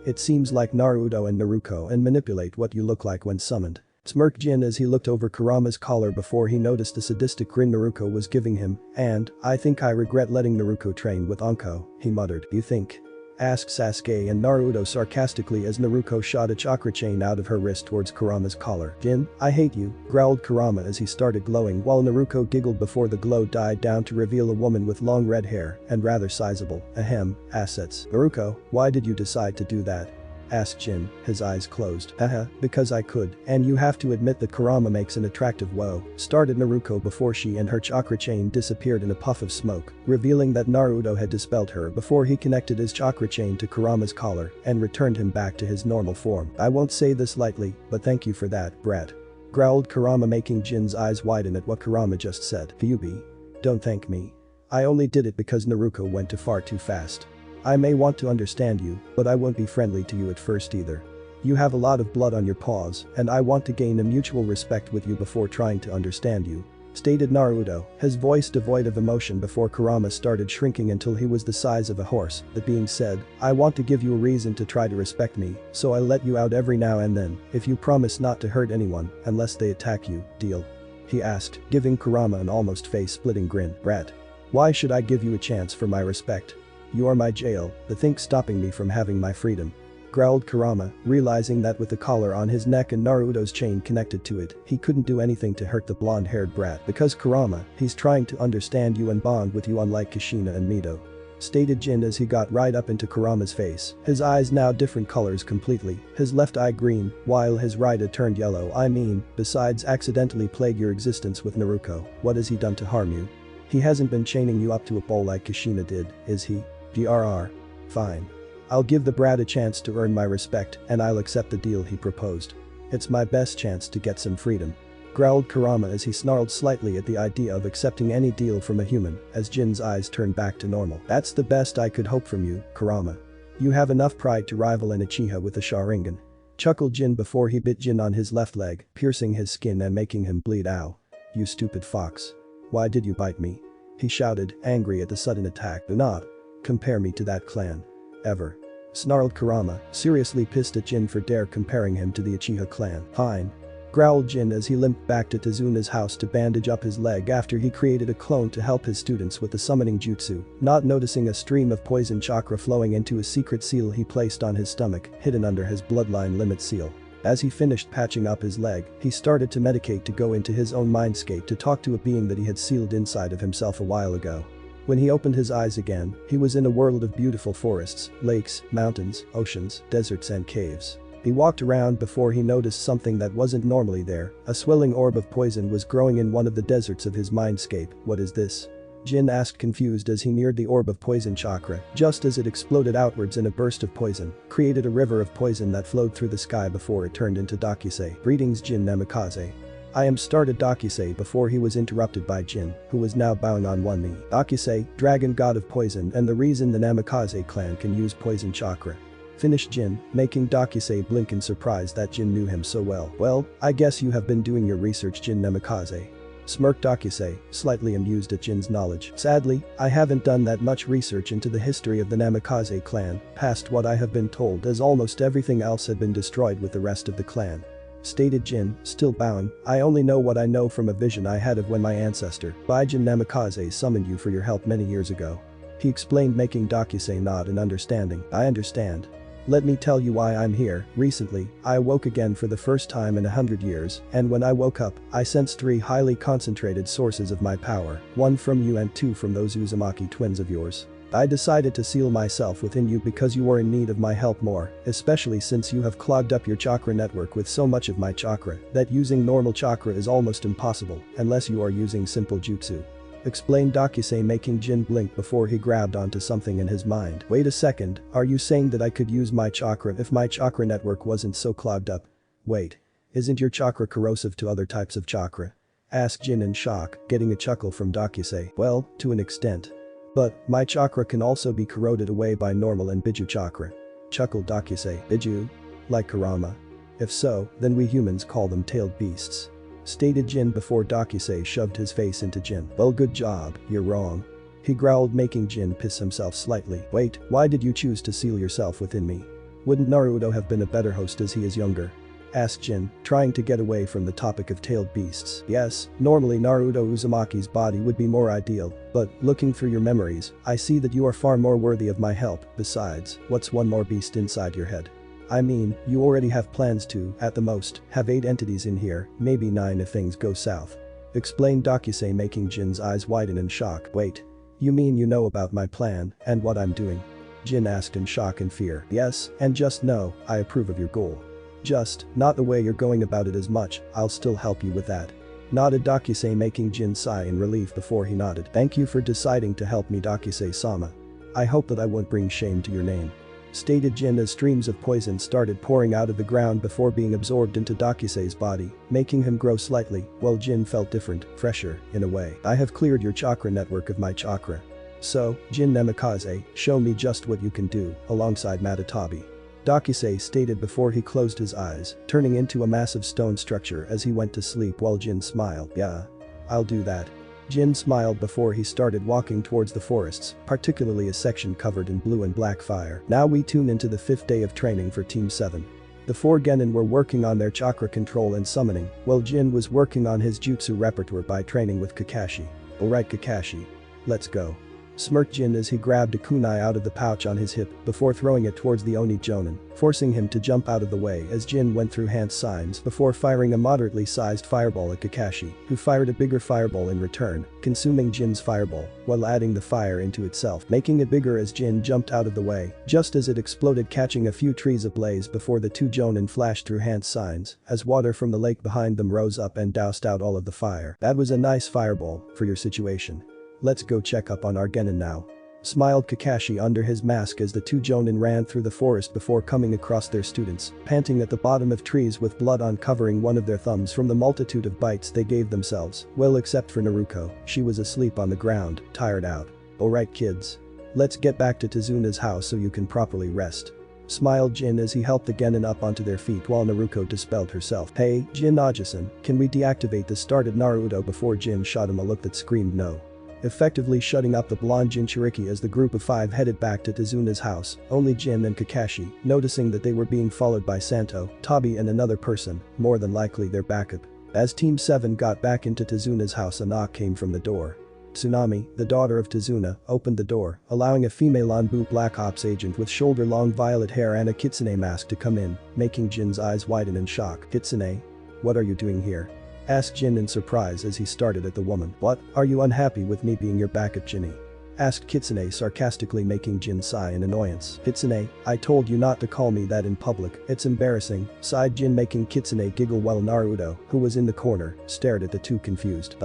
It seems like Naruto and Naruto and manipulate what you look like when summoned. Smirked Jin as he looked over Kurama's collar before he noticed the sadistic grin Naruto was giving him, and, I think I regret letting Naruto train with Anko, he muttered. You think? Asked Sasuke and Naruto sarcastically as Naruto shot a chakra chain out of her wrist towards Kurama's collar. Jin, I hate you, growled Kurama as he started glowing while Naruto giggled before the glow died down to reveal a woman with long red hair and rather sizable, assets. Naruto, why did you decide to do that? Asked Jin, his eyes closed. Because I could, and you have to admit that Kurama makes an attractive woe, started Naruto before she and her chakra chain disappeared in a puff of smoke, revealing that Naruto had dispelled her before he connected his chakra chain to Kurama's collar and returned him back to his normal form. I won't say this lightly, but thank you for that, brat. Growled Kurama, making Jin's eyes widen at what Kurama just said. Kyuubi. Don't thank me. I only did it because Naruto went too far too fast. I may want to understand you, but I won't be friendly to you at first either. You have a lot of blood on your paws, and I want to gain a mutual respect with you before trying to understand you. Stated Naruto, his voice devoid of emotion before Kurama started shrinking until he was the size of a horse. That being said, I want to give you a reason to try to respect me, so I'll let you out every now and then, if you promise not to hurt anyone, unless they attack you, deal? He asked, giving Kurama an almost face-splitting grin. Brat. Why should I give you a chance for my respect? You are my jail, the thing stopping me from having my freedom. growled Kurama, realizing that with the collar on his neck and Naruto's chain connected to it, he couldn't do anything to hurt the blonde-haired brat. Because Kurama, he's trying to understand you and bond with you unlike Kushina and Mito. Stated Jin as he got right up into Kurama's face, his eyes now different colors completely, his left eye green, while his right had turned yellow. I mean, besides accidentally plague your existence with Naruto, what has he done to harm you? He hasn't been chaining you up to a pole like Kushina did, is he? GRR. Fine. I'll give the brat a chance to earn my respect and I'll accept the deal he proposed. It's my best chance to get some freedom. Growled Kurama as he snarled slightly at the idea of accepting any deal from a human as Jin's eyes turned back to normal. That's the best I could hope from you, Kurama. You have enough pride to rival an Uchiha with a Sharingan. Chuckled Jin before he bit Jin on his left leg, piercing his skin and making him bleed. Ow. You stupid fox. Why did you bite me? He shouted, angry at the sudden attack. Do not compare me to that clan. Ever. Snarled Kurama, seriously pissed at Jin for dare comparing him to the Uchiha clan. Fine. Growled Jin as he limped back to Tazuna's house to bandage up his leg after he created a clone to help his students with the summoning jutsu, not noticing a stream of poison chakra flowing into a secret seal he placed on his stomach, hidden under his bloodline limit seal. As he finished patching up his leg, he started to medicate to go into his own mindscape to talk to a being that he had sealed inside of himself a while ago. When he opened his eyes again, he was in a world of beautiful forests, lakes, mountains, oceans, deserts and caves. He walked around before he noticed something that wasn't normally there. A swelling orb of poison was growing in one of the deserts of his mindscape. What is this? Jin asked confused as he neared the orb of poison chakra, just as it exploded outwards in a burst of poison, created a river of poison that flowed through the sky before it turned into Dakisei. Greetings Jin Namikaze. I am started Dakisei before he was interrupted by Jin, who was now bowing on one knee. Dakisei, dragon god of poison and the reason the Namikaze clan can use poison chakra. Finished Jin, making Dakisei blink in surprise that Jin knew him so well. Well, I guess you have been doing your research Jin Namikaze. Smirked Dakisei, slightly amused at Jin's knowledge. Sadly, I haven't done that much research into the history of the Namikaze clan, past what I have been told as almost everything else had been destroyed with the rest of the clan. Stated Jin, still bowing, I only know what I know from a vision I had of when my ancestor, Baijin Namikaze summoned you for your help many years ago. He explained making Dakisei nod in understanding. I understand. Let me tell you why I'm here. Recently, I awoke again for the first time in 100 years, and when I woke up, I sensed 3 highly concentrated sources of my power, 1 from you and 2 from those Uzumaki twins of yours. I decided to seal myself within you because you are in need of my help more, especially since you have clogged up your chakra network with so much of my chakra that using normal chakra is almost impossible unless you are using simple jutsu. Explained Dakisei making Jin blink before he grabbed onto something in his mind. Wait a second, are you saying that I could use my chakra if my chakra network wasn't so clogged up? Wait. Isn't your chakra corrosive to other types of chakra? Asked Jin in shock, getting a chuckle from Dakisei. Well, to an extent. But, my chakra can also be corroded away by normal and Biju chakra. Chuckled Dakisei. Biju? Like Kurama? If so, then we humans call them tailed beasts. Stated Jin before Dakisei shoved his face into Jin. Well, good job, you're wrong. He growled making Jin piss himself slightly. Wait, why did you choose to seal yourself within me? Wouldn't Naruto have been a better host as he is younger? Asked Jin, trying to get away from the topic of tailed beasts. Yes, normally Naruto Uzumaki's body would be more ideal, but looking through your memories, I see that you are far more worthy of my help. Besides, what's one more beast inside your head? I mean, you already have plans to, at the most, have 8 entities in here, maybe 9 if things go south. Explained Dakisei making Jin's eyes widen in shock. Wait. You mean you know about my plan and what I'm doing? Jin asked in shock and fear. Yes, and just know, I approve of your goal. Just, not the way you're going about it as much, I'll still help you with that. Nodded Dakisei making Jin sigh in relief before he nodded. Thank you for deciding to help me Dakisei-sama. I hope that I won't bring shame to your name. Stated Jin as streams of poison started pouring out of the ground before being absorbed into Dakisei's body, making him grow slightly, while Jin felt different, fresher, in a way. I have cleared your chakra network of my chakra. So, Jin Namikaze, show me just what you can do, alongside Matatabi. Dakisei stated before he closed his eyes, turning into a massive stone structure as he went to sleep while Jin smiled. Yeah. I'll do that. Jin smiled before he started walking towards the forests, particularly a section covered in blue and black fire. Now we tune into the 5th day of training for Team 7. The 4 genin were working on their chakra control and summoning, while Jin was working on his jutsu repertoire by training with Kakashi. Alright Kakashi. Let's go. smirked Jin as he grabbed a kunai out of the pouch on his hip before throwing it towards the Oni Jonin, forcing him to jump out of the way as Jin went through hand signs before firing a moderately sized fireball at Kakashi, who fired a bigger fireball in return, consuming Jin's fireball while adding the fire into itself, making it bigger as Jin jumped out of the way, just as it exploded, catching a few trees ablaze before the two Jonin flashed through hand signs as water from the lake behind them rose up and doused out all of the fire. That was a nice fireball for your situation. Let's go check up on our genin now. Smiled Kakashi under his mask as the two Jonin ran through the forest before coming across their students, panting at the bottom of trees with blood uncovering one of their thumbs from the multitude of bites they gave themselves, well except for Naruto, she was asleep on the ground, tired out. Alright kids. Let's get back to Tizuna's house so you can properly rest. Smiled Jin as he helped the genin up onto their feet while Naruto dispelled herself. Hey, Jin Ajasan, can we deactivate the started Naruto before Jin shot him a look that screamed no. Effectively shutting up the blonde Jinchuriki as the group of five headed back to Tizuna's house, only Jin and Kakashi, noticing that they were being followed by Santo, Tabi and another person, more than likely their backup. As Team 7 got back into Tizuna's house, a knock came from the door. Tsunami, the daughter of Tizuna, opened the door, allowing a female Anbu Black Ops agent with shoulder-long violet hair and a kitsune mask to come in, making Jin's eyes widen in shock. Kitsune? What are you doing here? Asked Jin in surprise as he started at the woman. What, are you unhappy with me being your backup, Jinny? Asked Kitsune sarcastically, making Jin sigh in annoyance. Kitsune, I told you not to call me that in public, it's embarrassing, sighed Jin, making Kitsune giggle while Naruto, who was in the corner, stared at the two confused.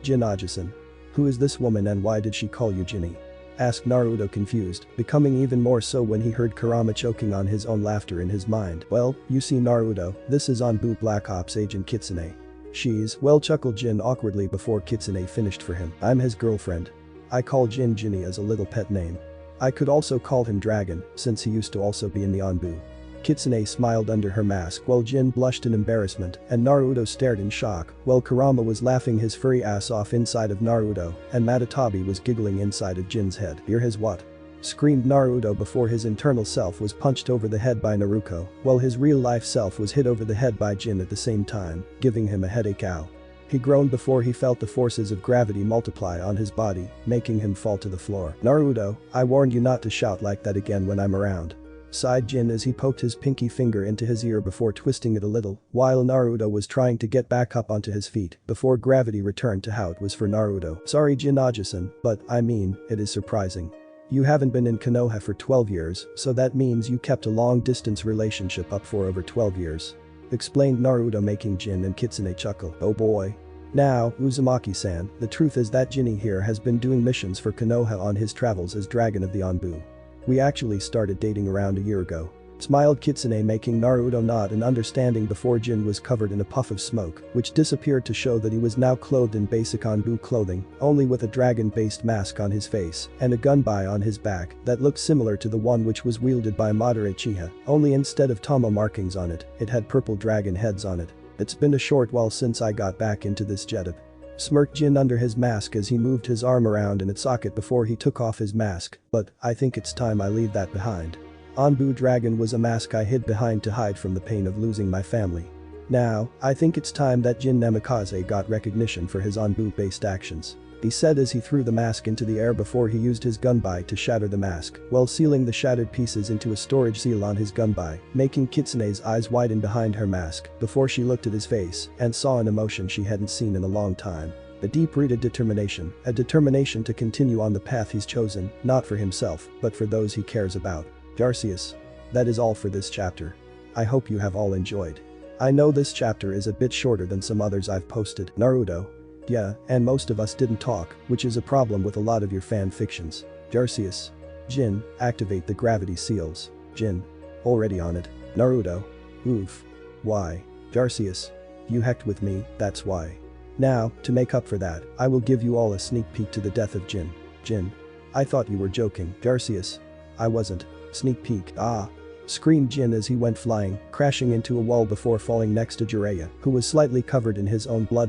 Jin Ajasan. Who is this woman and why did she call you Jinny? Asked Naruto confused, becoming even more so when he heard Kurama choking on his own laughter in his mind. Well, you see Naruto, this is Anbu Black Ops agent Kitsune. She's, well, chuckled Jin awkwardly before Kitsune finished for him. I'm his girlfriend. I call Jin Jinny as a little pet name. I could also call him Dragon, since he used to also be in the Anbu. Kitsune smiled under her mask while Jin blushed in embarrassment and Naruto stared in shock while Kurama was laughing his furry ass off inside of Naruto and Matatabi was giggling inside of Jin's head. You're his what? Screamed Naruto before his internal self was punched over the head by Naruto, while his real-life self was hit over the head by Jin at the same time, giving him a headache. Ow. He groaned before he felt the forces of gravity multiply on his body, making him fall to the floor. Naruto, I warned you not to shout like that again when I'm around. Sighed Jin as he poked his pinky finger into his ear before twisting it a little, while Naruto was trying to get back up onto his feet before gravity returned to how it was for Naruto. Sorry Jin Ajasan, but, I mean, it is surprising. You haven't been in Konoha for 12 years, so that means you kept a long-distance relationship up for over 12 years. Explained Naruto, making Jin and Kitsune chuckle. Oh boy. Now, Uzumaki-san, the truth is that Jinny here has been doing missions for Konoha on his travels as Dragon of the Anbu. We actually started dating around a year ago. Smiled Kitsune, making Naruto nod in understanding before Jin was covered in a puff of smoke, which disappeared to show that he was now clothed in basic Anbu clothing, only with a dragon-based mask on his face and a gunbai on his back that looked similar to the one which was wielded by Madara Uchiha, only instead of Tama markings on it, it had purple dragon heads on it. It's been a short while since I got back into this getup. Smirked Jin under his mask as he moved his arm around in its socket before he took off his mask, but I think it's time I leave that behind. Anbu Dragon was a mask I hid behind to hide from the pain of losing my family. Now, I think it's time that Jin Namikaze got recognition for his Anbu-based actions. He said as he threw the mask into the air before he used his gunbai to shatter the mask, while sealing the shattered pieces into a storage seal on his gunbai, making Kitsune's eyes widen behind her mask before she looked at his face and saw an emotion she hadn't seen in a long time. A deep-rooted determination, a determination to continue on the path he's chosen, not for himself, but for those he cares about. Jarceus. That is all for this chapter. I hope you have all enjoyed. I know this chapter is a bit shorter than some others I've posted. Naruto. Yeah, and most of us didn't talk, which is a problem with a lot of your fan fictions. Jarceus. Jin, activate the gravity seals. Jin. Already on it. Naruto. Oof. Why? Jarceus. You hecked with me, that's why. Now, to make up for that, I will give you all a sneak peek to the death of Jin. Jin. I thought you were joking. Jarceus. I wasn't. Sneak peek. Ah. Screamed Jin as he went flying, crashing into a wall before falling next to Jiraiya, who was slightly covered in his own blood.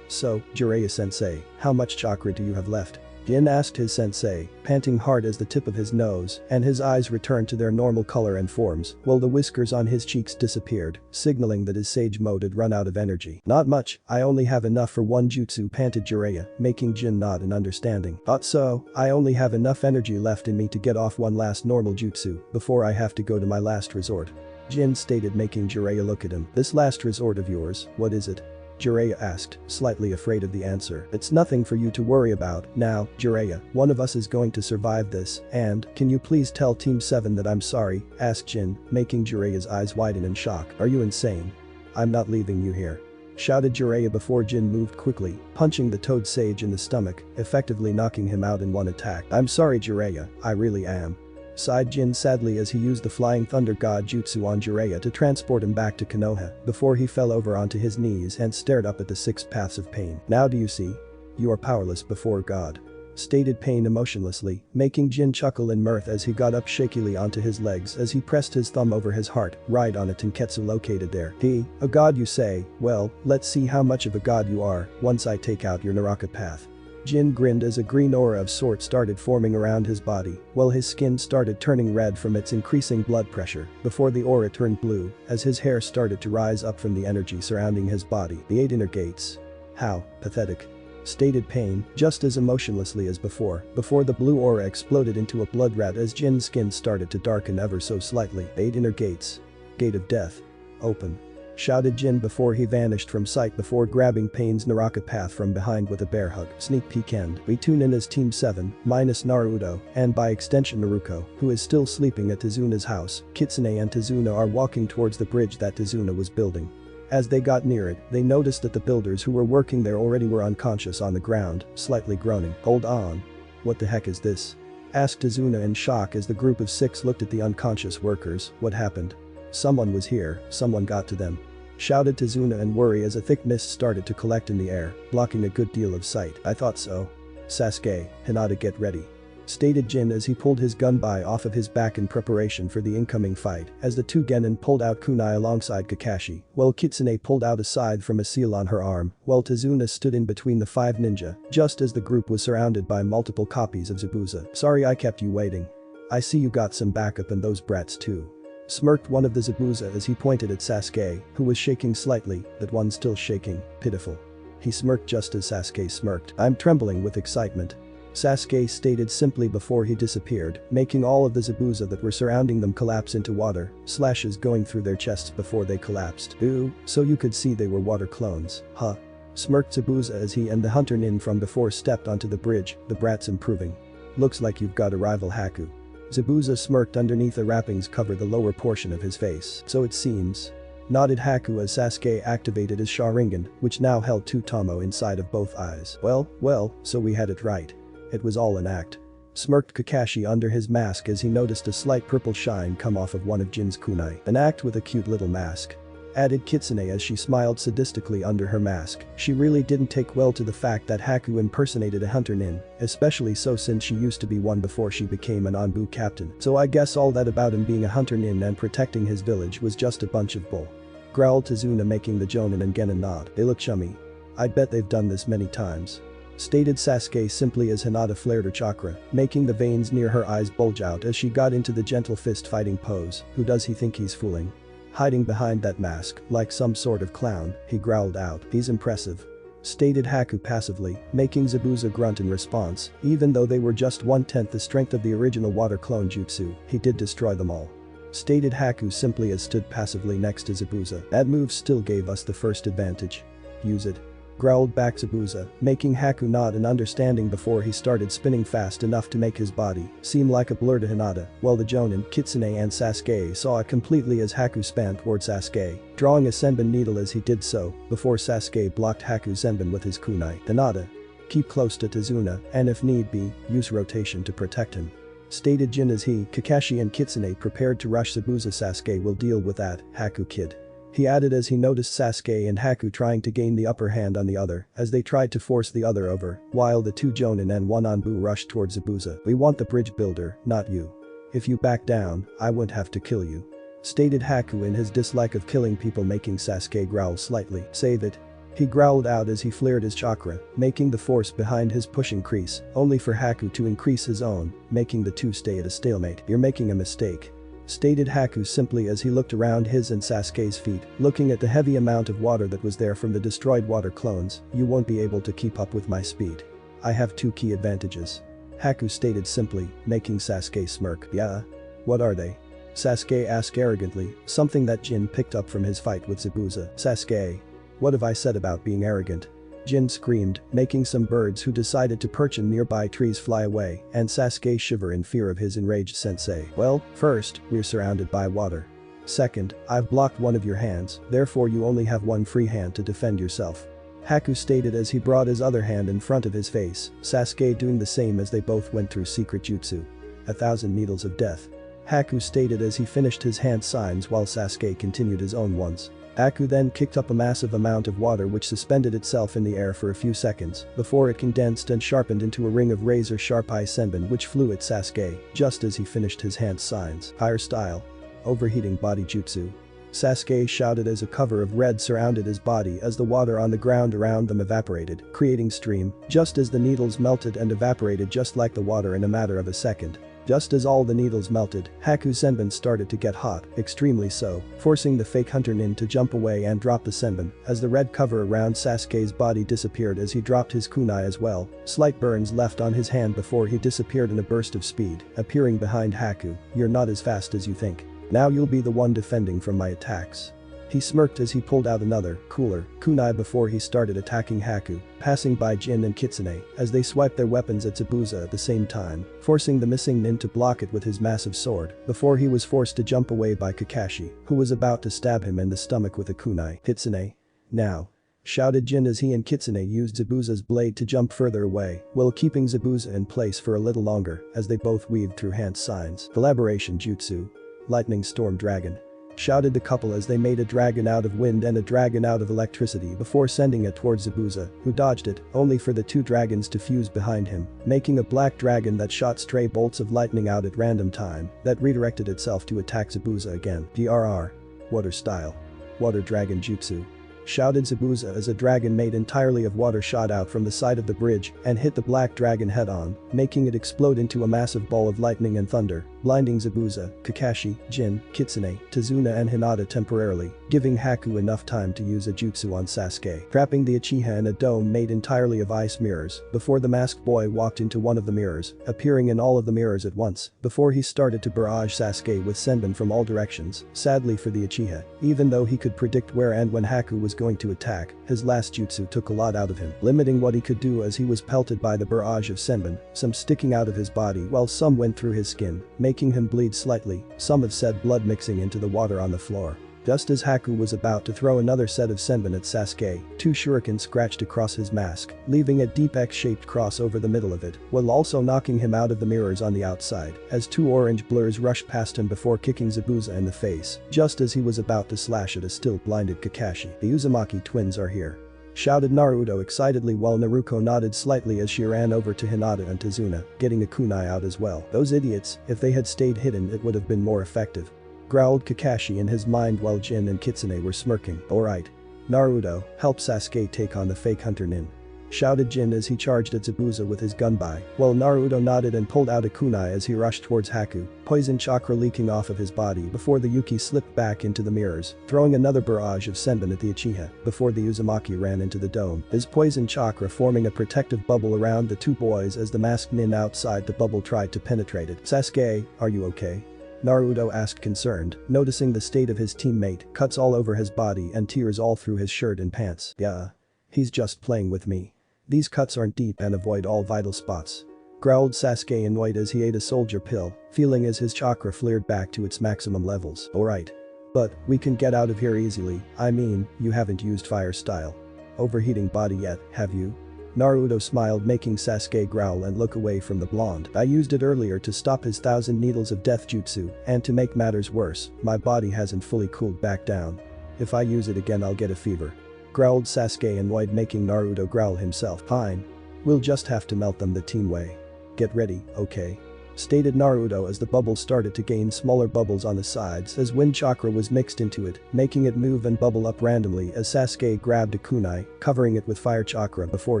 So, Jiraiya-sensei, how much chakra do you have left? Jin asked his sensei, panting hard as the tip of his nose, and his eyes returned to their normal color and forms, while the whiskers on his cheeks disappeared, signaling that his sage mode had run out of energy. Not much, I only have enough for one jutsu, panted Jiraiya, making Jin nod in understanding. Thought so, I only have enough energy left in me to get off one last normal jutsu before I have to go to my last resort. Jin stated, making Jiraiya look at him. This last resort of yours, what is it? Jiraiya asked, slightly afraid of the answer. It's nothing for you to worry about. Now, Jiraiya, one of us is going to survive this, and, can you please tell Team 7 that I'm sorry, asked Jin, making Jiraiya's eyes widen in shock. Are you insane? I'm not leaving you here. Shouted Jiraiya before Jin moved quickly, punching the toad sage in the stomach, effectively knocking him out in one attack. I'm sorry Jiraiya, I really am. Sighed Jin sadly as he used the Flying Thunder God jutsu on Jiraiya to transport him back to Konoha before he fell over onto his knees and stared up at the 6 paths of pain. Now do you see? You are powerless before God. Stated Pain emotionlessly, making Jin chuckle in mirth as he got up shakily onto his legs as he pressed his thumb over his heart, right on a tenketsu located there. A god you say, well, let's see how much of a god you are once I take out your Naraka path. Jin grinned as a green aura of sorts started forming around his body, while his skin started turning red from its increasing blood pressure, before the aura turned blue, as his hair started to rise up from the energy surrounding his body. The 8 inner gates. How pathetic. Stated Pain, just as emotionlessly as before the blue aura exploded into a blood red as Jin's skin started to darken ever so slightly. 8 inner gates. Gate of death. Open. Shouted Jin before he vanished from sight before grabbing Pain's Naraka path from behind with a bear hug. Sneak peek end. We tune in as Team 7, minus Naruto, and by extension Naruto, who is still sleeping at Tezuna's house. Kitsune and Tezuna are walking towards the bridge that Tezuna was building. As they got near it, they noticed that the builders who were working there already were unconscious on the ground, slightly groaning. Hold on. What the heck is this? Asked Tezuna in shock as the group of 6 looked at the unconscious workers. What happened? Someone was here, someone got to them. Shouted Tezuna in worry as a thick mist started to collect in the air, blocking a good deal of sight. I thought so. Sasuke, Hinata, get ready. Stated Jin as he pulled his gunbai off of his back in preparation for the incoming fight as the 2 genin pulled out kunai alongside Kakashi, while Kitsune pulled out a scythe from a seal on her arm, while Tezuna stood in between the 5 ninja, just as the group was surrounded by multiple copies of Zabuza. Sorry I kept you waiting. I see you got some backup and those brats too. Smirked one of the Zabuza as he pointed at Sasuke, who was shaking slightly, that one still shaking, pitiful. He smirked just as Sasuke smirked. I'm trembling with excitement. Sasuke stated simply before he disappeared, making all of the Zabuza that were surrounding them collapse into water, slashes going through their chests before they collapsed. Ooh, so you could see they were water clones, huh? Smirked Zabuza as he and the hunter nin from before stepped onto the bridge, the brats improving. Looks like you've got a rival Haku. Zabuza smirked underneath the wrappings cover the lower portion of his face. So it seems. Nodded Haku as Sasuke activated his Sharingan, which now held 2 Tomo inside of both eyes. Well, so we had it right. It was all an act. Smirked Kakashi under his mask as he noticed a slight purple shine come off of one of Jin's kunai. An act with a cute little mask. Added Kitsune as she smiled sadistically under her mask. She really didn't take well to the fact that Haku impersonated a hunter nin, especially so since she used to be one before she became an Anbu captain. So I guess all that about him being a hunter nin and protecting his village was just a bunch of bull. Growled Tezuna, making the Jonin and Genin nod. They look chummy. I bet they've done this many times. Stated Sasuke simply as Hinata flared her chakra, making the veins near her eyes bulge out as she got into the gentle fist fighting pose. Who does he think he's fooling? Hiding behind that mask, like some sort of clown, he growled out. He's impressive. Stated Haku passively, making Zabuza grunt in response. Even though they were just 1/10 the strength of the original water clone jutsu, he did destroy them all. Stated Haku simply as stood passively next to Zabuza. That move still gave us the first advantage. Use it. Growled back Zabuza, making Haku nod in understanding before he started spinning fast enough to make his body seem like a blur to Hinata, while the Jonin, Kitsune and Sasuke saw it completely as Haku span toward Sasuke, drawing a Senbon needle as he did so, before Sasuke blocked Haku's Senbon with his kunai. Hinata. Keep close to Tezuna, and if need be, use rotation to protect him. Stated Jin as he, Kakashi and Kitsune prepared to rush Zabuza. Sasuke will deal with that, Haku kid. He added as he noticed Sasuke and Haku trying to gain the upper hand on the other as they tried to force the other over, while the 2 Jonin and 1 Anbu rushed towards Zabuza. We want the bridge builder, not you. If you back down, I won't have to kill you. Stated Haku in his dislike of killing people, making Sasuke growl slightly. Save it. He growled out as he flared his chakra, making the force behind his push increase, only for Haku to increase his own, making the two stay at a stalemate. "You're making a mistake," stated Haku simply as he looked around his and Sasuke's feet, looking at the heavy amount of water that was there from the destroyed water clones. "You won't be able to keep up with my speed. I have two key advantages," Haku stated simply, making Sasuke smirk. "Yeah? What are they?" Sasuke asked arrogantly, something that Jin picked up from his fight with Zabuza. "Sasuke, what have I said about being arrogant?" Jin screamed, making some birds who decided to perch in nearby trees fly away, and Sasuke shiver in fear of his enraged sensei. "Well, first, we're surrounded by water. Second, I've blocked one of your hands, therefore you only have one free hand to defend yourself," Haku stated as he brought his other hand in front of his face, Sasuke doing the same as they both went through secret jutsu. "1,000 needles of death," Haku stated as he finished his hand signs while Sasuke continued his own ones. Haku then kicked up a massive amount of water which suspended itself in the air for a few seconds before it condensed and sharpened into a ring of razor-sharp eye senbon which flew at Sasuke just as he finished his hand signs. "Fire style. Overheating body jutsu," Sasuke shouted as a cover of red surrounded his body as the water on the ground around them evaporated, creating stream, just as the needles melted and evaporated just like the water in a matter of a second. Just as all the needles melted, Haku's senbon started to get hot, extremely so, forcing the fake hunter nin to jump away and drop the senbon as the red cover around Sasuke's body disappeared as he dropped his kunai as well. Slight burns left on his hand before he disappeared in a burst of speed, appearing behind Haku. "You're not as fast as you think. Now you'll be the one defending from my attacks." He smirked as he pulled out another, cooler, kunai before he started attacking Haku, passing by Jin and Kitsune as they swiped their weapons at Zabuza at the same time, forcing the missing nin to block it with his massive sword before he was forced to jump away by Kakashi, who was about to stab him in the stomach with a kunai. "Kitsune. Now," shouted Jin as he and Kitsune used Zabuza's blade to jump further away, while keeping Zabuza in place for a little longer as they both weaved through hand signs. "Collaboration jutsu. Lightning storm dragon," shouted the couple as they made a dragon out of wind and a dragon out of electricity before sending it towards Zabuza, who dodged it, only for the two dragons to fuse behind him, making a black dragon that shot stray bolts of lightning out at random time that redirected itself to attack Zabuza again. "DRR. Water style. Water dragon jutsu," shouted Zabuza as a dragon made entirely of water shot out from the side of the bridge and hit the black dragon head-on, making it explode into a massive ball of lightning and thunder, blinding Zabuza, Kakashi, Jin, Kitsune, Tazuna and Hinata temporarily, giving Haku enough time to use a jutsu on Sasuke, trapping the Uchiha in a dome made entirely of ice mirrors before the masked boy walked into one of the mirrors, appearing in all of the mirrors at once before he started to barrage Sasuke with senbon from all directions. Sadly for the Uchiha, even though he could predict where and when Haku was going to attack, his last jutsu took a lot out of him, limiting what he could do as he was pelted by the barrage of senbon, some sticking out of his body while some went through his skin, making him bleed slightly. Some have said blood mixing into the water on the floor. Just as Haku was about to throw another set of senbon at Sasuke, two shurikens scratched across his mask, leaving a deep X-shaped cross over the middle of it, while also knocking him out of the mirrors on the outside, as two orange blurs rushed past him before kicking Zabuza in the face, just as he was about to slash at a still blinded Kakashi. "The Uzumaki twins are here," shouted Naruto excitedly while Naruto nodded slightly as she ran over to Hinata and Tazuna, getting a kunai out as well. "Those idiots, if they had stayed hidden it would have been more effective," growled Kakashi in his mind while Jin and Kitsune were smirking. "Alright. Naruto, help Sasuke take on the fake hunter nin," shouted Jin as he charged at Zabuza with his gunbai, while Naruto nodded and pulled out a kunai as he rushed towards Haku, poison chakra leaking off of his body before the Yuki slipped back into the mirrors, throwing another barrage of senbon at the Uchiha before the Uzumaki ran into the dome, his poison chakra forming a protective bubble around the two boys as the masked nin outside the bubble tried to penetrate it. "Sasuke, are you okay?" Naruto asked concerned, noticing the state of his teammate, cuts all over his body and tears all through his shirt and pants. "Yeah. He's just playing with me. These cuts aren't deep and avoid all vital spots," growled Sasuke annoyed as he ate a soldier pill, feeling as his chakra flared back to its maximum levels. "Alright. But, we can get out of here easily. I mean, you haven't used fire style. Overheating body yet, have you?" Naruto smiled, making Sasuke growl and look away from the blonde. "I used it earlier to stop his 1,000 needles of death jutsu, and to make matters worse, my body hasn't fully cooled back down. If I use it again I'll get a fever," growled Sasuke annoyed, making Naruto growl himself. "Fine. We'll just have to melt them the team way. Get ready, okay?" stated Naruto as the bubbles started to gain smaller bubbles on the sides as wind chakra was mixed into it, making it move and bubble up randomly as Sasuke grabbed a kunai, covering it with fire chakra before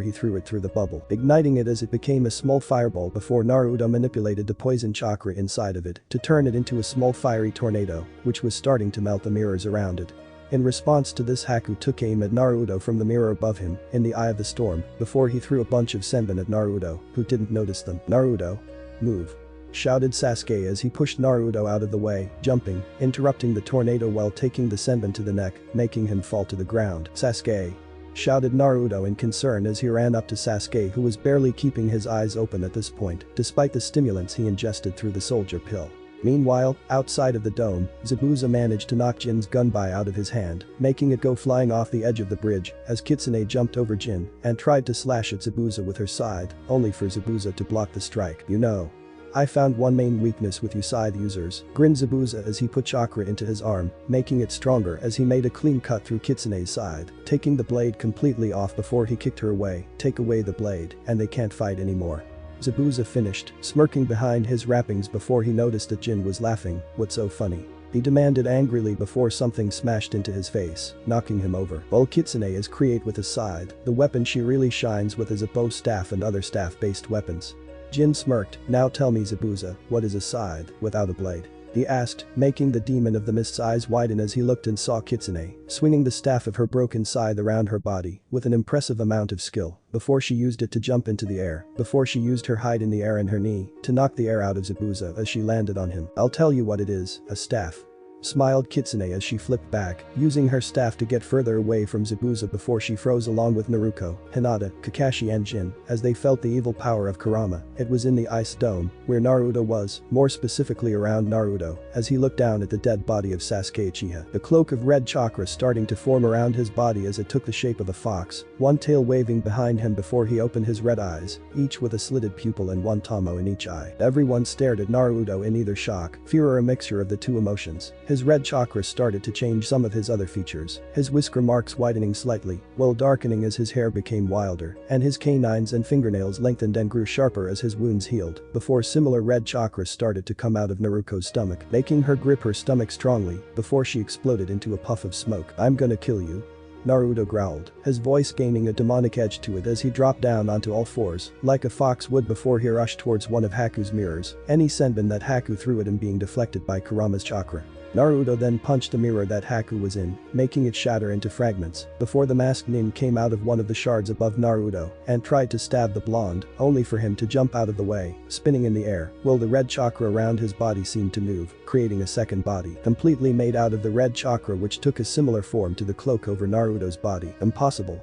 he threw it through the bubble, igniting it as it became a small fireball before Naruto manipulated the poison chakra inside of it to turn it into a small fiery tornado, which was starting to melt the mirrors around it. In response to this, Haku took aim at Naruto from the mirror above him, in the eye of the storm, before he threw a bunch of senbon at Naruto, who didn't notice them. "Naruto, move," shouted Sasuke as he pushed Naruto out of the way, jumping, interrupting the tornado while taking the senbon to the neck, making him fall to the ground. "Sasuke," shouted Naruto in concern as he ran up to Sasuke, who was barely keeping his eyes open at this point, despite the stimulants he ingested through the soldier pill. Meanwhile, outside of the dome, Zabuza managed to knock Jin's gunbai out of his hand, making it go flying off the edge of the bridge as Kitsune jumped over Jin and tried to slash at Zabuza with her scythe, only for Zabuza to block the strike. "You know, I found one main weakness with you scythe users," grinned Zabuza as he put chakra into his arm, making it stronger as he made a clean cut through Kitsune's side, taking the blade completely off before he kicked her away. "Take away the blade, and they can't fight anymore." Zabuza finished, smirking behind his wrappings before he noticed that Jin was laughing. "What's so funny?" he demanded angrily before something smashed into his face, knocking him over. While Kitsune is create with a scythe, the weapon she really shines with is a bow staff and other staff-based weapons. Jin smirked. "Now tell me, Zabuza, what is a scythe without a blade?" he asked, making the demon of the mist's eyes widen as he looked and saw Kitsune swinging the staff of her broken scythe around her body with an impressive amount of skill before she used it to jump into the air, before she used her hide in the air and her knee to knock the air out of Zabuza as she landed on him. "I'll tell you what it is, a staff," smiled Kitsune as she flipped back, using her staff to get further away from Zabuza before she froze along with Naruto, Hinata, Kakashi and Jin as they felt the evil power of Kurama. It was in the ice dome, where Naruto was, more specifically around Naruto, as he looked down at the dead body of Sasuke Uchiha. The cloak of red chakra starting to form around his body as it took the shape of a fox, one tail waving behind him before he opened his red eyes, each with a slitted pupil and one tomo in each eye. Everyone stared at Naruto in either shock, fear or a mixture of the two emotions. His red chakra started to change some of his other features, his whisker marks widening slightly, while darkening as his hair became wilder, and his canines and fingernails lengthened and grew sharper as his wounds healed, before similar red chakra started to come out of Naruto's stomach, making her grip her stomach strongly, before she exploded into a puff of smoke. "I'm gonna kill you," Naruto growled, his voice gaining a demonic edge to it as he dropped down onto all fours, like a fox would before he rushed towards one of Haku's mirrors, any senbon that Haku threw at him being deflected by Kurama's chakra. Naruto then punched the mirror that Haku was in, making it shatter into fragments, before the masked nin came out of one of the shards above Naruto and tried to stab the blonde, only for him to jump out of the way, spinning in the air, while the red chakra around his body seemed to move, creating a second body, completely made out of the red chakra which took a similar form to the cloak over Naruto's body. "Impossible,"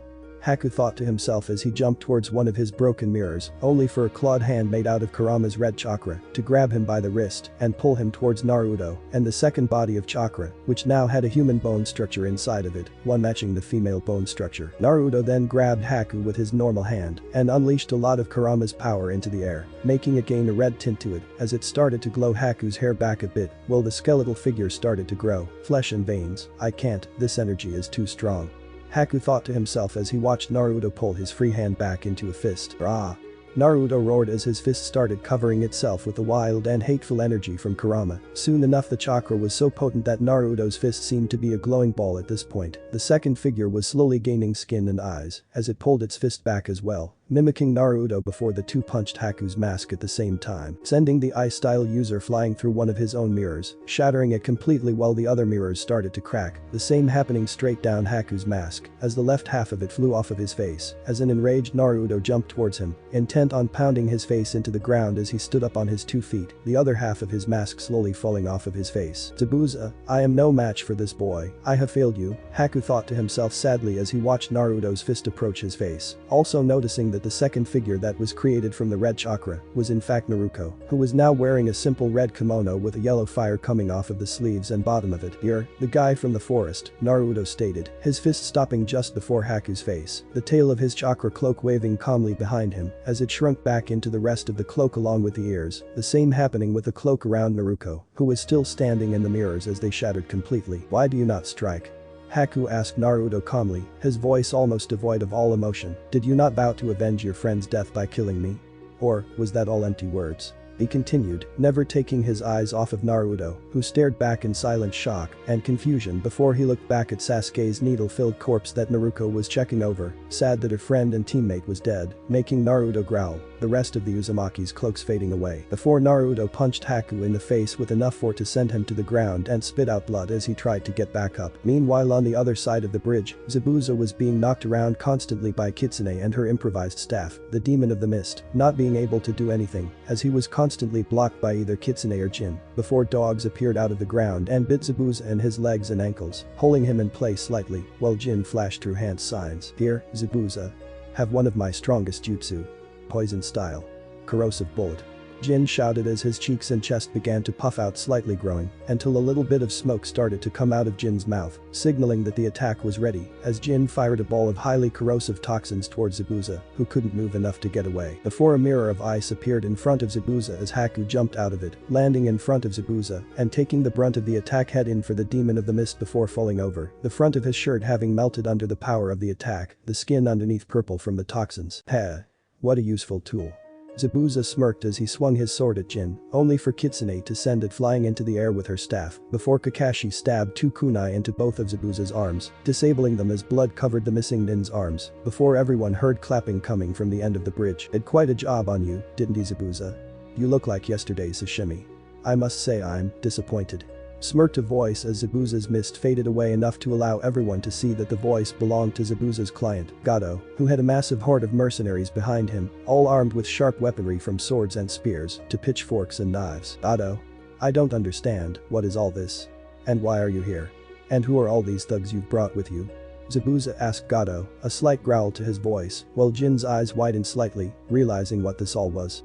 Haku thought to himself as he jumped towards one of his broken mirrors, only for a clawed hand made out of Kurama's red chakra to grab him by the wrist and pull him towards Naruto and the second body of chakra, which now had a human bone structure inside of it, one matching the female bone structure. Naruto then grabbed Haku with his normal hand and unleashed a lot of Kurama's power into the air, making it gain a red tint to it as it started to glow Haku's hair back a bit, while the skeletal figure started to grow, flesh and veins. "I can't, this energy is too strong," Haku thought to himself as he watched Naruto pull his free hand back into a fist. "Rah!" Naruto roared as his fist started covering itself with the wild and hateful energy from Kurama. Soon enough the chakra was so potent that Naruto's fist seemed to be a glowing ball at this point. The second figure was slowly gaining skin and eyes as it pulled its fist back as well, mimicking Naruto before the two punched Haku's mask at the same time, sending the ice-style user flying through one of his own mirrors, shattering it completely while the other mirrors started to crack, the same happening straight down Haku's mask as the left half of it flew off of his face as an enraged Naruto jumped towards him, intent on pounding his face into the ground as he stood up on his 2 feet, the other half of his mask slowly falling off of his face. "Zabuza, I am no match for this boy, I have failed you," Haku thought to himself sadly as he watched Naruto's fist approach his face, also noticing that the second figure that was created from the red chakra was in fact Naruto, who was now wearing a simple red kimono with a yellow fire coming off of the sleeves and bottom of it. "You're the guy from the forest," Naruto stated, his fist stopping just before Haku's face, the tail of his chakra cloak waving calmly behind him as it shrunk back into the rest of the cloak along with the ears, the same happening with the cloak around Naruto, who was still standing in the mirrors as they shattered completely. "Why do you not strike?" Haku asked Naruto calmly, his voice almost devoid of all emotion. "Did you not vow to avenge your friend's death by killing me? Or was that all empty words?" He continued, never taking his eyes off of Naruto, who stared back in silent shock and confusion before he looked back at Sasuke's needle-filled corpse that Naruto was checking over, sad that her friend and teammate was dead, making Naruto growl, the rest of the Uzumaki's cloaks fading away. Before Naruto punched Haku in the face with enough force to send him to the ground and spit out blood as he tried to get back up. Meanwhile, on the other side of the bridge, Zabuza was being knocked around constantly by Kitsune and her improvised staff, the Demon of the Mist, not being able to do anything, as he was constantly blocked by either Kitsune or Jin, before dogs appeared out of the ground and bit Zabuza in his legs and ankles, holding him in place slightly, while Jin flashed through hand signs. Here, Zabuza. Have one of my strongest jutsu. Poison style. Corrosive bullet. Jin shouted as his cheeks and chest began to puff out, slightly growing, until a little bit of smoke started to come out of Jin's mouth, signaling that the attack was ready, as Jin fired a ball of highly corrosive toxins towards Zabuza, who couldn't move enough to get away. Before a mirror of ice appeared in front of Zabuza as Haku jumped out of it, landing in front of Zabuza and taking the brunt of the attack head in for the Demon of the Mist before falling over, the front of his shirt having melted under the power of the attack, the skin underneath purple from the toxins. Heh. What a useful tool. Zabuza smirked as he swung his sword at Jin, only for Kitsune to send it flying into the air with her staff, before Kakashi stabbed two kunai into both of Zabuza's arms, disabling them as blood covered the missing nin's arms, before everyone heard clapping coming from the end of the bridge. Did quite a job on you, didn't he, Zabuza? You look like yesterday's sashimi. I must say I'm disappointed. Smirked a voice as Zabuza's mist faded away enough to allow everyone to see that the voice belonged to Zabuza's client, Gado, who had a massive horde of mercenaries behind him, all armed with sharp weaponry from swords and spears to pitchforks and knives. Gado? I don't understand, what is all this? And why are you here? And who are all these thugs you've brought with you? Zabuza asked Gado, a slight growl to his voice, while Jin's eyes widened slightly, realizing what this all was.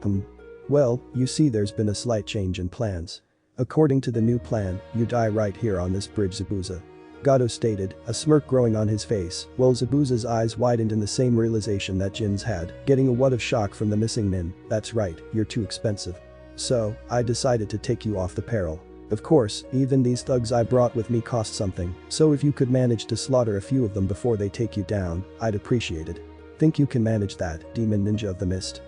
Well, you see, there's been a slight change in plans. According to the new plan, you die right here on this bridge, Zabuza. Gado stated, a smirk growing on his face, while Zabuza's eyes widened in the same realization that Jin's had, getting a what of shock from the missing nin. That's right, you're too expensive. So, I decided to take you off the peril. Of course, even these thugs I brought with me cost something, so if you could manage to slaughter a few of them before they take you down, I'd appreciate it. Think you can manage that, Demon Ninja of the Mist?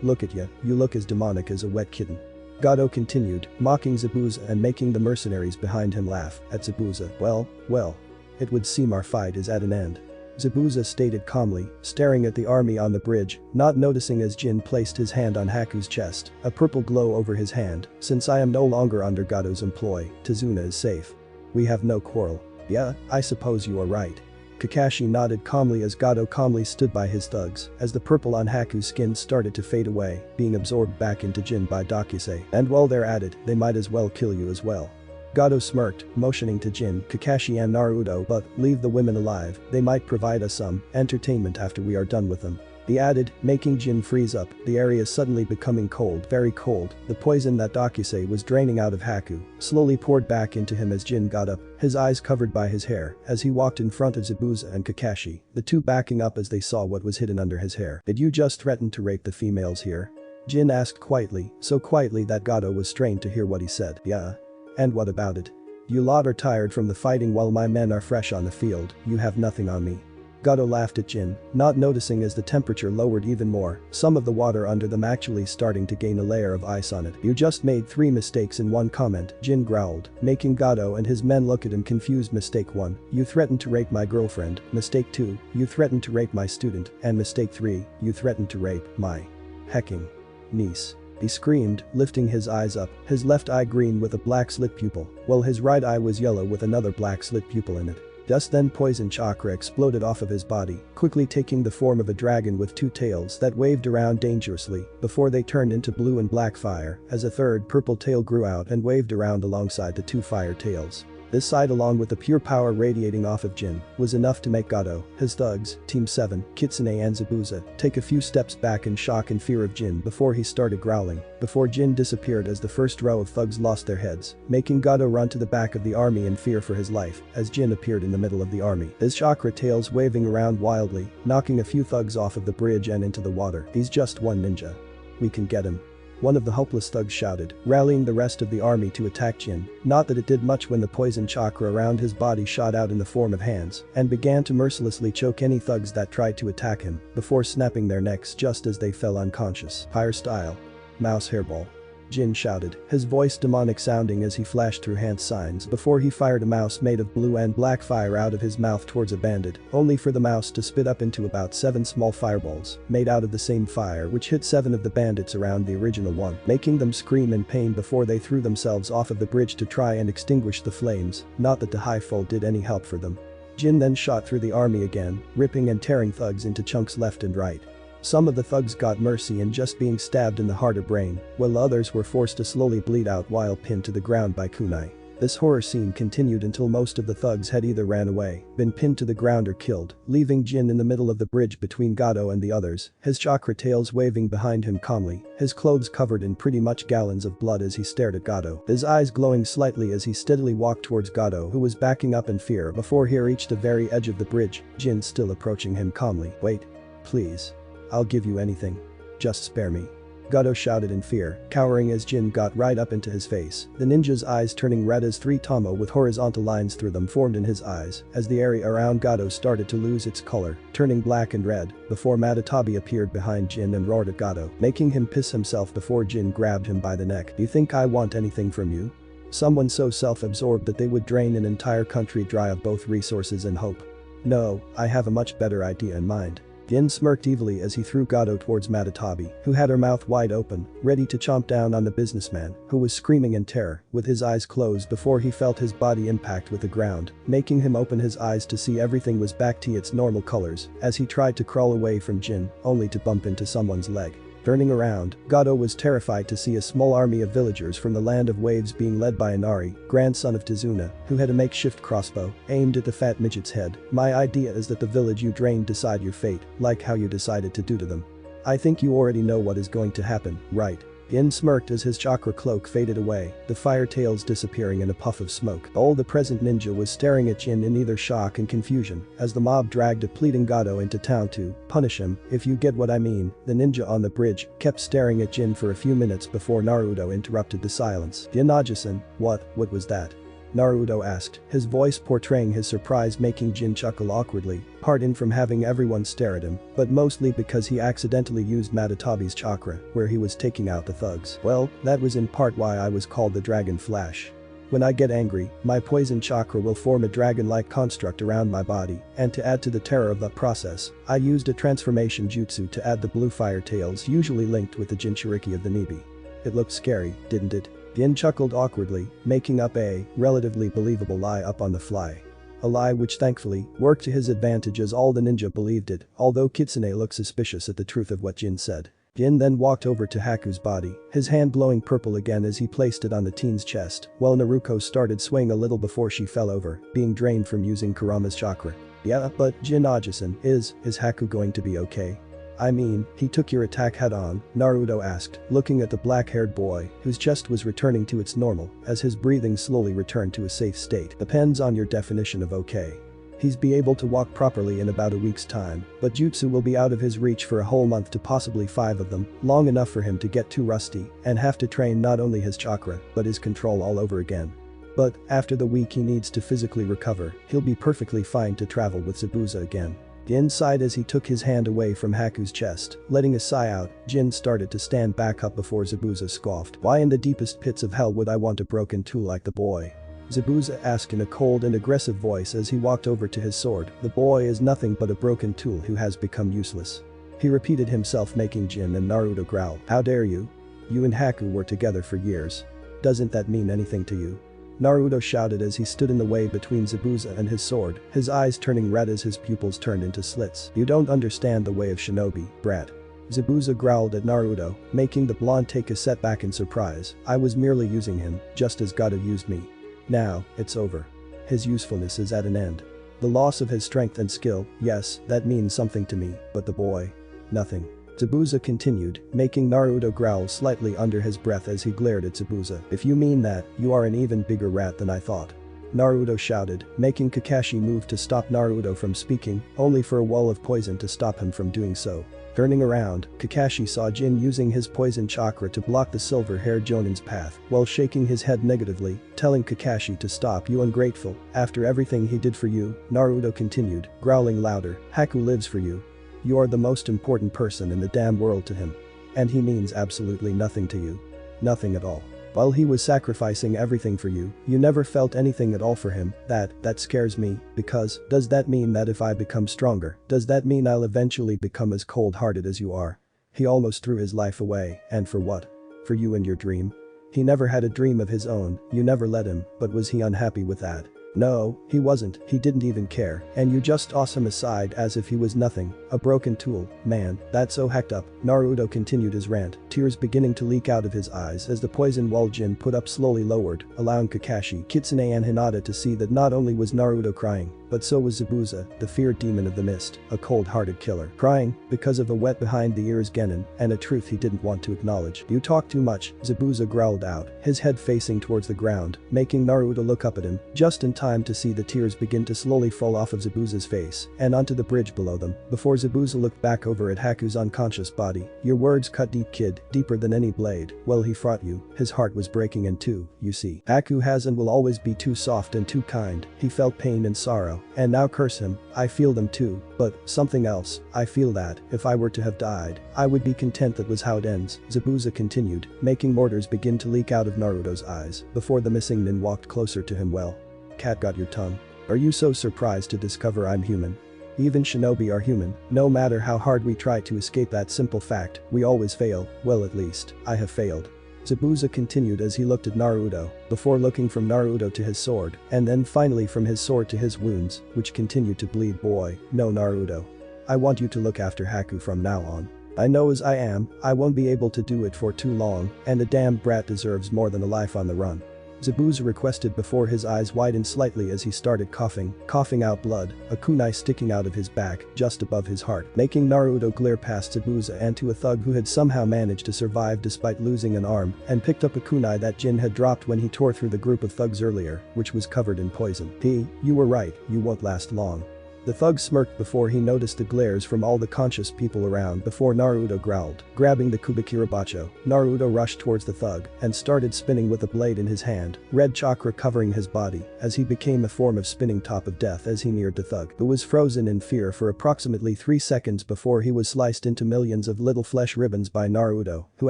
Look at you look as demonic as a wet kitten. Gado continued, mocking Zabuza and making the mercenaries behind him laugh at Zabuza. Well. It would seem our fight is at an end. Zabuza stated calmly, staring at the army on the bridge, not noticing as Jin placed his hand on Haku's chest, a purple glow over his hand. Since I am no longer under Gado's employ, Tazuna is safe. We have no quarrel. Yeah, I suppose you are right. Kakashi nodded calmly as Gado calmly stood by his thugs as the purple on Haku's skin started to fade away, being absorbed back into Jin by Dakusei. And while they're at it, they might as well kill you as well. Gado smirked, motioning to Jin, Kakashi and Naruto, but leave the women alive, they might provide us some entertainment after we are done with them. He added, making Jin freeze up, the area suddenly becoming cold, very cold. The poison that Dakusei was draining out of Haku slowly poured back into him as Jin got up, his eyes covered by his hair, as he walked in front of Zabuza and Kakashi, the two backing up as they saw what was hidden under his hair. Did you just threaten to rape the females here? Jin asked quietly, so quietly that Gado was strained to hear what he said. Yeah. And what about it? You lot are tired from the fighting while my men are fresh on the field, you have nothing on me. Gado laughed at Jin, not noticing as the temperature lowered even more, some of the water under them actually starting to gain a layer of ice on it. You just made 3 mistakes in one comment, Jin growled, making Gado and his men look at him confused. Mistake 1, you threatened to rape my girlfriend. Mistake 2, you threatened to rape my student. And mistake 3, you threatened to rape my hecking niece. He screamed, lifting his eyes up, his left eye green with a black slit pupil, while his right eye was yellow with another black slit pupil in it. Just then poison chakra exploded off of his body, quickly taking the form of a dragon with 2 tails that waved around dangerously before they turned into blue and black fire as a third purple tail grew out and waved around alongside the 2 fire tails. This sight, along with the pure power radiating off of Jin, was enough to make Gado, his thugs, Team 7, Kitsune and Zabuza, take a few steps back in shock and fear of Jin before he started growling, before Jin disappeared as the first row of thugs lost their heads, making Gado run to the back of the army in fear for his life as Jin appeared in the middle of the army, his chakra tails waving around wildly, knocking a few thugs off of the bridge and into the water. He's just one ninja. We can get him. One of the hopeless thugs shouted, rallying the rest of the army to attack Jin. Not that it did much when the poison chakra around his body shot out in the form of hands and began to mercilessly choke any thugs that tried to attack him before snapping their necks just as they fell unconscious. Fire style. Mouse hairball. Jin shouted, his voice demonic sounding as he flashed through hand signs before he fired a mouse made of blue and black fire out of his mouth towards a bandit, only for the mouse to spit up into about 7 small fireballs, made out of the same fire which hit 7 of the bandits around the original one, making them scream in pain before they threw themselves off of the bridge to try and extinguish the flames, not that the high fold did any help for them. Jin then shot through the army again, ripping and tearing thugs into chunks left and right. Some of the thugs got mercy in just being stabbed in the heart or brain, while others were forced to slowly bleed out while pinned to the ground by kunai. This horror scene continued until most of the thugs had either ran away, been pinned to the ground or killed, leaving Jin in the middle of the bridge between Gado and the others, his chakra tails waving behind him calmly, his clothes covered in pretty much gallons of blood as he stared at Gado, his eyes glowing slightly as he steadily walked towards Gado who was backing up in fear before he reached the very edge of the bridge, Jin still approaching him calmly. "Wait. Please. I'll give you anything. Just spare me." Gado shouted in fear, cowering as Jin got right up into his face, the ninja's eyes turning red as 3 tomo with horizontal lines through them formed in his eyes as the area around Gado started to lose its color, turning black and red, before Matatabi appeared behind Jin and roared at Gado, making him piss himself before Jin grabbed him by the neck. "Do you think I want anything from you? Someone so self-absorbed that they would drain an entire country dry of both resources and hope? No, I have a much better idea in mind." Jin smirked evilly as he threw Gado towards Matatabi, who had her mouth wide open, ready to chomp down on the businessman, who was screaming in terror, with his eyes closed before he felt his body impact with the ground, making him open his eyes to see everything was back to its normal colors, as he tried to crawl away from Jin, only to bump into someone's leg. Turning around, Gado was terrified to see a small army of villagers from the land of waves being led by Inari, grandson of Tizuna, who had a makeshift crossbow, aimed at the fat midget's head. "My idea is that the village you drained decide your fate, like how you decided to do to them. I think you already know what is going to happen, right?" Jin smirked as his chakra cloak faded away, the fire tails disappearing in a puff of smoke. All the present ninja was staring at Jin in either shock and confusion as the mob dragged a pleading Gado into town to punish him, if you get what I mean. The ninja on the bridge kept staring at Jin for a few minutes before Naruto interrupted the silence. "Jin-Aji-san, what was that?" Naruto asked, his voice portraying his surprise, making Jin chuckle awkwardly, part in from having everyone stare at him, but mostly because he accidentally used Matatabi's chakra where he was taking out the thugs. "Well, that was in part why I was called the Dragon Flash. When I get angry, my poison chakra will form a dragon-like construct around my body, and to add to the terror of that process, I used a transformation jutsu to add the blue fire tails usually linked with the Jinchuriki of the Nibi. It looked scary, didn't it?" Jin chuckled awkwardly, making up a relatively believable lie up on the fly. A lie which thankfully worked to his advantage as all the ninja believed it, although Kitsune looked suspicious at the truth of what Jin said. Jin then walked over to Haku's body, his hand glowing purple again as he placed it on the teen's chest, while Naruto started swaying a little before she fell over, being drained from using Kurama's chakra. "Yeah, but Jin-Aji-san, is Haku going to be okay? I mean, he took your attack head-on," Naruto asked, looking at the black-haired boy, whose chest was returning to its normal as his breathing slowly returned to a safe state. "Depends on your definition of okay. He's be able to walk properly in about a week's time, but jutsu will be out of his reach for a whole month to possibly 5 of them, long enough for him to get too rusty and have to train not only his chakra, but his control all over again. But after the week he needs to physically recover, he'll be perfectly fine to travel with Zabuza again." Jin sighed as he took his hand away from Haku's chest, letting a sigh out. Jin started to stand back up before Zabuza scoffed. "Why in the deepest pits of hell would I want a broken tool like the boy?" Zabuza asked in a cold and aggressive voice as he walked over to his sword. "The boy is nothing but a broken tool who has become useless." He repeated himself, making Jin and Naruto growl. "How dare you? You and Haku were together for years. Doesn't that mean anything to you?" Naruto shouted as he stood in the way between Zabuza and his sword, his eyes turning red as his pupils turned into slits. "You don't understand the way of shinobi, brat." Zabuza growled at Naruto, making the blonde take a step back in surprise. "I was merely using him, just as Gado used me. Now, it's over. His usefulness is at an end. The loss of his strength and skill, yes, that means something to me, but the boy? Nothing." Zabuza continued, making Naruto growl slightly under his breath as he glared at Zabuza. "If you mean that, you are an even bigger rat than I thought." Naruto shouted, making Kakashi move to stop Naruto from speaking, only for a wall of poison to stop him from doing so. Turning around, Kakashi saw Jin using his poison chakra to block the silver-haired Jonin's path, while shaking his head negatively, telling Kakashi to stop. "You ungrateful, after everything he did for you," Naruto continued, growling louder. "Haku lives for you. You are the most important person in the damn world to him. And he means absolutely nothing to you." nothing at all. While he was sacrificing everything for you, you never felt anything at all for him. That scares me, because, does that mean that if I become stronger, does that mean I'll eventually become as cold-hearted as you are? He almost threw his life away, and for what? For you and your dream? He never had a dream of his own, you never let him, but was he unhappy with that? No, he wasn't, he didn't even care, and you just toss him aside as if he was nothing, a broken tool, man, that's so hacked up. Naruto continued his rant, tears beginning to leak out of his eyes as the poison wall Jin put up slowly lowered, allowing Kakashi, Kitsune and Hinata to see that not only was Naruto crying, but so was Zabuza, the feared demon of the mist, a cold-hearted killer. Crying, because of a wet behind the ears Genin, and a truth he didn't want to acknowledge. You talk too much, Zabuza growled out, his head facing towards the ground, making Naruto look up at him, just in time to see the tears begin to slowly fall off of Zabuza's face, and onto the bridge below them, before Zabuza looked back over at Haku's unconscious body. Your words cut deep, kid, deeper than any blade. Well, he fought you, his heart was breaking in two, you see. Haku has and will always be too soft and too kind, he felt pain and sorrow, and now curse him, I feel them too, but, something else, I feel that, if I were to have died, I would be content. That was how it ends, Zabuza continued, making mortars begin to leak out of Naruto's eyes, before the missing nin walked closer to him. Well, cat got your tongue. Are you so surprised to discover I'm human? Even shinobi are human, no matter how hard we try to escape that simple fact, we always fail. Well, at least, I have failed. Zabuza continued as he looked at Naruto, before looking from Naruto to his sword, and then finally from his sword to his wounds, which continued to bleed. Boy, no Naruto. I want you to look after Haku from now on. I know as I am, I won't be able to do it for too long, and the damn brat deserves more than a life on the run. Zabuza requested before his eyes widened slightly as he started coughing out blood, a kunai sticking out of his back, just above his heart, making Naruto glare past Zabuza and to a thug who had somehow managed to survive despite losing an arm, and picked up a kunai that Jin had dropped when he tore through the group of thugs earlier, which was covered in poison. You were right, you won't last long. The thug smirked before he noticed the glares from all the conscious people around before Naruto growled. Grabbing the Kubikirabacho, Naruto rushed towards the thug and started spinning with a blade in his hand, red chakra covering his body as he became a form of spinning top of death as he neared the thug, who was frozen in fear for approximately 3 seconds before he was sliced into millions of little flesh ribbons by Naruto, who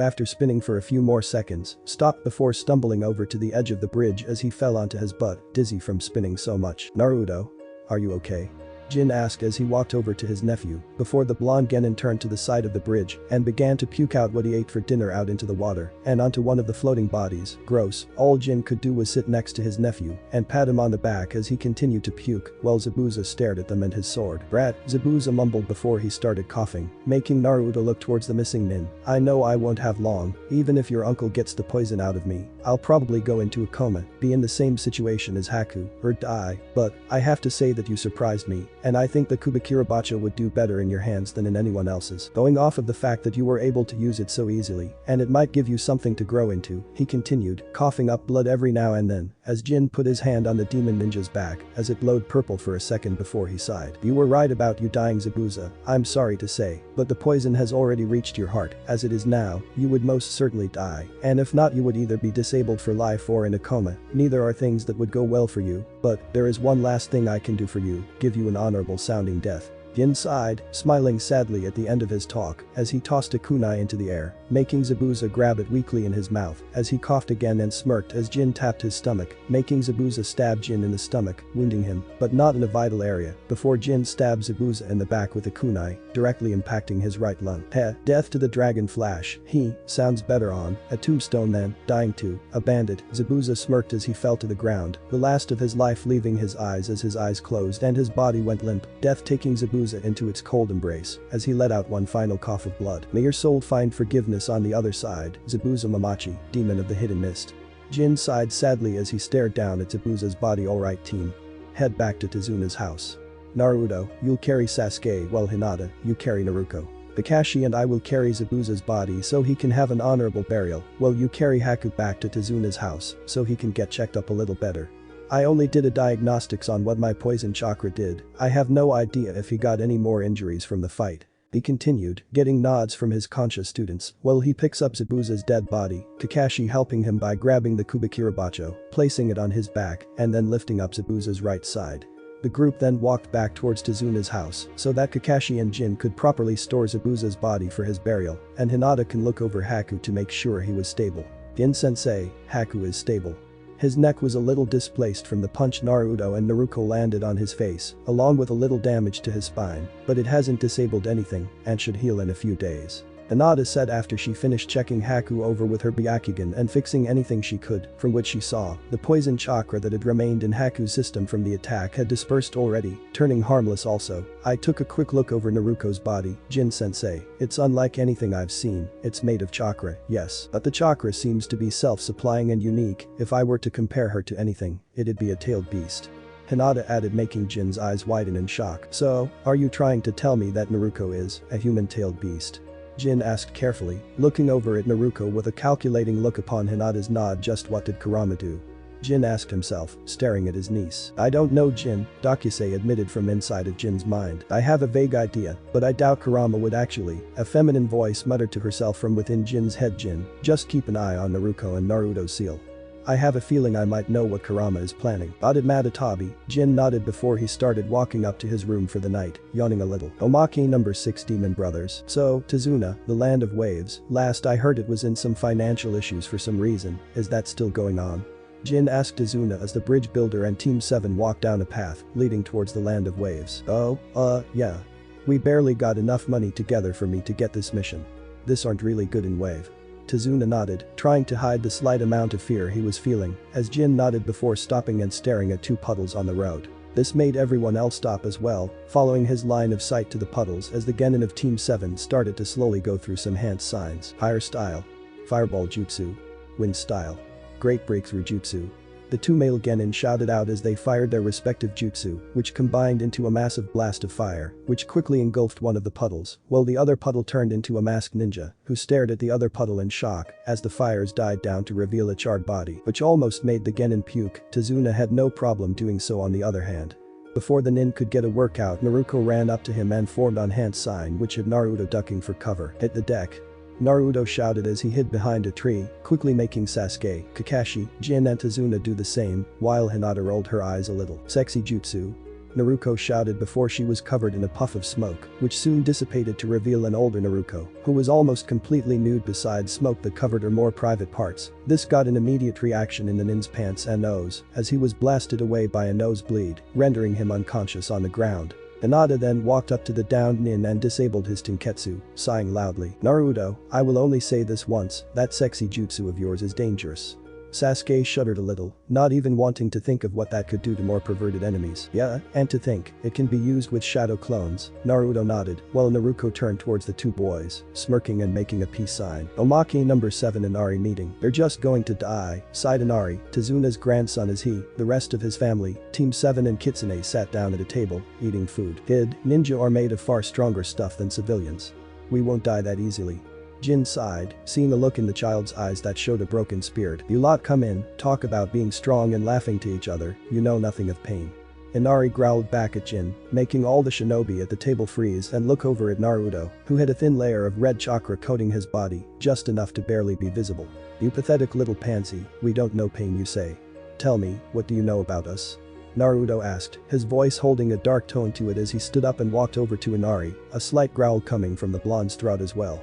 after spinning for a few more seconds, stopped before stumbling over to the edge of the bridge as he fell onto his butt, dizzy from spinning so much. Naruto? Are you okay? Jin asked as he walked over to his nephew, before the blonde genin turned to the side of the bridge and began to puke out what he ate for dinner out into the water and onto one of the floating bodies. Gross. All Jin could do was sit next to his nephew and pat him on the back as he continued to puke while Zabuza stared at them and his sword. Brat, Zabuza mumbled before he started coughing, making Naruto look towards the missing nin. I know I won't have long, even if your uncle gets the poison out of me, I'll probably go into a coma, be in the same situation as Haku, or die, but I have to say that you surprised me. And I think the Kubikirabacho would do better in your hands than in anyone else's. Going off of the fact that you were able to use it so easily, and it might give you something to grow into, he continued, coughing up blood every now and then, as Jin put his hand on the demon ninja's back, as it glowed purple for a second before he sighed. You were right about you dying, Zabuza, I'm sorry to say, but the poison has already reached your heart. As it is now, you would most certainly die, and if not you would either be disabled for life or in a coma. Neither are things that would go well for you, but there is one last thing I can do for you, give you an honorable sounding death. Jin sighed, smiling sadly at the end of his talk as he tossed a kunai into the air, making Zabuza grab it weakly in his mouth as he coughed again and smirked as Jin tapped his stomach, making Zabuza stab Jin in the stomach, wounding him, but not in a vital area, before Jin stabbed Zabuza in the back with a kunai, directly impacting his right lung. Death to the dragon flash. Sounds better on a tombstone than dying to a bandit. Zabuza smirked as he fell to the ground, the last of his life leaving his eyes as his eyes closed and his body went limp, death taking Zabuza into its cold embrace as he let out one final cough of blood. May your soul find forgiveness on the other side, Zabuza Mamachi, demon of the hidden mist. Jin sighed sadly as he stared down at Zabuza's body. Alright team. Head back to Tezuna's house. Naruto, you'll carry Sasuke while Hinata, you carry Naruto. Kakashi and I will carry Zabuza's body so he can have an honorable burial, while you carry Haku back to Tezuna's house so he can get checked up a little better. I only did a diagnostics on what my poison chakra did, I have no idea if he got any more injuries from the fight. He continued, getting nods from his conscious students while he picks up Zabuza's dead body, Kakashi helping him by grabbing the Kubikirabacho, placing it on his back, and then lifting up Zabuza's right side. The group then walked back towards Tezuna's house so that Kakashi and Jin could properly store Zabuza's body for his burial, and Hinata can look over Haku to make sure he was stable. Gin-sensei, Haku is stable. His neck was a little displaced from the punch Naruto and Naruto landed on his face, along with a little damage to his spine, but it hasn't disabled anything and should heal in a few days. Hinata said after she finished checking Haku over with her Byakugan and fixing anything she could, from what she saw, the poison chakra that had remained in Haku's system from the attack had dispersed already, turning harmless also. I took a quick look over Naruto's body, Jin-sensei. It's unlike anything I've seen, it's made of chakra, yes, but the chakra seems to be self-supplying and unique. If I were to compare her to anything, it'd be a tailed beast. Hinata added, making Jin's eyes widen in shock. So, are you trying to tell me that Naruto is a human-tailed beast? Jin asked carefully, looking over at Naruto with a calculating look upon Hinata's nod. Just what did Kurama do? Jin asked himself, staring at his niece. I don't know, Jin, Dakusei admitted from inside of Jin's mind. I have a vague idea, but I doubt Kurama would actually. A feminine voice muttered to herself from within Jin's head. Jin, just keep an eye on Naruto and Naruto's seal. I have a feeling I might know what Kurama is planning. Added Matatabi. Jin nodded before he started walking up to his room for the night, yawning a little. Omaki number 6 Demon Brothers. So, Tazuna, the land of waves, last I heard it was in some financial issues for some reason. Is that still going on? Jin asked Tazuna as the bridge builder and Team 7 walked down a path leading towards the land of waves. Yeah. We barely got enough money together for me to get this mission. This aren't really good in wave. Tazuna nodded, trying to hide the slight amount of fear he was feeling, as Jin nodded before stopping and staring at 2 puddles on the road. This made everyone else stop as well, following his line of sight to the puddles as the genin of Team 7 started to slowly go through some hand signs. Fire style. Fireball jutsu. Wind style. Great breakthrough jutsu. The 2 male genin shouted out as they fired their respective jutsu, which combined into a massive blast of fire, which quickly engulfed one of the puddles, while the other puddle turned into a masked ninja, who stared at the other puddle in shock as the fires died down to reveal a charred body, which almost made the genin puke. Tazuna had no problem doing so on the other hand. Before the nin could get a workout, Naruto ran up to him and formed on hand sign, which had Naruto ducking for cover. Hit the deck. Naruto shouted as he hid behind a tree, quickly making Sasuke, Kakashi, Jin and Tazuna do the same, while Hinata rolled her eyes a little. Sexy jutsu. Naruto shouted before she was covered in a puff of smoke, which soon dissipated to reveal an older Naruto, who was almost completely nude besides smoke that covered her more private parts. This got an immediate reaction in the nin's pants and nose, as he was blasted away by a nosebleed, rendering him unconscious on the ground. Hinata then walked up to the downed nin and disabled his tenketsu, sighing loudly. Naruto, I will only say this once, that sexy jutsu of yours is dangerous. Sasuke shuddered a little, not even wanting to think of what that could do to more perverted enemies. Yeah, and to think, it can be used with shadow clones. Naruto nodded, while Naruto turned towards the 2 boys, smirking and making a peace sign. Omaki number 7 and Ari meeting. They're just going to die, sighed Inari. Tazuna's grandson is he. The rest of his family, Team 7 and Kitsune sat down at a table, eating food. Kid, ninja are made of far stronger stuff than civilians. We won't die that easily. Jin sighed, seeing a look in the child's eyes that showed a broken spirit. You lot come in, talk about being strong and laughing to each other, you know nothing of pain. Inari growled back at Jin, making all the shinobi at the table freeze and look over at Naruto, who had a thin layer of red chakra coating his body, just enough to barely be visible. You pathetic little pansy, we don't know pain you say. Tell me, what do you know about us? Naruto asked, his voice holding a dark tone to it as he stood up and walked over to Inari, a slight growl coming from the blonde's throat as well.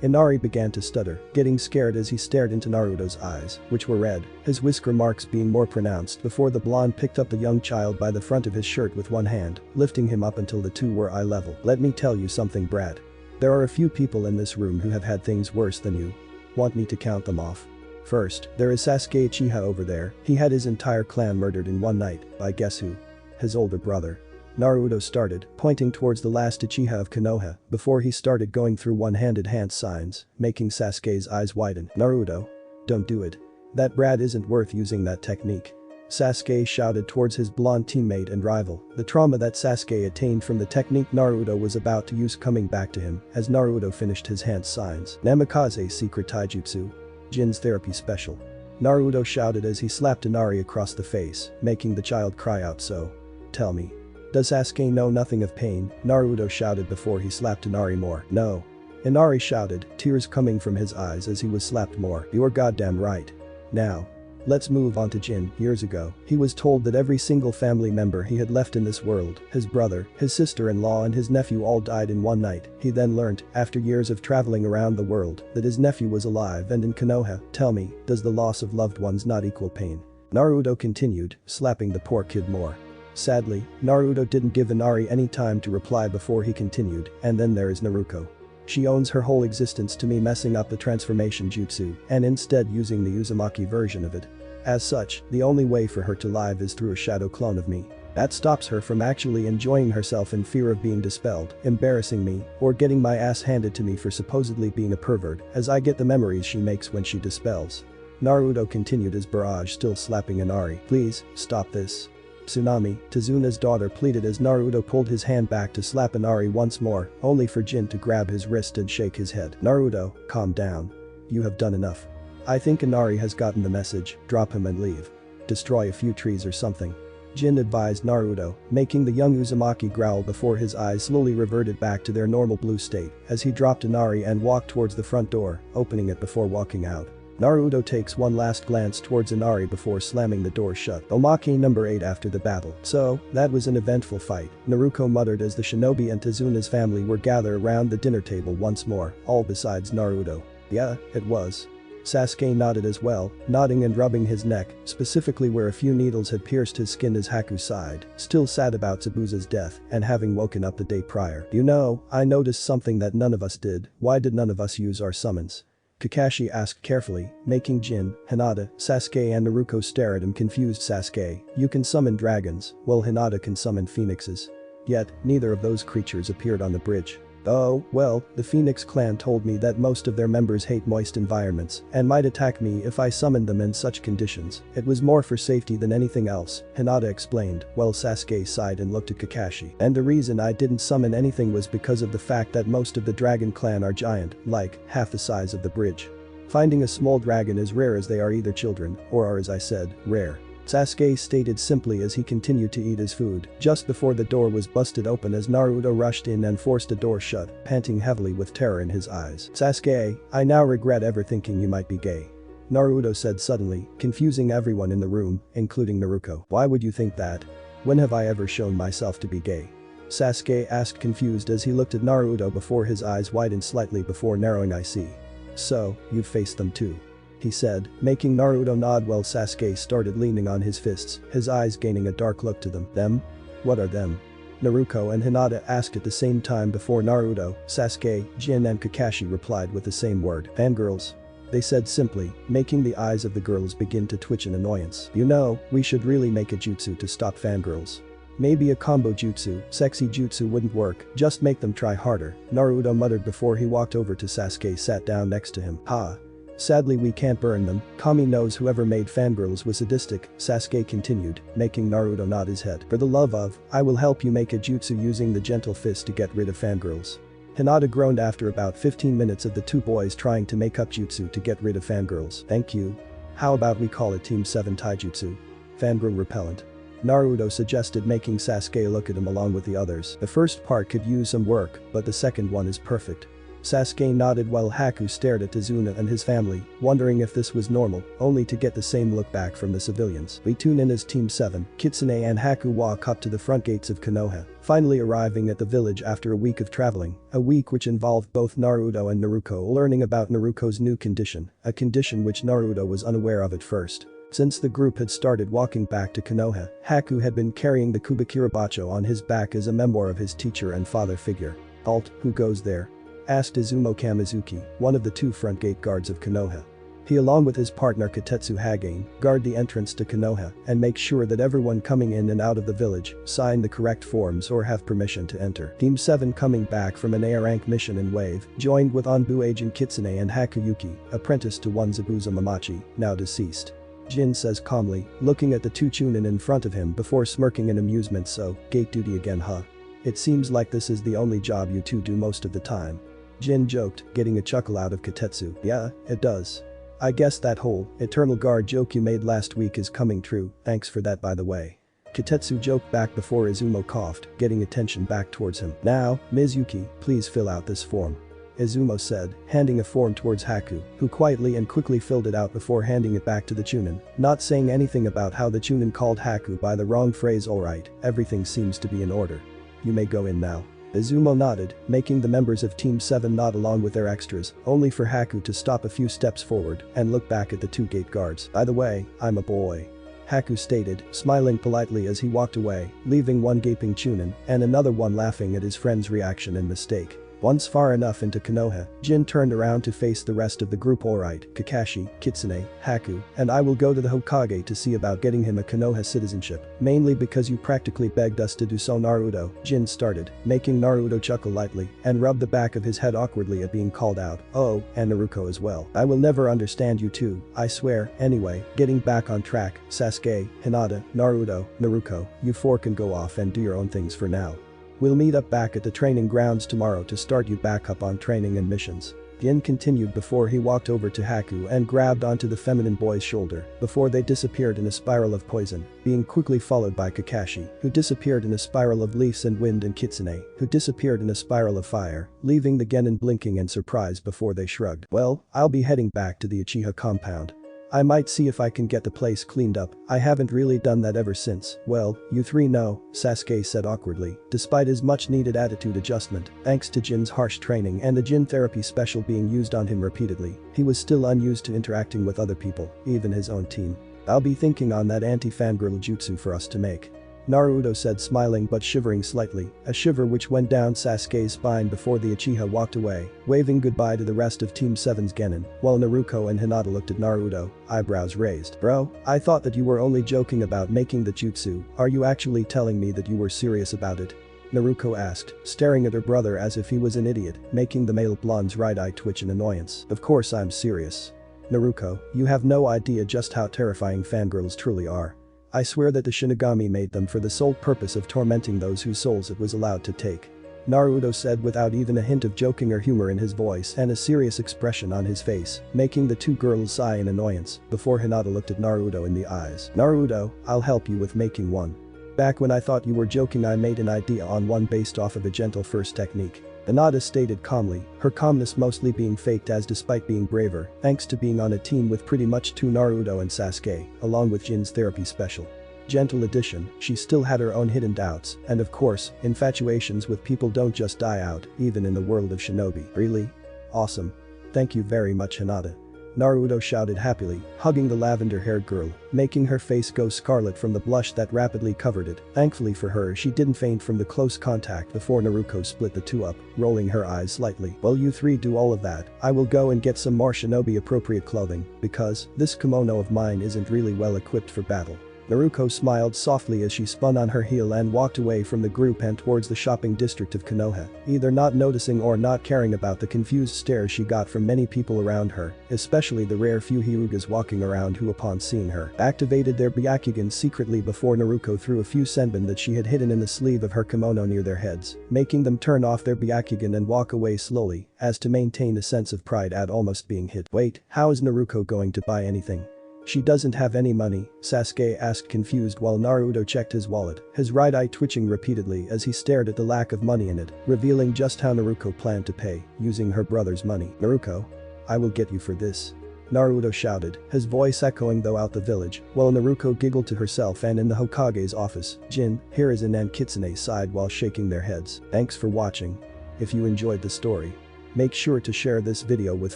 Inari began to stutter, getting scared as he stared into Naruto's eyes, which were red, his whisker marks being more pronounced before the blonde picked up the young child by the front of his shirt with one hand, lifting him up until the 2 were eye level. Let me tell you something, brat. There are a few people in this room who have had things worse than you. Want me to count them off? First, there is Sasuke Uchiha over there. He had his entire clan murdered in one night by guess who? His older brother. Naruto started, pointing towards the last Uchiha of Konoha, before he started going through one-handed hand signs, making Sasuke's eyes widen. Naruto. Don't do it. That brat isn't worth using that technique. Sasuke shouted towards his blonde teammate and rival, the trauma that Sasuke attained from the technique Naruto was about to use coming back to him as Naruto finished his hand signs. Namikaze secret taijutsu. Jin's therapy special. Naruto shouted as he slapped Inari across the face, making the child cry out. So, tell me. Does Sasuke know nothing of pain? Naruto shouted before he slapped Inari more. No. Inari shouted, tears coming from his eyes as he was slapped more. You're goddamn right. Now. Let's move on to Jin. Years ago, he was told that every single family member he had left in this world, his brother, his sister-in-law and his nephew all died in one night. He then learnt, after years of traveling around the world, that his nephew was alive and in Konoha. Tell me, does the loss of loved ones not equal pain? Naruto continued, slapping the poor kid more. Sadly, Naruto didn't give Inari any time to reply before he continued, and then there is Naruko. She owns her whole existence to me messing up the transformation jutsu and instead using the Uzumaki version of it. As such, the only way for her to live is through a shadow clone of me. That stops her from actually enjoying herself in fear of being dispelled, embarrassing me, or getting my ass handed to me for supposedly being a pervert, as I get the memories she makes when she dispels. Naruto continued his barrage, still slapping Inari. Please, stop this. Tsunami, Tazuna's daughter, pleaded as Naruto pulled his hand back to slap Inari once more, only for Jin to grab his wrist and shake his head. Naruto, calm down. You have done enough. I think Inari has gotten the message, drop him and leave. Destroy a few trees or something. Jin advised Naruto, making the young Uzumaki growl before his eyes slowly reverted back to their normal blue state as he dropped Inari and walked towards the front door, opening it before walking out. Naruto takes one last glance towards Inari before slamming the door shut. Omake number 8 after the battle. So, that was an eventful fight, Naruto muttered as the shinobi and Tazuna's family were gathered around the dinner table once more, all besides Naruto. Yeah, it was. Sasuke nodded as well, nodding and rubbing his neck, specifically where a few needles had pierced his skin as Haku sighed, still sad about Zabuza's death and having woken up the day prior. You know, I noticed something that none of us did. Why did none of us use our summons? Kakashi asked carefully, making Jin, Hinata, Sasuke and Naruto stare at him confused. Sasuke, you can summon dragons, while Hinata can summon phoenixes. Yet, neither of those creatures appeared on the bridge. Oh, well, the Phoenix clan told me that most of their members hate moist environments and might attack me if I summoned them in such conditions. It was more for safety than anything else, Hinata explained, while Sasuke sighed and looked at Kakashi. And the reason I didn't summon anything was because of the fact that most of the dragon clan are giant, like, half the size of the bridge. Finding a small dragon is rare as they are either children or are, as I said, rare. Sasuke stated simply as he continued to eat his food, just before the door was busted open as Naruto rushed in and forced the door shut, panting heavily with terror in his eyes. Sasuke, I now regret ever thinking you might be gay. Naruto said suddenly, confusing everyone in the room, including Naruto. Why would you think that? When have I ever shown myself to be gay? Sasuke asked confused as he looked at Naruto before his eyes widened slightly before narrowing. I see. So, you've faced them too. He said, making Naruto nod while Sasuke started leaning on his fists, his eyes gaining a dark look to them. Them? What are them? Naruto and Hinata asked at the same time before Naruto, Sasuke, Jin and Kakashi replied with the same word. Fangirls. They said simply, making the eyes of the girls begin to twitch in annoyance. You know, we should really make a jutsu to stop fangirls. Maybe a combo jutsu, sexy jutsu wouldn't work, just make them try harder, Naruto muttered before he walked over to Sasuke sat down next to him. Ha. Sadly we can't burn them, Kami knows whoever made fangirls was sadistic, Sasuke continued, making Naruto nod his head. For the love of, I will help you make a jutsu using the gentle fist to get rid of fangirls. Hinata groaned after about 15 minutes of the two boys trying to make up jutsu to get rid of fangirls. Thank you. How about we call it Team 7 Taijutsu? Fangirl repellent. Naruto suggested, making Sasuke look at him along with the others. The first part could use some work, but the second one is perfect. Sasuke nodded while Haku stared at Tazuna and his family, wondering if this was normal, only to get the same look back from the civilians. We tune in as Team 7, Kitsune and Haku walk up to the front gates of Konoha, finally arriving at the village after a week of traveling, a week which involved both Naruto and Naruko learning about Naruko's new condition, a condition which Naruto was unaware of at first. Since the group had started walking back to Konoha, Haku had been carrying the Kubikirabacho on his back as a memoir of his teacher and father figure. Halt, who goes there? Asked Izumo Kamizuki, one of the two front gate guards of Konoha. He along with his partner Katetsu Hagane, guard the entrance to Konoha and make sure that everyone coming in and out of the village sign the correct forms or have permission to enter. Team 7 coming back from an A-rank mission in Wave, joined with Onbu agent Kitsune and Hakuyuki, apprentice to one Zabuza Mamachi, now deceased. Jin says calmly, looking at the two Chunin in front of him before smirking in amusement. So, gate duty again huh? It seems like this is the only job you two do most of the time. Jin joked, getting a chuckle out of Katetsu. Yeah, it does. I guess that whole eternal guard joke you made last week is coming true, thanks for that by the way. Katetsu joked back before Izumo coughed, getting attention back towards him. Now, Ms. Yuki, please fill out this form. Izumo said, handing a form towards Haku, who quietly and quickly filled it out before handing it back to the Chunin, not saying anything about how the Chunin called Haku by the wrong phrase. Alright, everything seems to be in order. You may go in now. Izumo nodded, making the members of Team 7 nod along with their extras, only for Haku to stop a few steps forward and look back at the two gate guards. By the way, I'm a boy. Haku stated, smiling politely as he walked away, leaving one gaping Chunin and another one laughing at his friend's reaction and mistake. Once far enough into Konoha, Jin turned around to face the rest of the group. Alright, Kakashi, Kitsune, Haku, and I will go to the Hokage to see about getting him a Konoha citizenship, mainly because you practically begged us to do so. Naruto, Jin started, making Naruto chuckle lightly and rub the back of his head awkwardly at being called out. Oh, and Naruto as well. I will never understand you two, I swear. Anyway, getting back on track, Sasuke, Hinata, Naruto, Naruto, you four can go off and do your own things for now. We'll meet up back at the training grounds tomorrow to start you back up on training and missions. Jin continued before he walked over to Haku and grabbed onto the feminine boy's shoulder before they disappeared in a spiral of poison, being quickly followed by Kakashi, who disappeared in a spiral of leaves and wind, and Kitsune, who disappeared in a spiral of fire, leaving the Genin blinking in surprise before they shrugged. Well, I'll be heading back to the Uchiha compound. I might see if I can get the place cleaned up. I haven't really done that ever since. Well, you three know, Sasuke said awkwardly, despite his much needed attitude adjustment, thanks to Jin's harsh training and the Jin therapy special being used on him repeatedly, he was still unused to interacting with other people, even his own team. I'll be thinking on that anti-fangirl jutsu for us to make. Naruto said, smiling but shivering slightly, a shiver which went down Sasuke's spine before the Uchiha walked away, waving goodbye to the rest of Team 7's Genin, while Naruto and Hinata looked at Naruto, eyebrows raised. Bro, I thought that you were only joking about making the jutsu. Are you actually telling me that you were serious about it? Naruto asked, staring at her brother as if he was an idiot, making the male blonde's right eye twitch in annoyance. Of course I'm serious. Naruto, you have no idea just how terrifying fangirls truly are. I swear that the Shinigami made them for the sole purpose of tormenting those whose souls it was allowed to take. Naruto said without even a hint of joking or humor in his voice and a serious expression on his face, making the two girls sigh in annoyance before Hinata looked at Naruto in the eyes. Naruto, I'll help you with making one. Back when I thought you were joking, I made an idea on one based off of a gentle first technique. Hinata stated calmly, her calmness mostly being faked as despite being braver, thanks to being on a team with pretty much two Naruto and Sasuke, along with Jin's therapy special. Gentle addition, she still had her own hidden doubts, and of course, infatuations with people don't just die out, even in the world of shinobi. Really? Awesome. Thank you very much, Hinata. Naruto shouted happily, hugging the lavender-haired girl, making her face go scarlet from the blush that rapidly covered it. Thankfully for her, she didn't faint from the close contact before Naruto split the two up, rolling her eyes slightly. While you three do all of that, I will go and get some more shinobi-appropriate clothing, because this kimono of mine isn't really well equipped for battle. Naruto smiled softly as she spun on her heel and walked away from the group and towards the shopping district of Konoha, either not noticing or not caring about the confused stares she got from many people around her, especially the rare few Hyugas walking around who upon seeing her activated their Byakugan secretly before Naruto threw a few senbon that she had hidden in the sleeve of her kimono near their heads, making them turn off their Byakugan and walk away slowly, as to maintain a sense of pride at almost being hit. Wait, how is Naruto going to buy anything? She doesn't have any money, Sasuke asked confused while Naruto checked his wallet, his right eye twitching repeatedly as he stared at the lack of money in it, revealing just how Naruto planned to pay, using her brother's money. Naruto, I will get you for this. Naruto shouted, his voice echoing throughout the village, while Naruto giggled to herself. And in the Hokage's office, Jin, Hiruzen and Kitsune sighed while shaking their heads. Thanks for watching. If you enjoyed the story, make sure to share this video with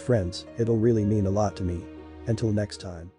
friends, it'll really mean a lot to me. Until next time.